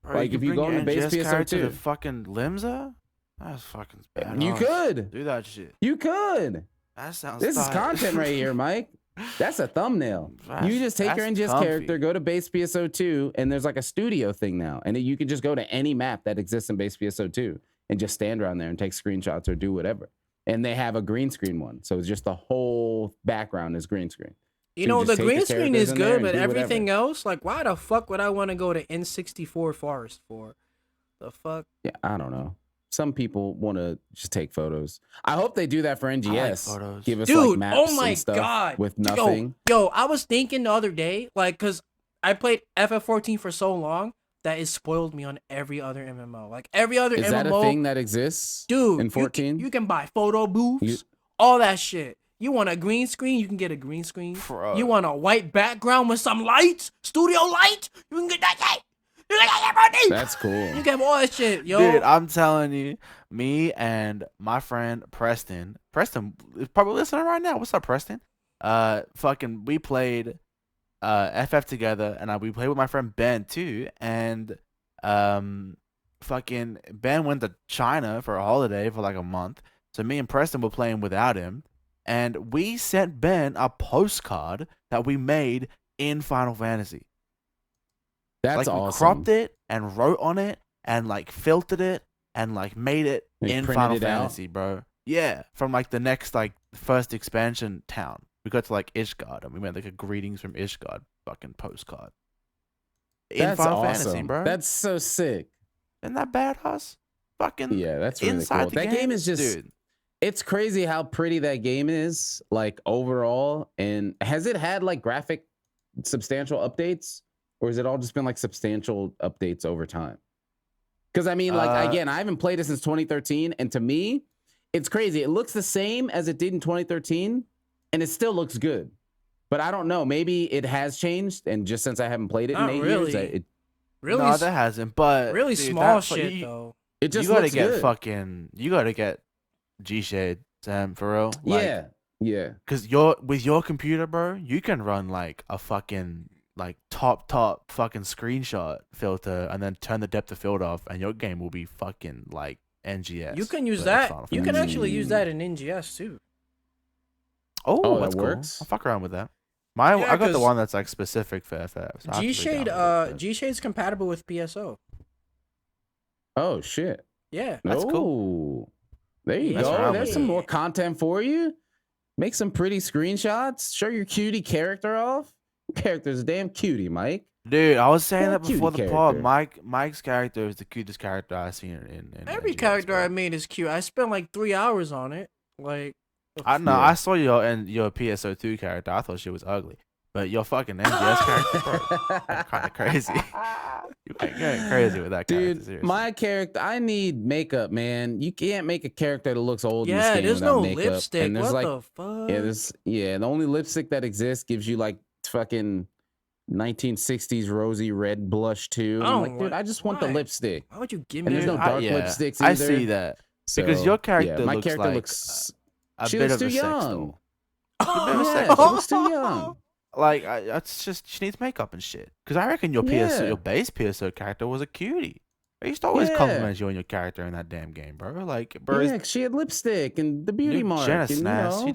Bro, Like, if you bring go your into base NGS character PSO2. to fucking Limsa, that's fucking bad. You could. do that shit. You could. That sounds. This is tight. content right here, Mike. That's a thumbnail. You just take your That's NGS comfy. character, go to base PSO2, and there's like a studio thing now. And you can just go to any map that exists in base PSO2 and just stand around there and take screenshots or do whatever. And they have a green screen one. So it's just the whole background is green screen. You So know, just the take green the screen characters is in there good, and but do whatever. everything else, like, why the fuck would I want to go to N64 Forest for? The fuck? Yeah, I don't know. Some people want to just take photos. I hope they do that for NGS. photos. Give us Dude, like maps oh my and stuff God. with nothing. Yo, I was thinking the other day, like, because I played FF14 for so long that it spoiled me on every other MMO. Like, every other Is MMO. that a thing that exists? Dude, in 14? You can buy photo booths, all that shit. You want a green screen, you can get a green screen. Bro. You want a white background with some lights, studio light, you can get that shit. You can get everything. That's cool. You can have all that shit, yo. Dude, I'm telling you, me and my friend Preston is probably listening right now. What's up, Preston? Fucking, we played FF together, and we played with my friend Ben too. And fucking Ben went to China for a holiday for like a month, so me and Preston were playing without him, and we sent Ben a postcard that we made in Final Fantasy. That's like, awesome. We cropped it and wrote on it and like filtered it and like made it Like, in printed Final it out? Fantasy, bro. Yeah, from like the next like first expansion town. We got to like Ishgard and we made like a greetings from Ishgard fucking postcard. In That's Final awesome, Fantasy, bro. That's so sick. Isn't that badass? Fucking Yeah, that's really inside cool. the That game is just dude. It's crazy how pretty that game is, like overall. And has it had like graphic substantial updates, or has it all just been like substantial updates over time? Because I mean, like again, I haven't played it since 2013, and to me, it's crazy. It looks the same as it did in 2013, and it still looks good. But I don't know. Maybe it has changed, and just since I haven't played it Not in 8 really. years, Really, No, that hasn't. But really dude, small that- shit though. it just you gotta looks get good. fucking. You gotta get G Shade, Sam, for real. Like, yeah. Cause with your computer, bro, you can run like a fucking like top fucking screenshot filter and then turn the depth of field off, and your game will be fucking like NGS. You can use but that. Final You can Fantasy. actually use that in NGS too. Oh, that that's cool. works? I'll fuck around with that. Yeah, I got the 'cause one that's like specific for FF. So I have to G Shade, re-download it, G Shade's compatible with PSO. Oh shit. Yeah. That's cool. cool. There you That's go. right. There's some more content for you. Make some pretty screenshots. Show your cutie character off. Your character's a damn cutie, Mike. Dude, I was saying What a that before the cutie pod. character. Mike's character is the cutest character I've seen in Every NGS, character bro. I made is cute. I spent like 3 hours on it. Like, I know. Yeah. I saw your PSO2 character. I thought she was ugly, but your fucking NGS character, bro, kind of crazy. You getting crazy with that character, Dude, seriously. my character, I need makeup, man. You can't make a character that looks old in yeah, this game there's without no makeup. lipstick. And there's What like, the fuck? the only lipstick that exists gives you like fucking 1960s rosy red blush too. I I'm don't like, dude, want- I just want the why? lipstick. Why would you give And me there's no that? dark lipsticks I either. see that because So, your character my looks character like looks a she bit looks of too a sex young. doll. Yeah, she looks too young. Like it's just she needs makeup and shit. Because I reckon your Yeah. your base PSO character was a cutie. I used to always Yeah. compliment you on your character in that damn game, bro. Like, bro, Yeah, she had lipstick and the beauty mark. Genesis, And, you know, he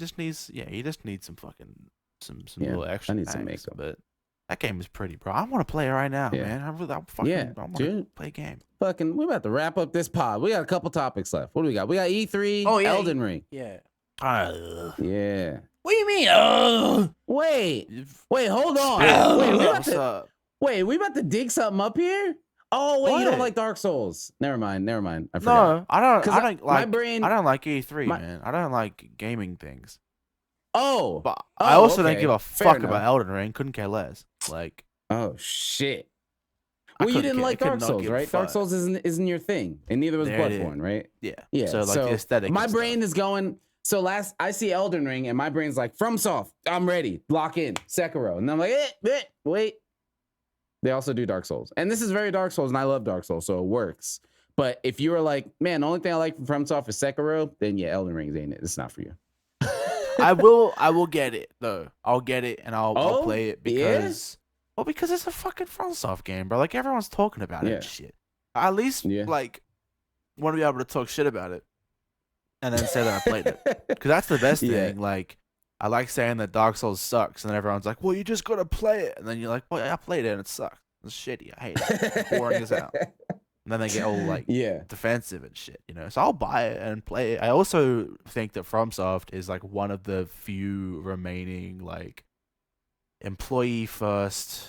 just needs some fucking some Yeah, little extra. I need some things, makeup. but That game is pretty, bro. I want to play it right now, Yeah. man. I want to play a game. Fucking, we about to wrap up this pod. We got a couple topics left. What do we got? We got E3, Oh, yeah, Elden Ring. Yeah. Yeah. What do you mean? Wait, hold on. Wait, we about to dig something up here? Oh, wait, you don't like Dark Souls? Never mind. I forgot. No, I don't like. my brain. I don't like E3, man. I don't like gaming things. Oh, But I also okay. don't give a Fair fuck enough. about Elden Ring. Couldn't care less. Like, Oh shit. I Well, you couldn't didn't care- like could Dark not Souls, give a right? Dark fuck. Souls isn't your thing, and neither was There it is. Bloodborne, right? yeah. Yeah. So like the aesthetic. My and stuff. brain is going. So I see Elden Ring, and my brain's like, FromSoft, I'm ready, lock in, Sekiro, and I'm like, wait. They also do Dark Souls, and this is very Dark Souls, and I love Dark Souls, so it works. But if you were like, man, the only thing I like from FromSoft is Sekiro, then yeah, Elden Ring ain't it. It's not for you. I will get it though. I'll get it and I'll Oh, play it yeah? because because it's a fucking FromSoft game, bro. Like everyone's talking about it Yeah. and shit. I at least Yeah. like want to be able to talk shit about it and then say that I played it because that's the best Yeah. thing. Like I like saying that Dark Souls sucks and then everyone's like, well, you just gotta play it, and then you're like, well, I played it and it sucks. It's shitty. I hate it. It's boring as hell. And then they get all like Yeah. defensive and shit, you know. So I'll buy it and play it. I also think that FromSoft is like one of the few remaining like employee first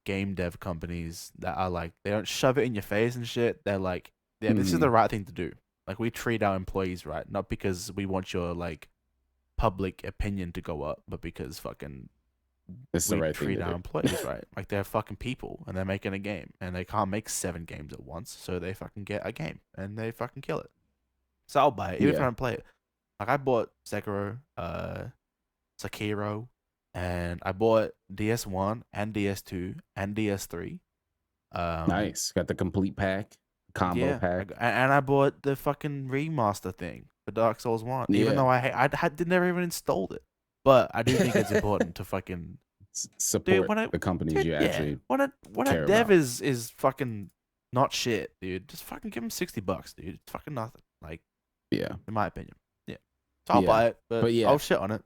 game dev companies that are like they don't shove it in your face and shit. They're like, yeah, this is the right thing to do. Like we treat our employees right, not because we want your like public opinion to go up, but because fucking It's we the right thing treat to our do. employees right. Like they're fucking people and they're making a game and they can't make 7 games at once, so they fucking get a game and they fucking kill it. So I'll buy it even if I Yeah. don't play it. Like I bought Sekiro, Sekiro, and I bought DS1 and DS2 and DS3. Nice. Got the complete pack, combo pack. And I bought the fucking remaster thing for Dark Souls 1, Yeah. even though I did never even installed it. But I do think it's important to fucking Support when I- the companies dude, you yeah. actually. When a care dev about. is fucking not shit, dude, just fucking give him $60, dude. It's fucking nothing. Like Yeah. in my opinion, yeah. So I'll Yeah. buy it, but yeah. I'll shit on it.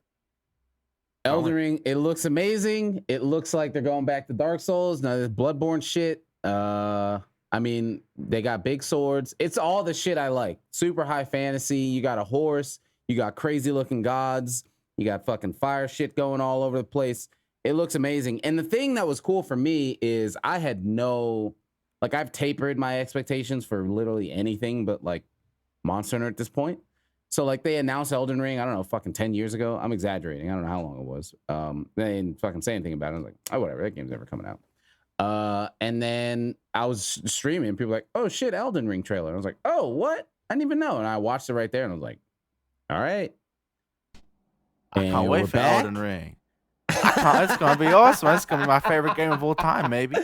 Elden Ring, it looks amazing. It looks like they're going back to Dark Souls. Now this Bloodborne shit. I mean, they got big swords. It's all the shit I like. Super high fantasy. You got a horse. You got crazy looking gods. You got fucking fire shit going all over the place. It looks amazing. And the thing that was cool for me is I had I've tapered my expectations for literally anything but like Monster Hunter at this point. So like they announced Elden Ring, I don't know, fucking 10 years ago. I'm exaggerating. I don't know how long it was. They didn't fucking say anything about it. I was like, oh, whatever. That game's never coming out. And then I was streaming and people were like, oh shit, Elden Ring trailer. And I was like, oh, what? I didn't even know. And I watched it right there and I was like, all right. I can't And wait we're for back. Elden Ring. It's gonna be awesome. It's gonna be my favorite game of all time, maybe.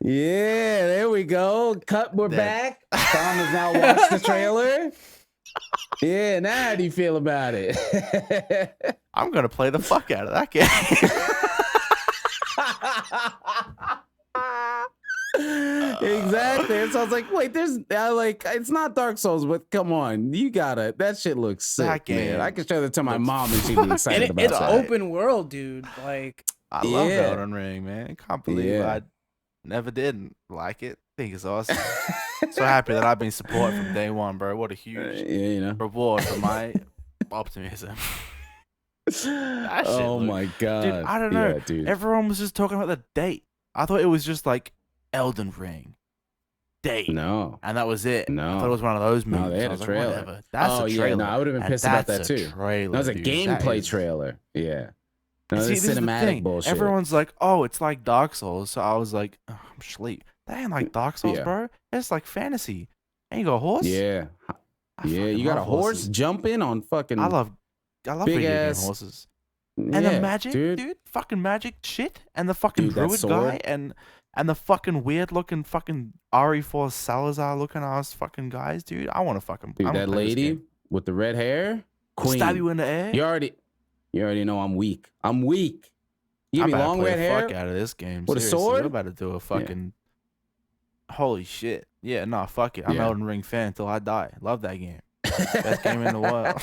Yeah, there we go. We're Dead. back. Tom has now watched the trailer. Yeah, now how do you feel about it? I'm gonna play the fuck out of that game. Exactly. And so I was like, wait, it's not Dark Souls, but come on, that shit looks sick, That game man. I can show that to my looks mom and she'd be excited And about it's that. open world, dude. Like, I love Yeah. Elden Ring, man. Can't believe Yeah. I never did like it. I think it's awesome. So happy that I've been supported from day one, bro. What a huge Yeah, you know. reward for my optimism. That shit Oh look- my god. Dude, I don't know. Yeah, dude. Everyone was just talking about the date. I thought it was just like Elden Ring date. No. And that was it. I No. thought it was one of those movies. No, they had I a was like, trailer. whatever. That's Oh a yeah, trailer. no, I would have been And pissed about that that's too. a trailer, That was a dude. gameplay That is- trailer. Yeah. No, See, this this is the cinematic thing. bullshit. Everyone's like, "Oh, it's like Dark Souls." So I was like, oh, "I'm sleep." That ain't like Dark Souls, Yeah. bro. It's like fantasy. And you got a horse. Yeah. I Yeah, fucking you got a love horse horses. jumping on fucking I love big video game ass- horses. And the magic, dude. Fucking magic shit. And the fucking Dude, that druid sword. guy and the fucking weird looking fucking RE4 Salazar looking ass fucking guys, dude. I want to fucking Dude, I wanna that play this lady game. with the red hair, queen. Stab you in the air. You already know I'm weak. I'm weak. You I'm give me about long to play red the hair. fuck out of this game. with a Seriously, sword? We're about to do a fucking holy shit. Yeah, nah, fuck it. I'm Yeah. Elden Ring fan until I die. Love that game. Best game in the world.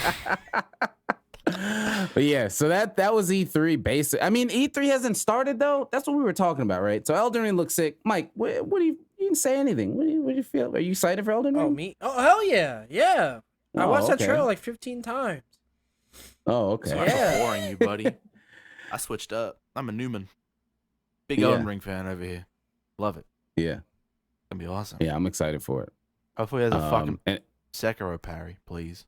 But yeah, so that was E3 basic. I mean, E3 hasn't started though. That's what we were talking about, right? So Elden Ring looks sick. Mike, what do you didn't say anything? What do you feel? Are you excited for Elden Ring? Oh, me? Oh, hell yeah. Yeah. I watched that trailer like 15 times. Oh, okay. Sorry for boring you, buddy. I switched up. I'm a Newman. Big Elden Ring fan over here. Love it. Yeah. It's gonna be awesome. Yeah, I'm excited for it. Hopefully there's a fucking Sekiro parry, please.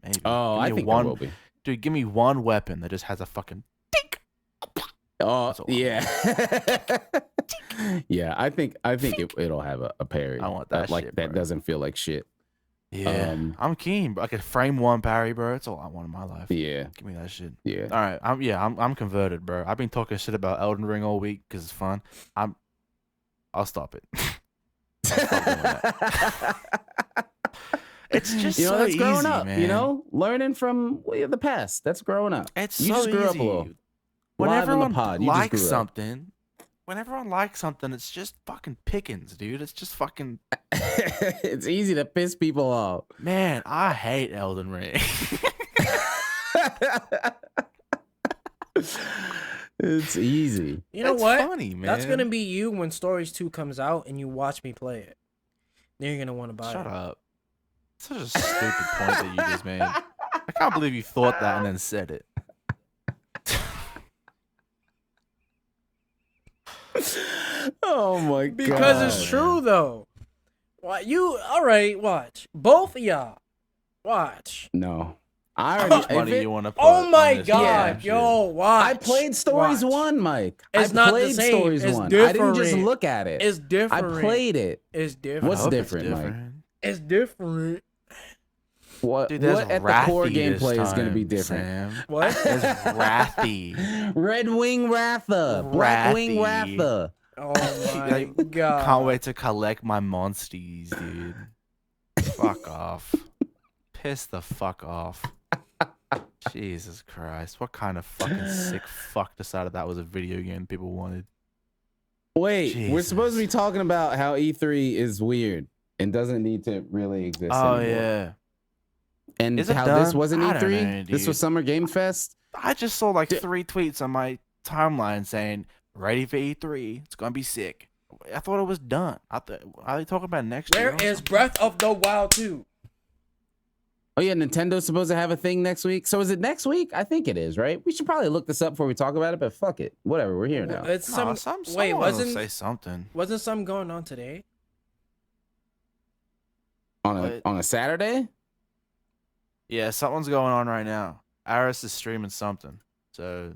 Maybe. Oh, I think there will be. Dude, give me one weapon that just has a fucking tink. Oh, yeah. Yeah, I think it'll have a parry. I want that like shit, that bro. doesn't feel like shit. Yeah, I'm keen, bro. I could frame one parry, bro. That's all I want in my life. Yeah. Give me that shit. Yeah. All right. I'm converted, bro. I've been talking shit about Elden Ring all week because it's fun. I'll stop it. It's just so that's growing easy, up, man. learning from the past. That's growing up. It's you so just grew easy. up a little. When Live on the everyone pod, you just likes grew up. something, it's just fucking pickings, dude. It's just fucking. It's easy to piss people off. Man, I hate Elden Ring. It's easy. You know It's what? funny, man. That's gonna be you when Stories 2 comes out and you watch me play it. Then you're gonna want to buy Shut it. up. Such a stupid point that you just made. I can't believe you thought that and then said it. Oh my god. Because it's true though. Why all right? Watch both of y'all. Watch. No. I How already. much money you want to put? Oh my on this god, shit? yo, watch. I played Stories Watch. 1, Mike. It's I not the played same. Stories It's 1. I didn't just different. look at it. It's I different. played it. It's different. What's I hope it's different, Mike? It's different. What Dude, there's at the core Wrathy this gameplay is going to be time, different? Sam. What? There's Wrathy. Red Wing Ratha. Black Wing Wrathy. Ratha. Oh my Like, god. Can't wait to collect my monsties, dude. Fuck off. Piss the fuck off. Jesus Christ. What kind of fucking sick fuck decided that was a video game people wanted? Wait, we're supposed to be Jesus. talking about how E3 is weird and doesn't need to really exist Oh, anymore. yeah. And Is it how done? this wasn't I don't E3? know, This was dude. Summer Game Fest? I just saw like 3 tweets on my timeline saying, ready for E3. It's going to be sick. I thought it was done. Are they talking about next year? Where or is something? Breath of the Wild 2? Oh yeah, Nintendo's supposed to have a thing next week. So is it next week? I think it is, right? We should probably look this up before we talk about it, but fuck it. Whatever, we're here now. It's No, wait, someone will wasn't say something. something going on today? On a Saturday? Yeah, something's going on right now. Aris is streaming something. So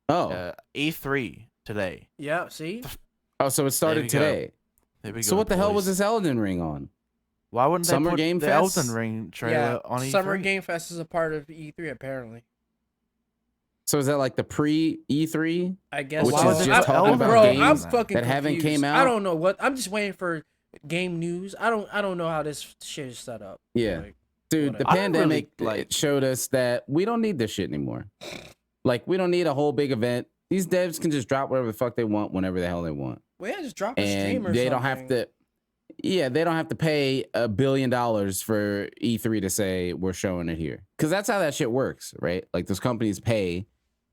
Oh. E3 today. Yeah, see? Oh, so it started we go. today. There we So go, what the hell was boys. this Elden Ring on? Why wouldn't Summer they put Game the Fest? Elden Ring trailer Yeah, on E3? Summer Game Fest is a part of E3 apparently. So is that like the pre E3? I guess. Which Why is would just they put talking Elden about bro, Ring I'm games on fucking that haven't confused. came out? I don't know what. I'm just waiting for game news. I don't know how this shit is set up. Yeah. Like, Dude, the whatever. I don't really, pandemic like- it showed us that we don't need this shit anymore. Like, we don't need a whole big event. These devs can just drop whatever the fuck they want whenever the hell they want. well, yeah, just drop a stream And or they something. don't have to. Yeah, they don't have to pay $1 billion for E3 to say we're showing it here. Because that's how that shit works, right? Like those companies pay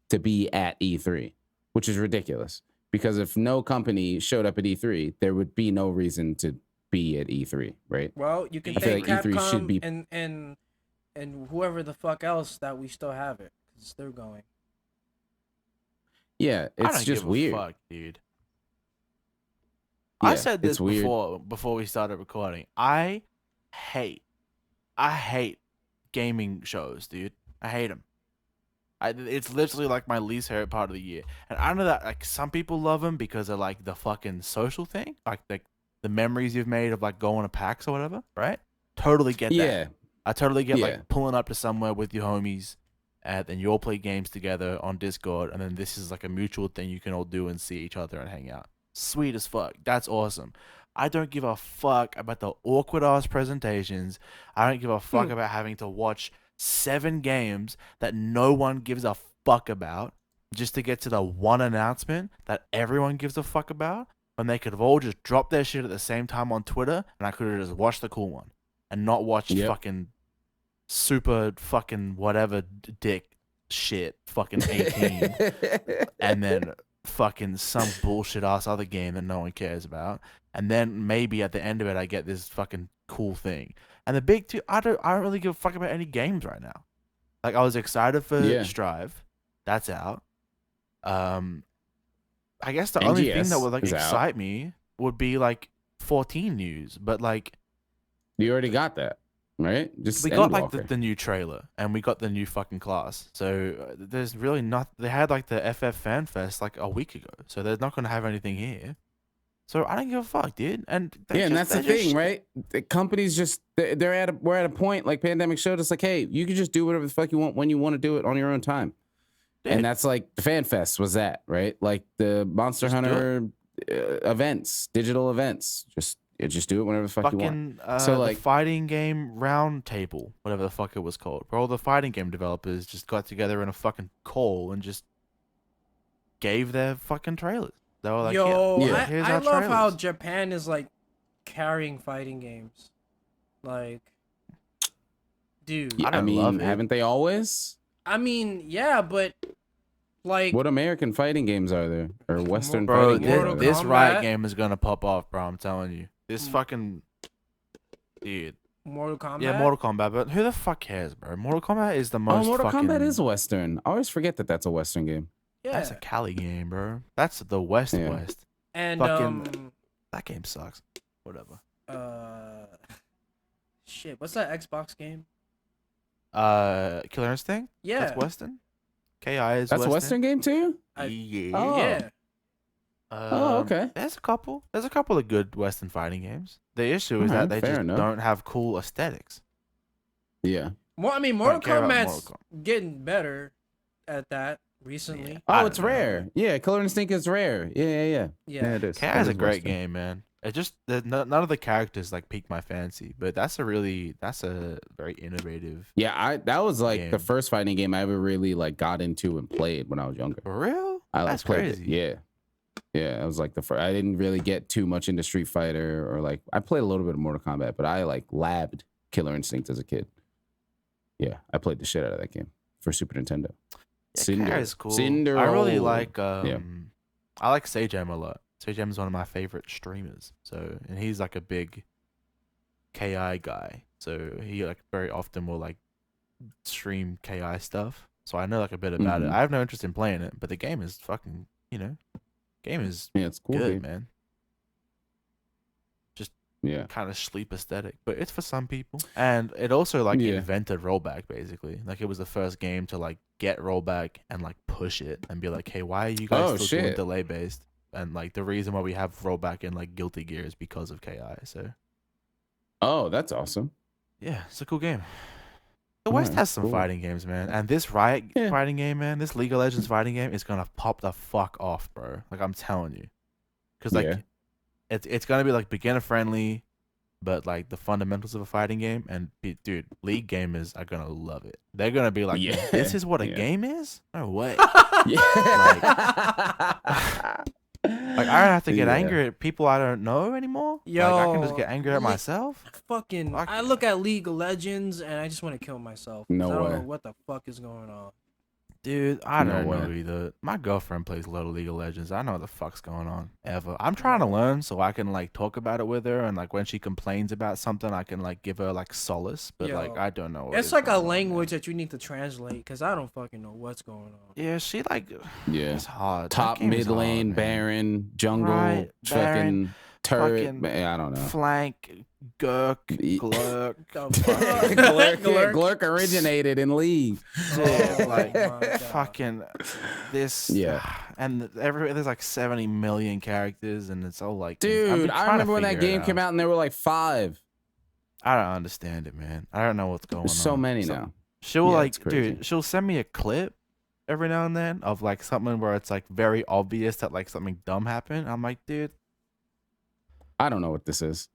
to be at E3, which is ridiculous. Because if no company showed up at E3, there would be no reason to be at E3, right? Well, you can I feel thank like E3 Capcom should be- and whoever the fuck else that we still have it because they're going. Yeah, I it's don't just give weird. A fuck, dude. Yeah, I said this it's weird. before we started recording. I hate gaming shows, dude. I hate them. It's literally like my least favorite part of the year. And I know that like some people love them because of like the fucking social thing, like the memories you've made of like going to PAX or whatever, right? Totally get that. Yeah, I totally get Yeah. like pulling up to somewhere with your homies, and then you all play games together on Discord, and then this is like a mutual thing you can all do and see each other and hang out. Sweet as fuck. That's awesome. I don't give a fuck about the awkward ass presentations. I don't give a fuck about having to watch 7 games that no one gives a fuck about just to get to the one announcement that everyone gives a fuck about, when they could have all just dropped their shit at the same time on Twitter, and I could have just watched the cool one and not watched Yep. fucking super fucking whatever dick shit fucking 18 and then fucking some bullshit ass other game that no one cares about, and then maybe at the end of it I get this fucking cool thing. And the big two, I don't really give a fuck about any games right now. Like, I was excited for Strive, that's out. I guess the only thing that would like excite me would be like 14 news, but like you already got that, right? Just we got like the new trailer and we got the new fucking class. So there's really not. They had like the FF Fan Fest like a week ago, so they're not gonna have anything here. So I don't give a fuck, dude. And and that's the thing, right? The companies just we're at a point like Pandemic showed us, like, hey, you can just do whatever the fuck you want when you want to do it on your own time. And that's like the Fan Fest was that, right? Like the Monster Hunter events, digital events. Just do it whenever the fuck you want. So like the fighting game round table, whatever the fuck it was called, where all the fighting game developers just got together in a fucking call and just gave their fucking trailers. They were like, I love how Japan is like carrying fighting games. Like, dude, I mean, haven't they always? I mean, yeah, but like, what American fighting games are there, or Western fighting games? This Riot game is gonna pop off, bro. I'm telling you, this fucking dude. Mortal Kombat. Yeah, Mortal Kombat. But who the fuck cares, bro? Mortal Kombat is the most. Mortal Kombat is Western. I always forget that that's a Western game. Yeah, that's a Cali game, bro. That's the West. And fucking, that game sucks. Whatever. Shit. What's that Xbox game? Killer Instinct? Yeah. That's Western? KI is That's Western? a Western game too? Yeah. Oh. Yeah. Okay. There's a couple of good Western fighting games. The issue is that they just don't have cool aesthetics. Yeah. Well, I mean, Mortal Kombat's getting better at that recently. Yeah. Oh, it's rare. Yeah, Killer Instinct is rare. Yeah, it is. KI is a great game, man. It just none of the characters like piqued my fancy, but that's a very innovative. Yeah, that was like the first fighting game I ever really like got into and played when I was younger. For real? That's crazy. Yeah, it was like the first. I didn't really get too much into Street Fighter or like I played a little bit of Mortal Kombat, but I like labbed Killer Instinct as a kid. Yeah, I played the shit out of that game for Super Nintendo. Yeah, KI is cool. I really like I like Sagem a lot. Sagem is one of my favorite streamers. So, and he's like a big KI guy. So he like very often will like stream KI stuff. So I know like a bit about it. I have no interest in playing it, but the game is fucking, it's cool, good, man. Just kind of sleep aesthetic, but it's for some people. And it also like invented rollback basically. Like it was the first game to like get rollback and like push it and be like, hey, why are you guys still doing delay based? And like the reason why we have rollback in like Guilty Gear is because of KI. So, that's awesome. Yeah, it's a cool game. The West has some fighting games, man. And this Riot fighting game, man, this League of Legends fighting game is gonna pop the fuck off, bro. Like I'm telling you, because like it's gonna be like beginner friendly, but like the fundamentals of a fighting game. And dude, League gamers are gonna love it. They're gonna be like, this is what a game is? No way. Like I don't have to get angry at people I don't know anymore. Yo, like, I can just get angry at myself. I look at League of Legends and I just want to kill myself. I don't know what the fuck is going on. Dude, I don't know either. My girlfriend plays a lot of League of Legends. I know what the fuck's going on. I'm trying to learn so I can like talk about it with her, and like when she complains about something, I can like give her like solace. But like I don't know. It's like a language that you need to translate because I don't fucking know what's going on. Yeah, she like it's hard. Top, mid lane, Baron, jungle, fucking turret. I don't know. Flank. Glurk. Glurk originated in League. Dude, like fucking this. Yeah. And there's like 70 million characters, and it's all like. Dude, I remember when that game came out, and there were like 5. I don't understand it, man. I don't know what's going on. There's so many now. She'll she'll send me a clip every now and then of like something where it's like very obvious that like something dumb happened. I'm like, dude, I don't know what this is.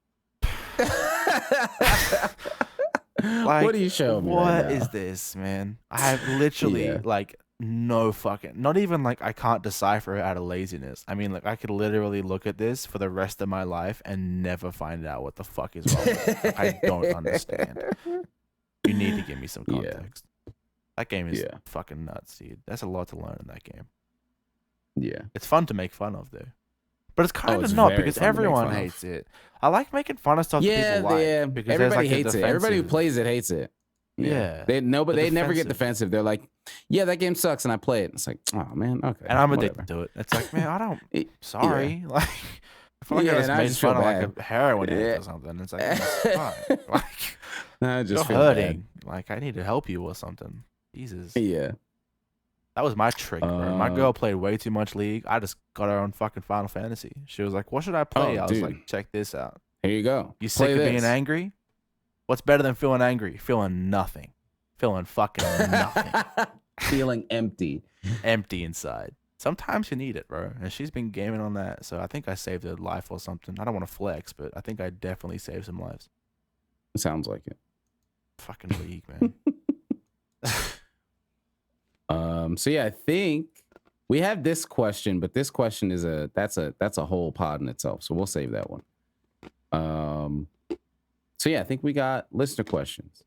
Like, what do you show me? What is this, man? I have literally like no fucking, not even like I can't decipher it out of laziness. I mean, like I could literally look at this for the rest of my life and never find out what the fuck is wrong with it. I don't understand. You need to give me some Yeah. context. That game is Yeah. fucking nuts, dude. That's a lot to learn in that game. Yeah. It's fun to make fun of, though. But it's kind it's of not very because fun to make everyone fun of. hates it. I like making fun of stuff that Yeah, people like. yeah. Because there's, Everybody like, a hates it. Everybody who defensive- plays it hates it. Yeah. They never get defensive. defensive. They're like, yeah, that game sucks, and I play it. It's like, oh man, okay. And I'm whatever. addicted to it. It's like, man, I don't. It- Sorry. Like, I feel like Yeah, I and just I made just feel fun of like bad. a heroin addict Yeah. or something. It's like, it's fine. Like, I you're just feel bad. hurting. Like, I need to help you or something. Jesus. Yeah. That was my trick, bro. My Uh, girl played way too much League. I just got her on fucking Final Fantasy. She was like, what should I play? Oh, I was dude. like, check this out. Here you go. You Play sick of being this. angry? What's better than feeling angry? Feeling nothing. Feeling fucking nothing. Feeling empty. Empty inside. Sometimes you need it, bro. And she's been gaming on that. So I think I saved her life or something. I don't want to flex, but I think I definitely saved some lives. Sounds like it. Fucking League, man. So yeah, I think we have this question, but this question is that's a whole pod in itself. So we'll save that one. So yeah, I think we got listener questions.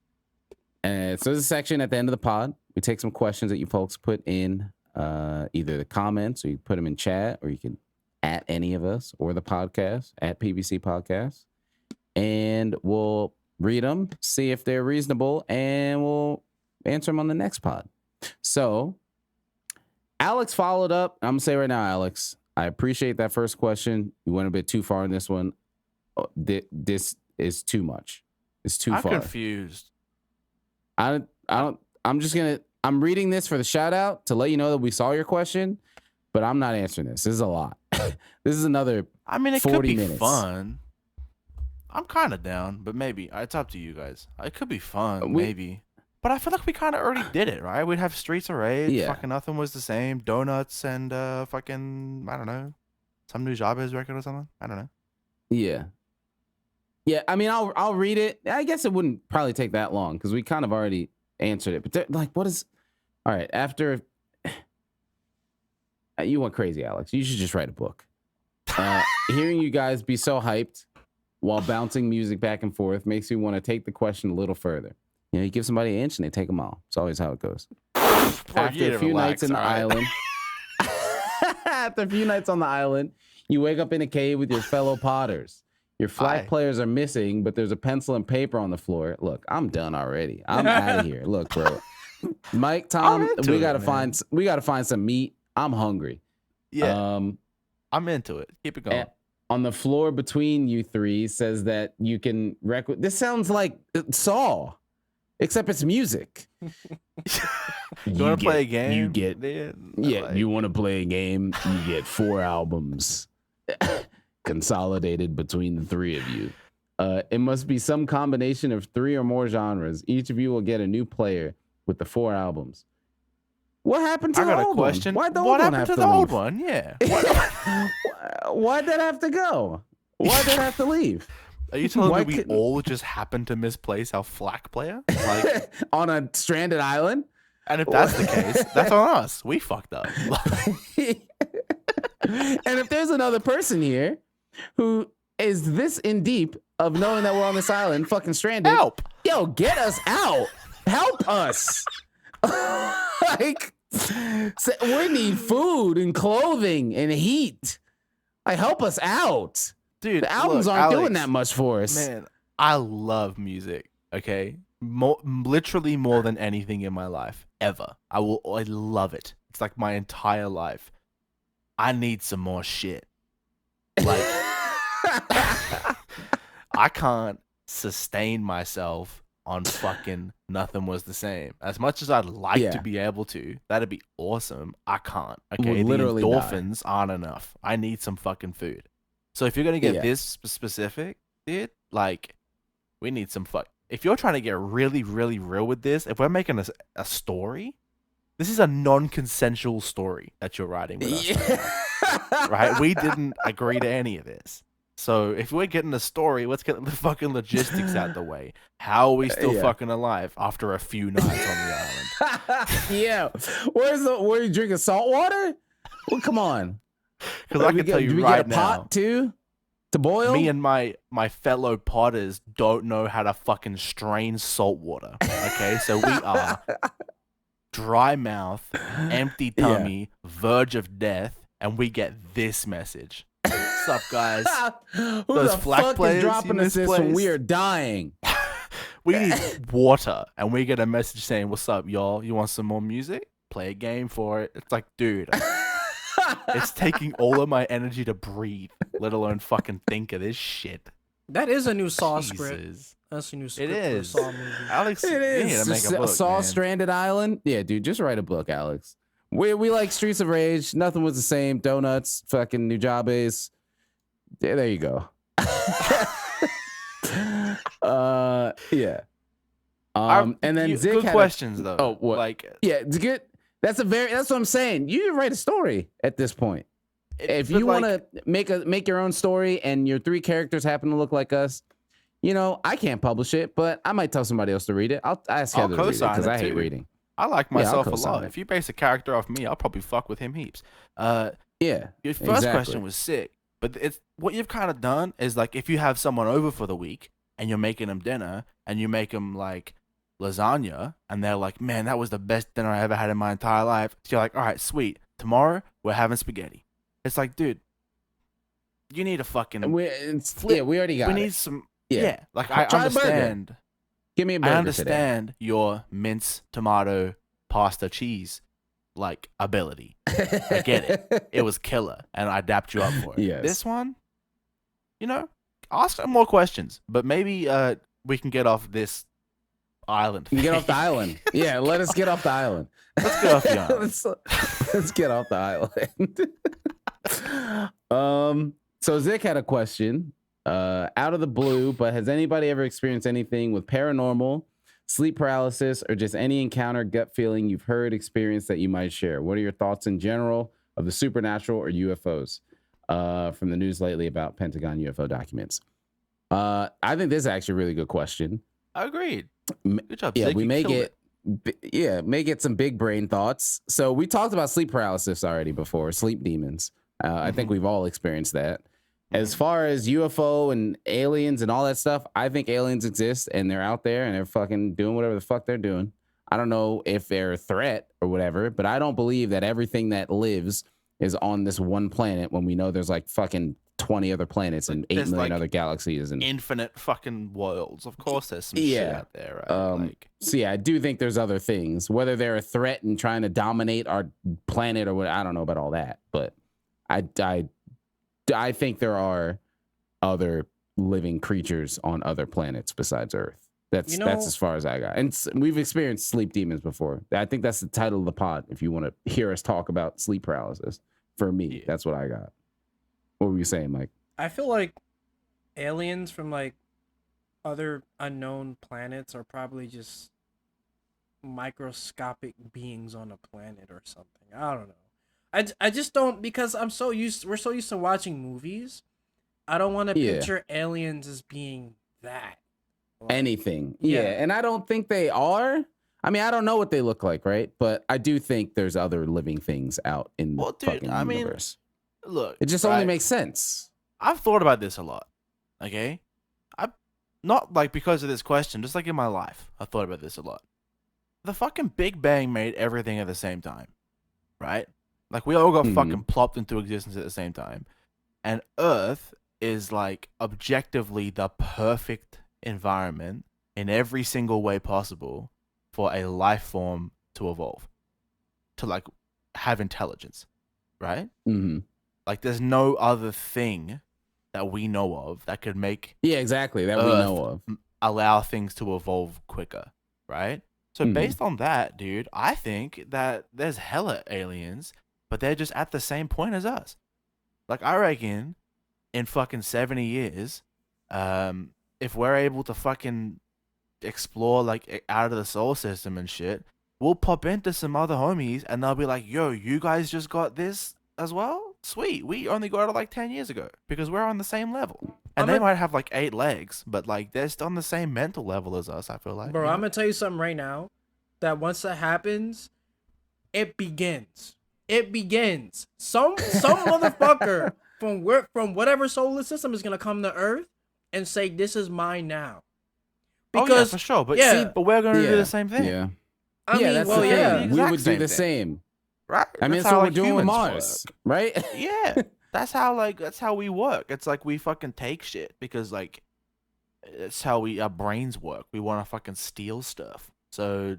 And so this is a section at the end of the pod. We take some questions that you folks put in either the comments, or you put them in chat, or you can at any of us or the podcast at PVC Podcast, and we'll read them, see if they're reasonable, and we'll answer them on the next pod. So Alex followed up. I'm gonna say right now, Alex, I appreciate that first question. You went a bit too far in this one. This is too much. It's too I'm far. confused. I'm reading this for the shout out to let you know that we saw your question, but I'm not answering this. This is a lot. This is another I mean, it could 40 be minutes. fun. I'm kind of down, but maybe. It's up to you guys. It could be fun, maybe. But I feel like we kind of already did it, right? We'd have Streets of Rage. Yeah. Fucking nothing was the same. Donuts and fucking, I don't know, some new Jabez record or something. I don't know. Yeah. Yeah, I mean, I'll read it. I guess it wouldn't probably take that long because we kind of already answered it. But like, what is? All right, after you went crazy, Alex. You should just write a book. Hearing you guys be so hyped while bouncing music back and forth makes me want to take the question a little further. You know, you give somebody an inch and they take them all. It's always how it goes. After a few nights in the island, after a few nights on the island, you wake up in a cave with your fellow potters. Your flag players are missing, but there's a pencil and paper on the floor. Look, I'm done already. I'm out of here. Look, bro. Mike, Tom, we gotta find some meat. I'm hungry. Yeah. I'm into it. Keep it going. On the floor between you three says that you can this sounds like Saw, except it's music. You want to play a game? You get you want to play a game? You get 4 albums consolidated between the 3 of you. It must be some combination of 3 or more genres. Each of you will get a new player with the 4 albums. What happened to the old one? Why'd the old one have to leave? Old one? Yeah. Why'd that have to go? Why'd that have to leave? Are you telling me we all just happened to misplace our flak player? Like on a stranded island? And if that's the case, that's on us. We fucked up. And if there's another person here who is this in deep of knowing that we're on this island fucking stranded, help. Yo, get us out. Help us. Like, we need food and clothing and heat. Like, help us out. Dude, the albums aren't doing that much for us. Man, I love music, okay? Literally more than anything in my life, ever. I love it. It's like my entire life. I need some more shit. Like, I can't sustain myself on fucking Nothing Was the Same. As much as I'd like to be able to, that'd be awesome. I can't. Okay, the endorphins aren't enough. I need some fucking food. So if you're gonna get this specific, dude, like, we need some if you're trying to get really, really real with this, if we're making a story, this is a non-consensual story that you're writing with us. Right? We didn't agree to any of this. So if we're getting a story, let's get the fucking logistics out the way. How are we still fucking alive after a few nights on the island? Yeah. Where you drinking salt water? Well, come on. Because I can tell you right now. Pot too? To boil? Me and my fellow potters don't know how to fucking strain salt water. Okay, so we are dry mouth, empty tummy, verge of death, and we get this message. What's up, guys? Who Those the flag fuck players is dropping you us this when we misplaced? are dying? We need water, and we get a message saying, "What's up, y'all? You want some more music? Play a game for it." It's like, dude, it's taking all of my energy to breathe, let alone fucking think of this shit. That is a new Saw script. Jesus. That's a new script It for a is. Saw movie. Alex, It you need is. to make a book, Saw man. Stranded Island. Yeah, dude, just write a book, Alex. We like Streets of Rage. Nothing was the same. Donuts. Fucking Nujabes. Yeah, there you go. Yeah. And then Zig good had questions though. Oh, what? Like, yeah, it's good. That's what I'm saying. You can write a story at this point. If you want to make your own story and your 3 characters happen to look like us, you know, I can't publish it, but I might tell somebody else to read it. I'll ask Heather to read it because I hate reading. I like myself a co-sign lot. it. If you base a character off me, I'll probably fuck with him heaps. Yeah. Your first question was sick, but it's what you've kind of done is like if you have someone over for the week and you're making them dinner and you make them like lasagna and they're like, man, that was the best dinner I ever had in my entire life. So you're like, all right, sweet. Tomorrow we're having spaghetti. It's like, dude, you need a fucking we already got we it. need some. Yeah. Yeah, like I Try a burger. understand. Give me a burger I understand your mince, tomato, pasta, cheese, like ability. today. I get it. It was killer, and I dapped you up for it. Yes. This one, you know, ask some more questions, but maybe we can get off this island. You get off the thing. island. Yeah, let us get off the island. Let's get off the island. let's get off the island. So Zick had a question. Out of the blue, but has anybody ever experienced anything with paranormal, sleep paralysis, or just any encounter, gut feeling you've heard, experienced that you might share? What are your thoughts in general of the supernatural or UFOs? From the news lately about Pentagon UFO documents. I think this is actually a really good question. Agreed. Good job. Yeah, Zig. we You may killed get may get some big brain thoughts. So we talked about sleep paralysis already before, sleep demons. I think we've all experienced that. As far as UFO and aliens and all that stuff, I think aliens exist and they're out there and they're fucking doing whatever the fuck they're doing. I don't know if they're a threat or whatever, but I don't believe that everything that lives is on this one planet when we know there's like fucking 20 other planets and 8 There's, million like, other galaxies and infinite fucking worlds. Of course, there's some shit out there, right? So yeah, I do think there's other things, whether they're a threat and trying to dominate our planet or what. I don't know about all that, but I think there are other living creatures on other planets besides Earth. That's as far as I got. And we've experienced sleep demons before. I think that's the title of the pod. If you want to hear us talk about sleep paralysis, for me, that's what I got. What were you saying, Mike? I feel like aliens from like other unknown planets are probably just microscopic beings on a planet or something. I don't know. I just don't, because we're so used to watching movies. I don't want to picture aliens as being that. Like, anything. Yeah. And I don't think they are. I mean, I don't know what they look like, right? But I do think there's other living things out in the fucking universe. Look, It just only makes sense. I've thought about this a lot. Okay, I not like because of this question, just like in my life, I've thought about this a lot. The fucking Big Bang made everything at the same time, right? Like we all got fucking plopped into existence at the same time, and Earth is like objectively the perfect environment in every single way possible for a life form to evolve, to like have intelligence, right? Mm-hmm. Like there's no other thing that we know of that could make Yeah, exactly. That we know of. allow things to evolve quicker, right? So based on that, dude, I think that there's hella aliens, but they're just at the same point as us. Like I reckon in fucking 70 years, if we're able to fucking explore like out of the solar system and shit, we'll pop into some other homies and they'll be like, yo, you guys just got this as well? Sweet. We only got it like 10 years ago because we're on the same level. And they might have like 8 legs, but like they're still on the same mental level as us, I feel like. Bro, I'm going to tell you something right now, that once that happens, it begins. Some motherfucker from whatever solar system is gonna come to Earth and say this is mine now. Because for sure, but but we're gonna do the same thing. Yeah, I mean, that's well, the thing. yeah, We would do the same, right? I mean, that's what we're doing with Mars, right? Yeah, that's how we work. It's like we fucking take shit because like it's how our brains work. We want to fucking steal stuff. So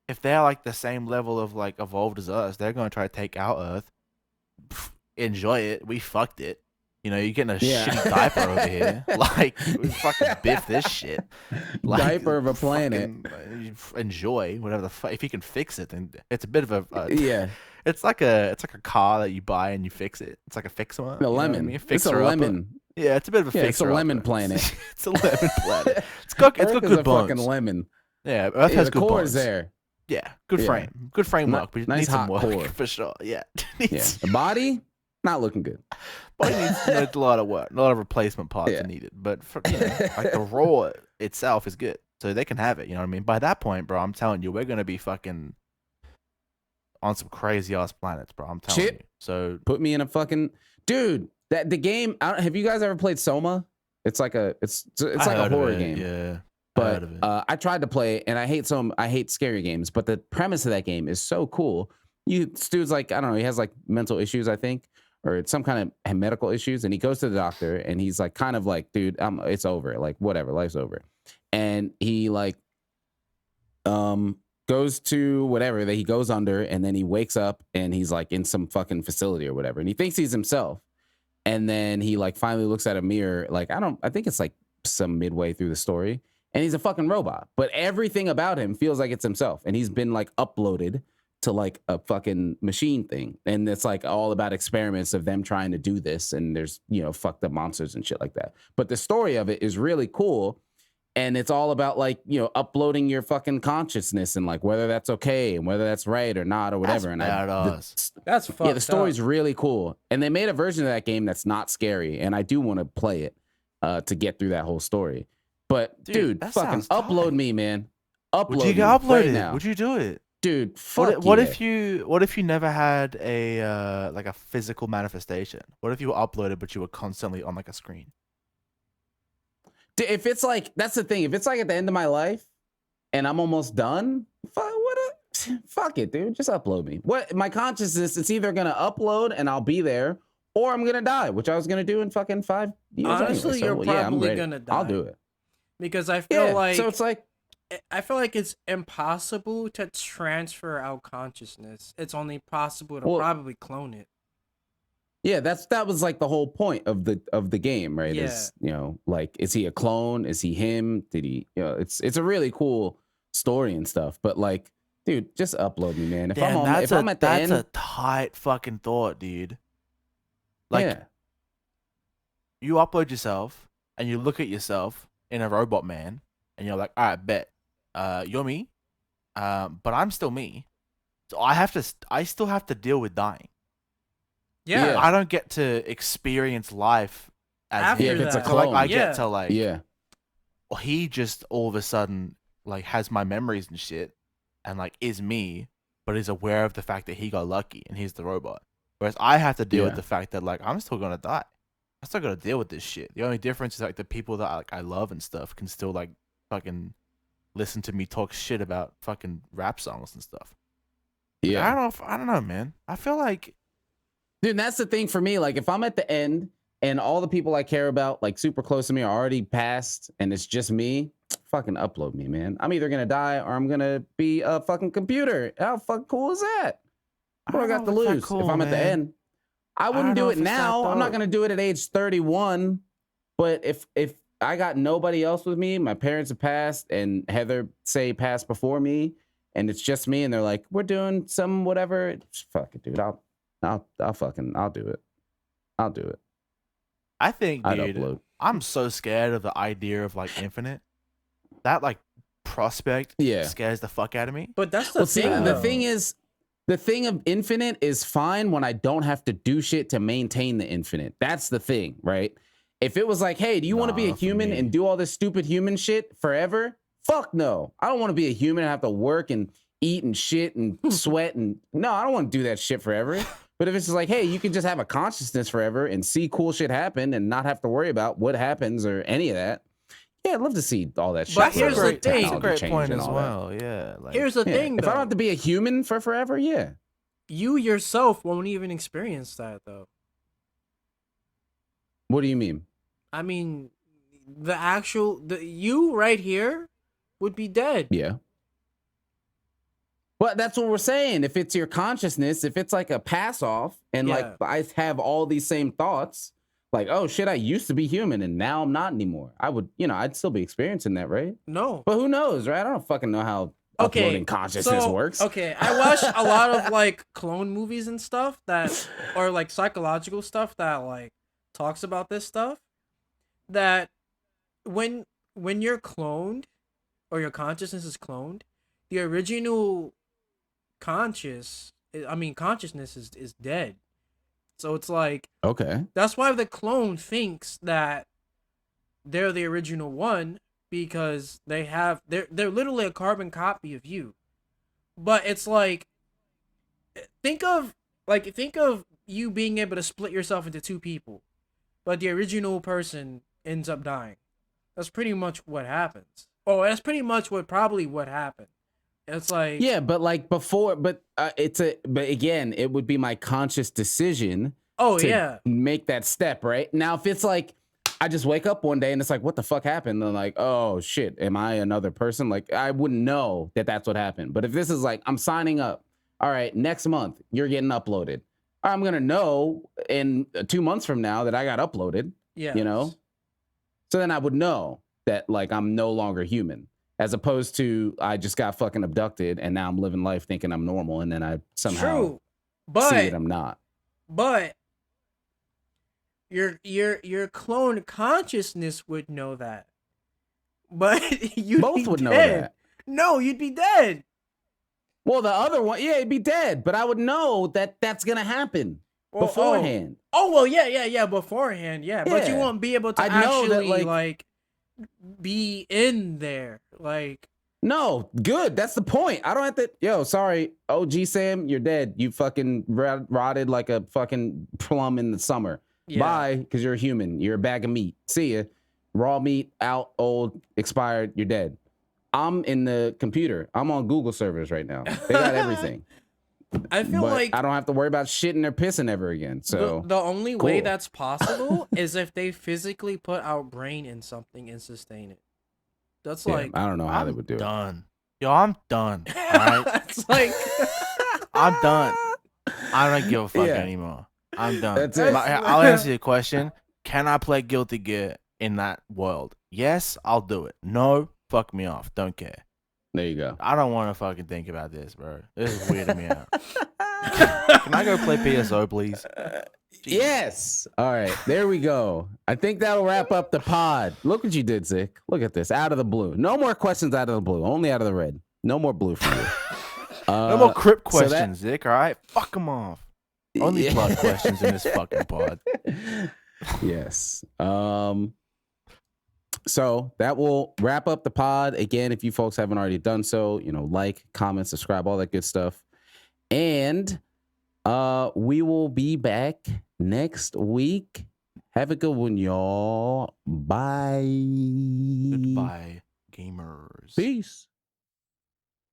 if they're like the same level of like evolved as us, they're gonna try to take our Earth. Enjoy it. We fucked it. You know, you're getting a shitty diaper over here. Like, we fucking biff this shit. Like, diaper of a planet. Enjoy whatever the fuck. If you can fix it, then it's a bit of a yeah. It's like a car that you buy and you fix it. It's like a fixer one. A lemon. It's a lemon. Yeah, it's a bit of a fixer. It's a lemon planet. It's a lemon planet. It's got good bones. Fucking lemon. Yeah, Earth has the good core bones. is there. Yeah, good frame. Good framework. But it nice needs some hot work core. for sure. Yeah. The body, not looking good. Body needs a lot of work. A lot of replacement parts are needed. But for, like the raw itself is good. So they can have it, you know what I mean? By that point, bro, I'm telling you, we're gonna be fucking on some crazy ass planets, bro. I'm telling you. So put me in a fucking dude. That the game. Have you guys ever played Soma? It's like a like a horror game. Yeah. But I tried to play it, and I hate scary games. But the premise of that game is so cool. This dude's like, I don't know, he has like mental issues, I think, or it's some kind of medical issues, and he goes to the doctor, and he's like, kind of like, dude, it's over, like whatever, life's over, and he like, goes to whatever that he goes under, and then he wakes up, and he's like in some fucking facility or whatever, and he thinks he's himself, and then he like finally looks at a mirror, like I think it's like some midway through the story. And he's a fucking robot, but everything about him feels like it's himself. And he's been like uploaded to like a fucking machine thing. And it's like all about experiments of them trying to do this. And there's, fucked up monsters and shit like that. But the story of it is really cool. And it's all about like, uploading your fucking consciousness and like whether that's okay and whether that's right or not or whatever. That's fucked Yeah, the story's really cool. And they made a version of that game that's not scary. And I do want to play it to get through that whole story. But dude fucking upload me, man. Would you upload upload right it? now. Would you do it? Dude, What if you never had a like a physical manifestation? What if you were uploaded but you were constantly on like a screen? Dude, if it's like, that's the thing. If it's like at the end of my life and I'm almost done, fuck it, dude. Just upload me. What my consciousness, it's either gonna upload and I'll be there, or I'm gonna die, which I was gonna do in fucking 5 years. Honestly, anyway. you're probably gonna die. I'll do it. Because I feel like so it's like I feel like it's impossible to transfer our consciousness. It's only possible to probably clone it. Yeah, that was like the whole point of the game, right? Yeah. Is, like, is he a clone? Is he him? Did he? It's a really cool story and stuff. But like, dude, just upload me, man. If I'm at the end, that's a tight fucking thought, dude. Like, you upload yourself and you look at yourself in a robot man, and you're like, all right, bet, you're me, but I'm still me, so I still have to deal with dying. Yeah, I don't get to experience life as after him. that. It's a clone. I get to like, well, he just all of a sudden like has my memories and shit, and like is me, but is aware of the fact that he got lucky and he's the robot. Whereas I have to deal with the fact that like I'm still gonna die. I still gotta deal with this shit. The only difference is like the people that I love and stuff can still like fucking listen to me talk shit about fucking rap songs and stuff. Yeah, I don't know, man. I feel like, dude, that's the thing for me. Like, if I'm at the end and all the people I care about, like super close to me, are already passed, and it's just me, fucking upload me, man. I'm either gonna die or I'm gonna be a fucking computer. How fucking cool is that? What do I got to lose if I'm at the end? I wouldn't do it now. I'm not gonna do it at age 31. But if I got nobody else with me, my parents have passed, and Heather passed before me, and it's just me, and they're like, we're doing some whatever. Fuck it, dude. I'll do it. I'll do it. I think, I'd dude, upload. I'm so scared of the idea of like infinite. That like prospect scares the fuck out of me. But that's the thing. The thing is, the thing of infinite is fine when I don't have to do shit to maintain the infinite. That's the thing, right? If it was like, hey, do you want to be a human and do all this stupid human shit forever? Fuck no. I don't want to be a human and have to work and eat and shit and sweat and no, I don't want to do that shit forever. But if it's just like, hey, you can just have a consciousness forever and see cool shit happen and not have to worry about what happens or any of that. Yeah, I'd love to see all that shit. But here's the thing. That's a great change point and as all that. well. Yeah. Like, Here's the thing, If I though. don't have to be a human for forever, yeah. You yourself won't even experience that, though. What do you mean? I mean, you right here would be dead. Yeah. Well, that's what we're saying. If it's your consciousness, if it's like a pass off and like I have all these same thoughts, like, oh shit, I used to be human and now I'm not anymore. I would, I'd still be experiencing that, right? No. But who knows, right? I don't fucking know how uploading consciousness works. Okay, I watch a lot of like clone movies and stuff or like psychological stuff that like talks about this stuff. That when you're cloned or your consciousness is cloned, the original consciousness is dead. So it's like, okay, that's why the clone thinks that they're the original one, because they're literally a carbon copy of you. But it's like, think of you being able to split yourself into two people, but the original person ends up dying. That's pretty much what happens. Oh, that's pretty much what happened. It's like, yeah, but like before, but again, it would be my conscious decision. To make that step, right? Now, if it's like I just wake up one day and it's like, what the fuck happened? And like, oh shit, am I another person? Like, I wouldn't know that that's what happened. But if this is like, I'm signing up, all right, next month you're getting uploaded. I'm gonna know in 2 months from now that I got uploaded. yeah, So then I would know that like I'm no longer human, as opposed to I just got fucking abducted and now I'm living life thinking I'm normal, and then I somehow see that I'm not. But your clone consciousness would know that. But you both would know that. No, you'd be dead. Well, the other one, yeah, it'd be dead, but I would know that that's gonna happen beforehand. Beforehand, yeah. But you won't be able to actually like be in there, like. No, good. That's the point. I don't have to. Yo, sorry, OG Sam, you're dead. You fucking rotted like a fucking plum in the summer. Yeah. Bye, because you're a human. You're a bag of meat. See ya. Raw meat, out, old, expired. You're dead. I'm in the computer. I'm on Google servers right now. They got everything. I feel like I don't have to worry about shitting or pissing ever again. So the only way that's possible is if they physically put our brain in something and sustain it. That's like, I don't know how they would do it. Yo, I'm done. All right? It's like I'm done. I don't give a fuck anymore. I'm done. That's it. I'll answer your question. Can I play Guilty Gear in that world? Yes, I'll do it. No, fuck me off. Don't care. There you go. I don't want to fucking think about this, bro. This is weirding me out. Can I go play PSO, please? Yes. All right. There we go. I think that'll wrap up the pod. Look what you did, Zick. Look at this. Out of the blue. No more questions out of the blue. Only out of the red. No more blue for you. No more crypt questions, Zick. All right? Fuck them off. Only blood questions in this fucking pod. Yes. So that will wrap up the pod. Again, if you folks haven't already done so, like, comment, subscribe, all that good stuff. And we will be back next week. Have a good one, y'all. Bye. Goodbye, gamers. Peace.